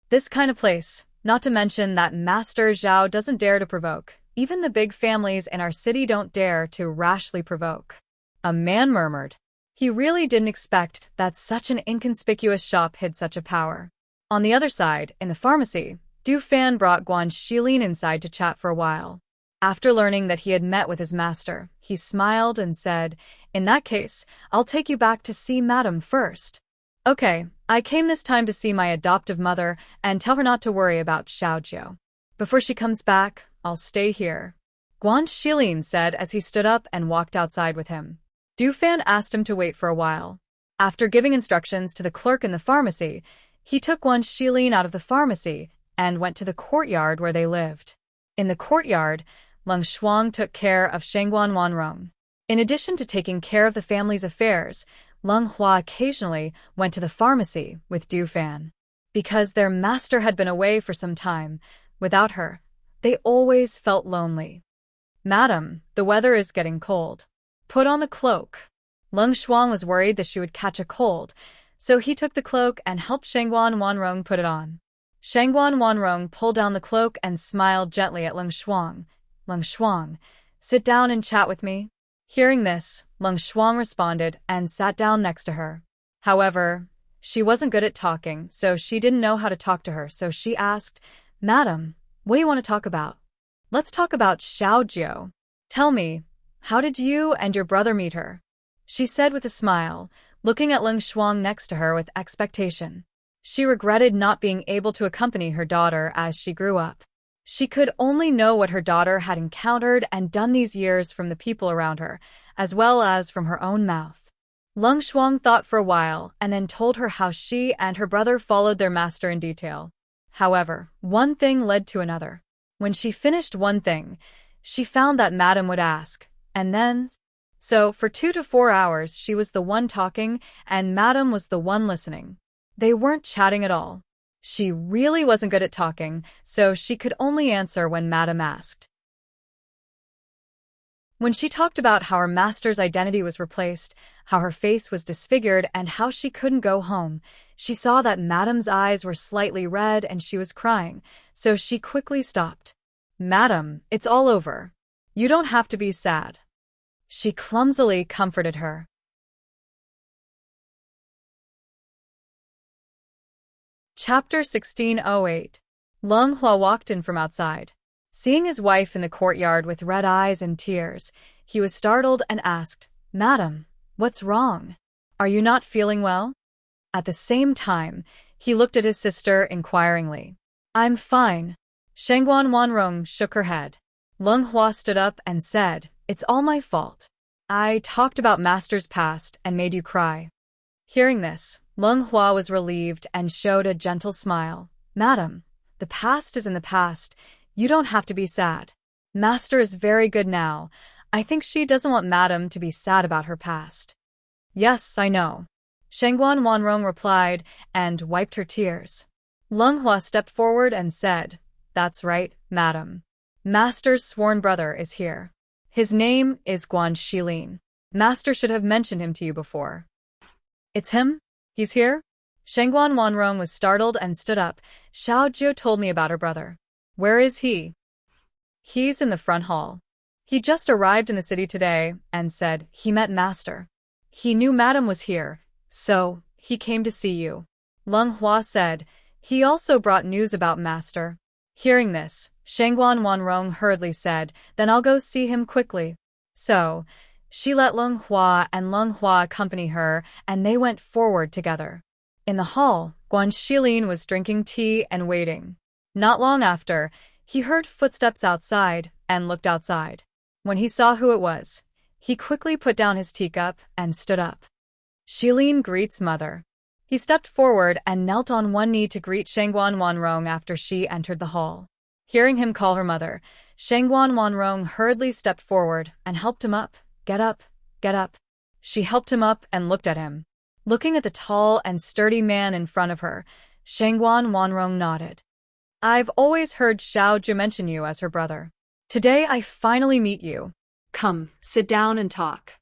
S1: This kind of place, not to mention that Master Zhao doesn't dare to provoke. Even the big families in our city don't dare to rashly provoke." A man murmured. He really didn't expect that such an inconspicuous shop hid such a power. On the other side, in the pharmacy, Du Fan brought Guan Shilin inside to chat for a while. After learning that he had met with his master, he smiled and said, "In that case, I'll take you back to see Madam first." "Okay, I came this time to see my adoptive mother and tell her not to worry about Xiaojiu. Before she comes back, I'll stay here," Guan Shilin said as he stood up and walked outside with him. Du Fan asked him to wait for a while. After giving instructions to the clerk in the pharmacy, he took Guan Shilin out of the pharmacy and went to the courtyard where they lived. In the courtyard, Leng Shuang took care of Shengguan Wanrong. In addition to taking care of the family's affairs, Leng Hua occasionally went to the pharmacy with Du Fan. Because their master had been away for some time, without her, they always felt lonely. "Madam, the weather is getting cold. Put on the cloak." Leng Shuang was worried that she would catch a cold, so he took the cloak and helped Shengguan Wanrong put it on. Shengguan Wanrong pulled down the cloak and smiled gently at Leng Shuang. "Leng Shuang, sit down and chat with me." Hearing this, Leng Shuang responded and sat down next to her. However, she wasn't good at talking, so she didn't know how to talk to her, so she asked, "Madam, what do you want to talk about?" "Let's talk about Xiaojiu. Tell me, how did you and your brother meet her?" she said with a smile, looking at Leng Shuang next to her with expectation. She regretted not being able to accompany her daughter as she grew up. She could only know what her daughter had encountered and done these years from the people around her, as well as from her own mouth. Leng Shuang thought for a while and then told her how she and her brother followed their master in detail. However, one thing led to another. When she finished one thing, she found that Madame would ask, and then... So, for 2 to 4 hours she was the one talking, and Madame was the one listening. They weren't chatting at all. She really wasn't good at talking, so she could only answer when Madame asked. When she talked about how her master's identity was replaced, how her face was disfigured, and how she couldn't go home, she saw that Madame's eyes were slightly red and she was crying, so she quickly stopped. "Madame, it's all over. You don't have to be sad." She clumsily comforted her. Chapter 1608. Leng Hua walked in from outside. Seeing his wife in the courtyard with red eyes and tears, he was startled and asked, "Madam, what's wrong? Are you not feeling well?" At the same time, he looked at his sister inquiringly. "I'm fine." Shengguan Wanrong shook her head. Leng Hua stood up and said, "It's all my fault. I talked about Master's past and made you cry." Hearing this, Leng Hua was relieved and showed a gentle smile. "Madam, the past is in the past. You don't have to be sad. Master is very good now. I think she doesn't want Madam to be sad about her past." "Yes, I know," Shengguan Wanrong replied and wiped her tears. Leng Hua stepped forward and said, "That's right, Madam. Master's sworn brother is here. His name is Guan Shilin. Master should have mentioned him to you before." "It's him? He's here?" Shengguan Wanrong was startled and stood up. "Xiao Jiu told me about her brother." "Where is he?" "He's in the front hall. He just arrived in the city today and said he met Master. He knew Madam was here, so he came to see you." Leng Hua said. He also brought news about Master. Hearing this, Shengguan Wanrong hurriedly said, "Then I'll go see him quickly." So, she let Leng Hua and Leng Hua accompany her, and they went forward together. In the hall, Guan Shilin was drinking tea and waiting. Not long after, he heard footsteps outside and looked outside. When he saw who it was, he quickly put down his teacup and stood up. "Shilin greets mother." He stepped forward and knelt on one knee to greet Shengguan Wanrong after she entered the hall. Hearing him call her mother, Shengguan Wanrong hurriedly stepped forward and helped him up. "Get up, get up." She helped him up and looked at him. Looking at the tall and sturdy man in front of her, Shengguan Wanrong nodded. "I've always heard Xiao Jiu mention you as her brother. Today I finally meet you.
S2: Come, sit down and talk."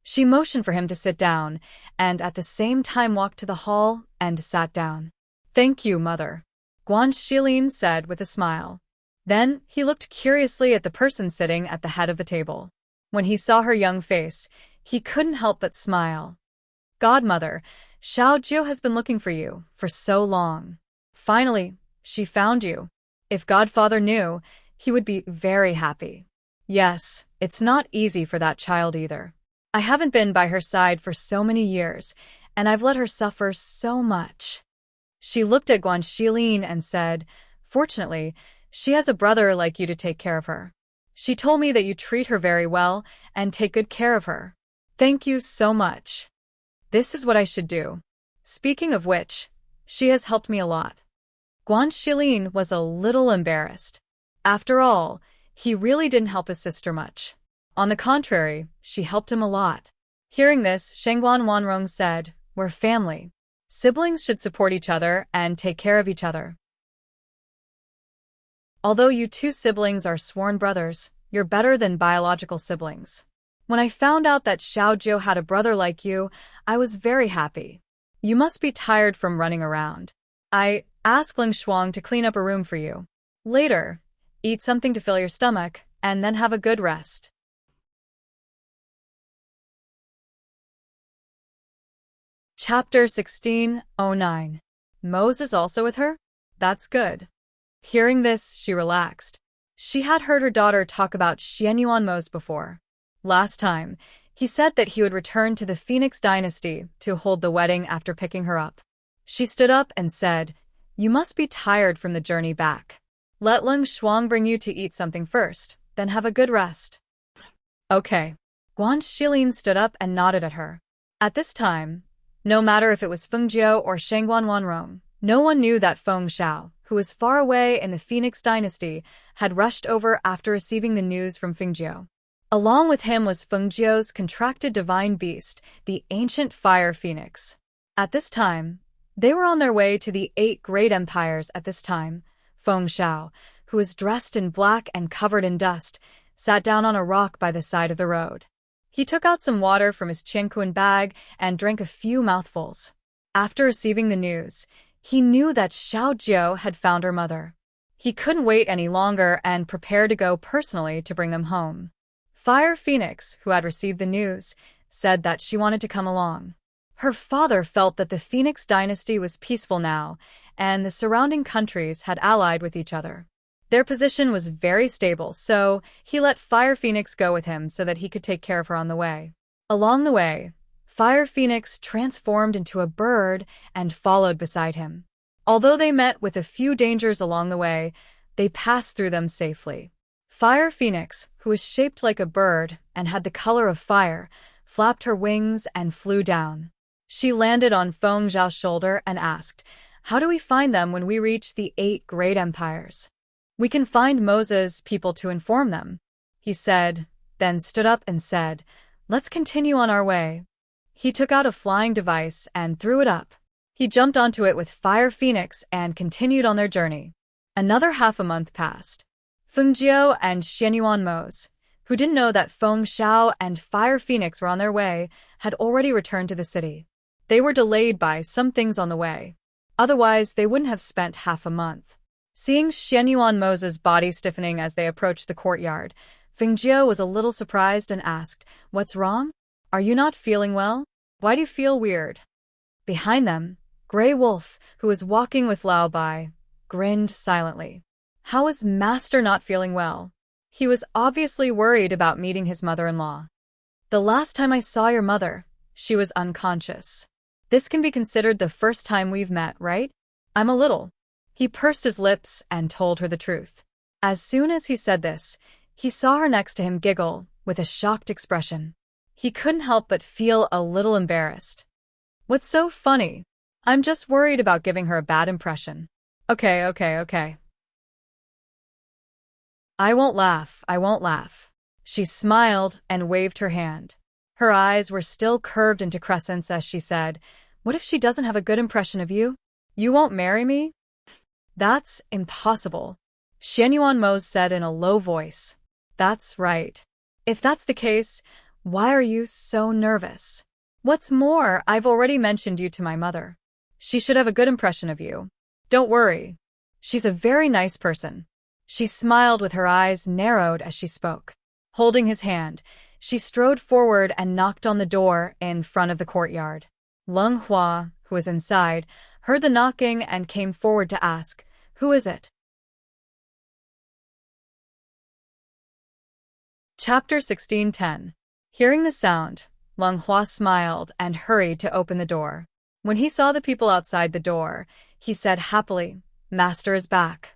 S1: She motioned for him to sit down, and at the same time walked to the hall and sat down. "Thank you, mother," Guan Shilin said with a smile. Then he looked curiously at the person sitting at the head of the table. When he saw her young face, he couldn't help but smile. "Godmother, Xiao Jiu has been looking for you for so long. Finally, she found you. If Godfather knew, he would be very happy." "Yes, it's not easy for that child either. I haven't been by her side for so many years, and I've let her suffer so much." She looked at Guan Shilin and said, "Fortunately, she has a brother like you to take care of her. She told me that you treat her very well and take good care of her. Thank you so much. This is what I should do. Speaking of which, she has helped me a lot." Guan Shilin was a little embarrassed. After all, he really didn't help his sister much. On the contrary, she helped him a lot. Hearing this, Shengguan Wanrong said, "We're family. Siblings should support each other and take care of each other. Although you two siblings are sworn brothers, you're better than biological siblings. When I found out that Xiao Jiu had a brother like you, I was very happy. You must be tired from running around. I asked Ling Shuang to clean up a room for you. Later, eat something to fill your stomach, and then have a good rest." Chapter 1609. Moses also with her? That's good. Hearing this, she relaxed. She had heard her daughter talk about Xianyuan Mose before. Last time, he said that he would return to the Phoenix dynasty to hold the wedding after picking her up. She stood up and said, "You must be tired from the journey back. Let Ling Shuang bring you to eat something first, then have a good rest." "Okay." Guan Shilin stood up and nodded at her. At this time, no matter if it was Feng Jiu or Shengguan Wanrong, No one knew that Feng Xiao, who was far away in the Phoenix dynasty, had rushed over after receiving the news from Fengjiu. Along with him was Fengjiu's contracted divine beast, the ancient fire phoenix. At this time, they were on their way to the 8 great empires. At this time, Feng Xiao, who was dressed in black and covered in dust, sat down on a rock by the side of the road. He took out some water from his Qianquan bag and drank a few mouthfuls. After receiving the news, he knew that Xiao Jiu had found her mother. He couldn't wait any longer and prepared to go personally to bring them home. Fire Phoenix, who had received the news, said that she wanted to come along. Her father felt that the Phoenix dynasty was peaceful now, and the surrounding countries had allied with each other. Their position was very stable, so he let Fire Phoenix go with him so that he could take care of her on the way. Along the way, Fire Phoenix transformed into a bird and followed beside him. Although they met with a few dangers along the way, they passed through them safely. Fire Phoenix, who was shaped like a bird and had the color of fire, flapped her wings and flew down. She landed on Feng Zhao's shoulder and asked, "How do we find them when we reach the 8 great empires?" "We can find Moses' people to inform them," he said, then stood up and said, "Let's continue on our way." He took out a flying device and threw it up. He jumped onto it with Fire Phoenix and continued on their journey. Another half a month passed. Feng Jiu and Xianyuan Mose, who didn't know that Feng Xiao and Fire Phoenix were on their way, had already returned to the city. They were delayed by some things on the way. Otherwise, they wouldn't have spent half a month. Seeing Xianyuan Mose's body stiffening as they approached the courtyard, Feng Jiu was a little surprised and asked, "What's wrong? Are you not feeling well? Why do you feel weird?" Behind them, Grey Wolf, who was walking with Lao Bai, grinned silently. How was Master not feeling well? He was obviously worried about meeting his mother-in-law. "The last time I saw your mother, she was unconscious. This can be considered the first time we've met, right? I'm a little." He pursed his lips and told her the truth. As soon as he said this, he saw her next to him giggle with a shocked expression. He couldn't help but feel a little embarrassed. "What's so funny? I'm just worried about giving her a bad impression." Okay. I won't laugh. She smiled and waved her hand. Her eyes were still curved into crescents as she said, "What if she doesn't have a good impression of you? You won't marry me?" "That's impossible," Xianyuan Mose said in a low voice. "That's right. If that's the case, why are you so nervous? What's more, I've already mentioned you to my mother. She should have a good impression of you. Don't worry. She's a very nice person." She smiled with her eyes narrowed as she spoke. Holding his hand, she strode forward and knocked on the door in front of the courtyard. Leng Hua, who was inside, heard the knocking and came forward to ask, "Who is it?" Chapter 16:10. Hearing the sound, Leng Hua smiled and hurried to open the door. When he saw the people outside the door, he said happily, "Master is back."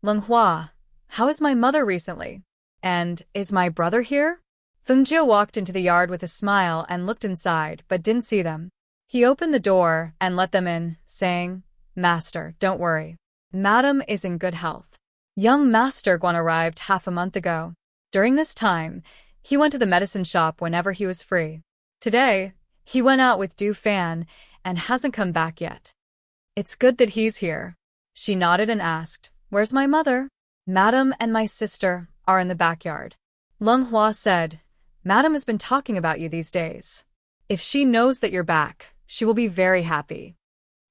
S1: "Leng Hua, how is my mother recently? And is my brother here?" Feng Jiu walked into the yard with a smile and looked inside, but didn't see them. He opened the door and let them in, saying, "Master, don't worry. Madam is in good health. Young Master Guan arrived half a month ago. During this time, he went to the medicine shop whenever he was free. Today, he went out with Du Fan and hasn't come back yet. It's good that he's here." She nodded and asked, "Where's my mother?" "Madam and my sister are in the backyard." Leng Hua said, "Madam has been talking about you these days. If she knows that you're back, she will be very happy."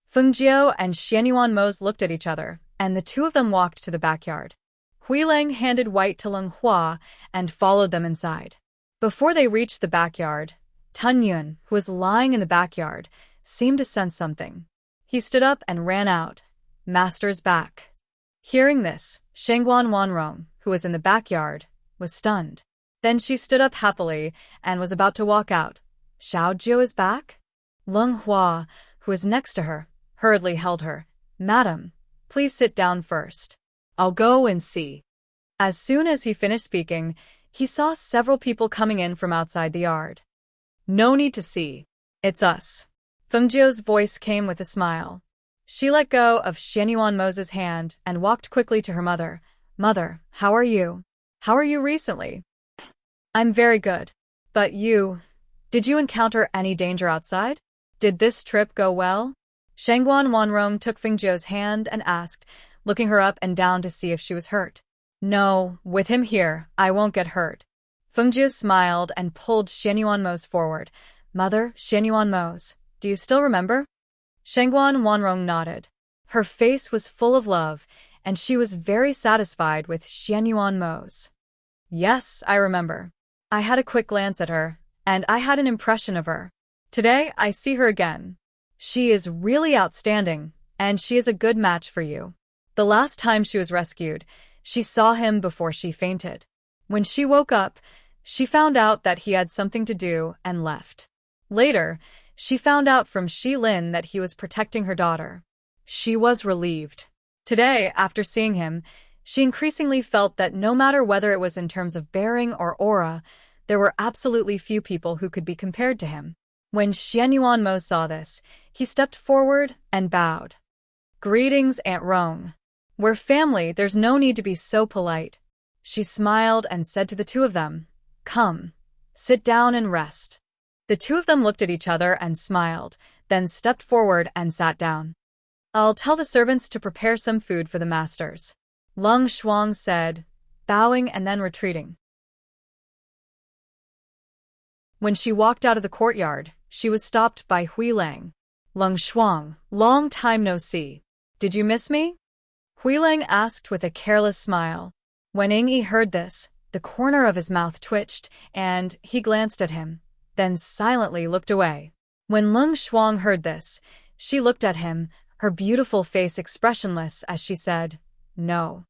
S1: Feng Jiu and Xianyuan Mose looked at each other, and the two of them walked to the backyard. Huileng handed White to Leng Hua and followed them inside. Before they reached the backyard, Tun Yun, who was lying in the backyard, seemed to sense something. He stood up and ran out. "Master's back." Hearing this, Shengguan Wanrong, who was in the backyard, was stunned. Then she stood up happily and was about to walk out. "Xiao Jiu is back?" Leng Hua, who was next to her, hurriedly held her. "Madam, please sit down first. I'll go and see." As soon as he finished speaking, he saw several people coming in from outside the yard. "No need to see. It's us." Feng Jiu's voice came with a smile. She let go of Xianyuan Mo's hand and walked quickly to her mother. Mother, how are you? How are you recently? I'm very good. But did you encounter any danger outside? Did this trip go well? Shangguan Wanrong took Fengzhou's hand and asked, looking her up and down to see if she was hurt. No, with him here, I won't get hurt. Fengzhou smiled and pulled Xianyuan Mo's forward. Mother, Xianyuan Mo's, do you still remember? Shangguan Wanrong nodded. Her face was full of love, and she was very satisfied with Xianyuan Mo's. Yes, I remember. I had a quick glance at her, and I had an impression of her. Today, I see her again. She is really outstanding, and she is a good match for you. The last time she was rescued, she saw him before she fainted. When she woke up, she found out that he had something to do and left. Later, she found out from Shi Lin that he was protecting her daughter. She was relieved. Today, after seeing him, she increasingly felt that no matter whether it was in terms of bearing or aura, there were absolutely few people who could be compared to him. When Xianyuan Mo saw this, he stepped forward and bowed. Greetings, Aunt Rong. We're family, there's no need to be so polite. She smiled and said to the two of them, Come, sit down and rest. The two of them looked at each other and smiled, then stepped forward and sat down. I'll tell the servants to prepare some food for the masters, Lung Shuang said, bowing and then retreating. When she walked out of the courtyard, she was stopped by Hui Lang. Lung Shuang, long time no see. Did you miss me? Hui Lang asked with a careless smile. When Yingyi heard this, the corner of his mouth twitched, and he glanced at him, then silently looked away. When Lung Shuang heard this, she looked at him, her beautiful face expressionless as she said, No.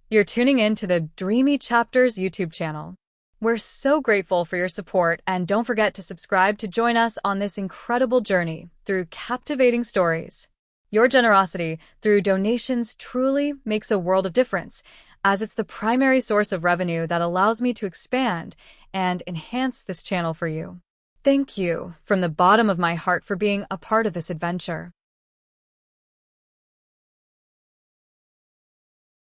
S1: You're tuning in to the Dreamy Chapters YouTube channel. We're so grateful for your support, and don't forget to subscribe to join us on this incredible journey through captivating stories. Your generosity through donations truly makes a world of difference, as it's the primary source of revenue that allows me to expand and enhance this channel for you. Thank you from the bottom of my heart for being a part of this adventure.